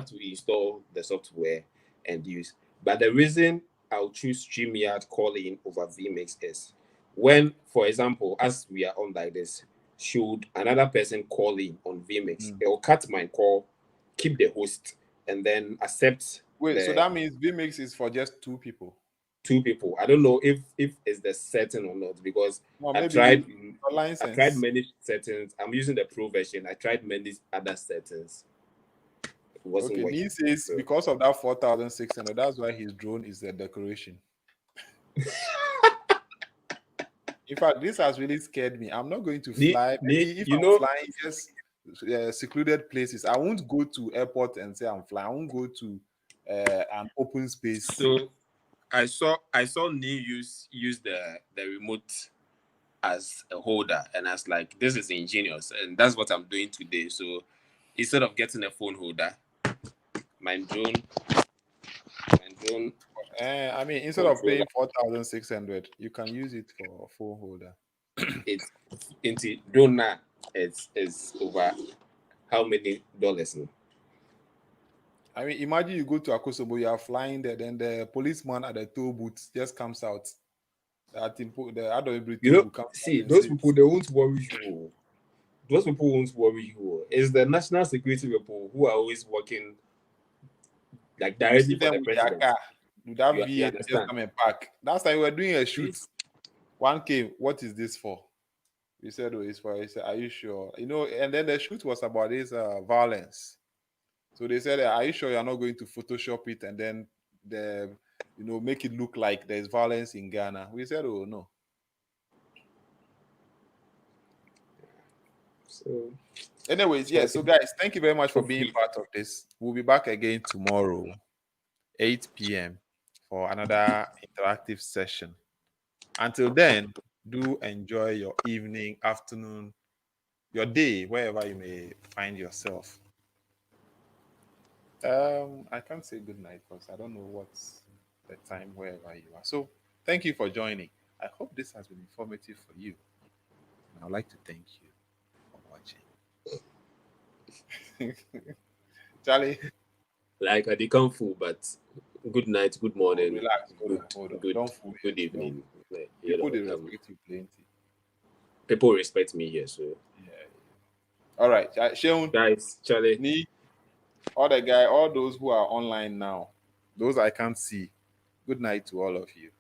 to install the software and use. But the reason I'll choose StreamYard calling over vMix is when, for example, as we are on like this, should another person call in on vMix, it will cut my call, keep the host, and then accept Wait, so the that means vMix is for just 2 people? 2 people. I don't know if it's the setting or not, because Well, I maybe tried your license. many settings. I'm using the Pro version. I tried many other settings. It wasn't Okay, working. Nee says So- because of that 4,600, that's why his drone is the decoration. In fact, this has really scared me. I'm not going to fly. Maybe if I'm flying just secluded places, I won't go to airport and say I'm flying. I won't go to an open space. So I saw Nee use the remote as a holder, and I was like, this is ingenious, and that's what I'm doing today. So instead of getting a phone holder, my drone. I mean, instead of paying 4,600, you can use it for a phone holder. It's into drone now. It's over how many dollars now? I mean, imagine you go to Akosobo, you are flying there, then the policeman at the toll booth just comes out. The Adobe toll booth comes see, out those says, people, they won't worry you. Those people won't worry you. It's the national security people who are always working like you directly see for them the with their president. car, with that You V8 just understand? come and park. Last time we were doing a shoot. One came, what is this for? We said, oh, it's for. He said, are you sure? And then the shoot was about this violence. So they said, are you sure you're not going to Photoshop it and then make it look like there's violence in Ghana? We said, oh no. So, anyways, yeah. So guys, thank you very much for being part of this. We'll be back again tomorrow, 8 p.m. for another interactive session. Until then, do enjoy your evening, afternoon, your day, wherever you may find yourself. I can't say good night because I don't know what's the time wherever you are. So thank you for joining. I hope this has been informative for you. And I'd like to thank you for watching. Charlie? like I did kung fu, but good night, good morning, relax, hold on. good, Don't fool good you. evening. People they respect you plenty. People respect me here, so yeah. All right, Zhiyun, guys, Charlie, Nee, all those who are online now, those I can't see. Good night to all of you.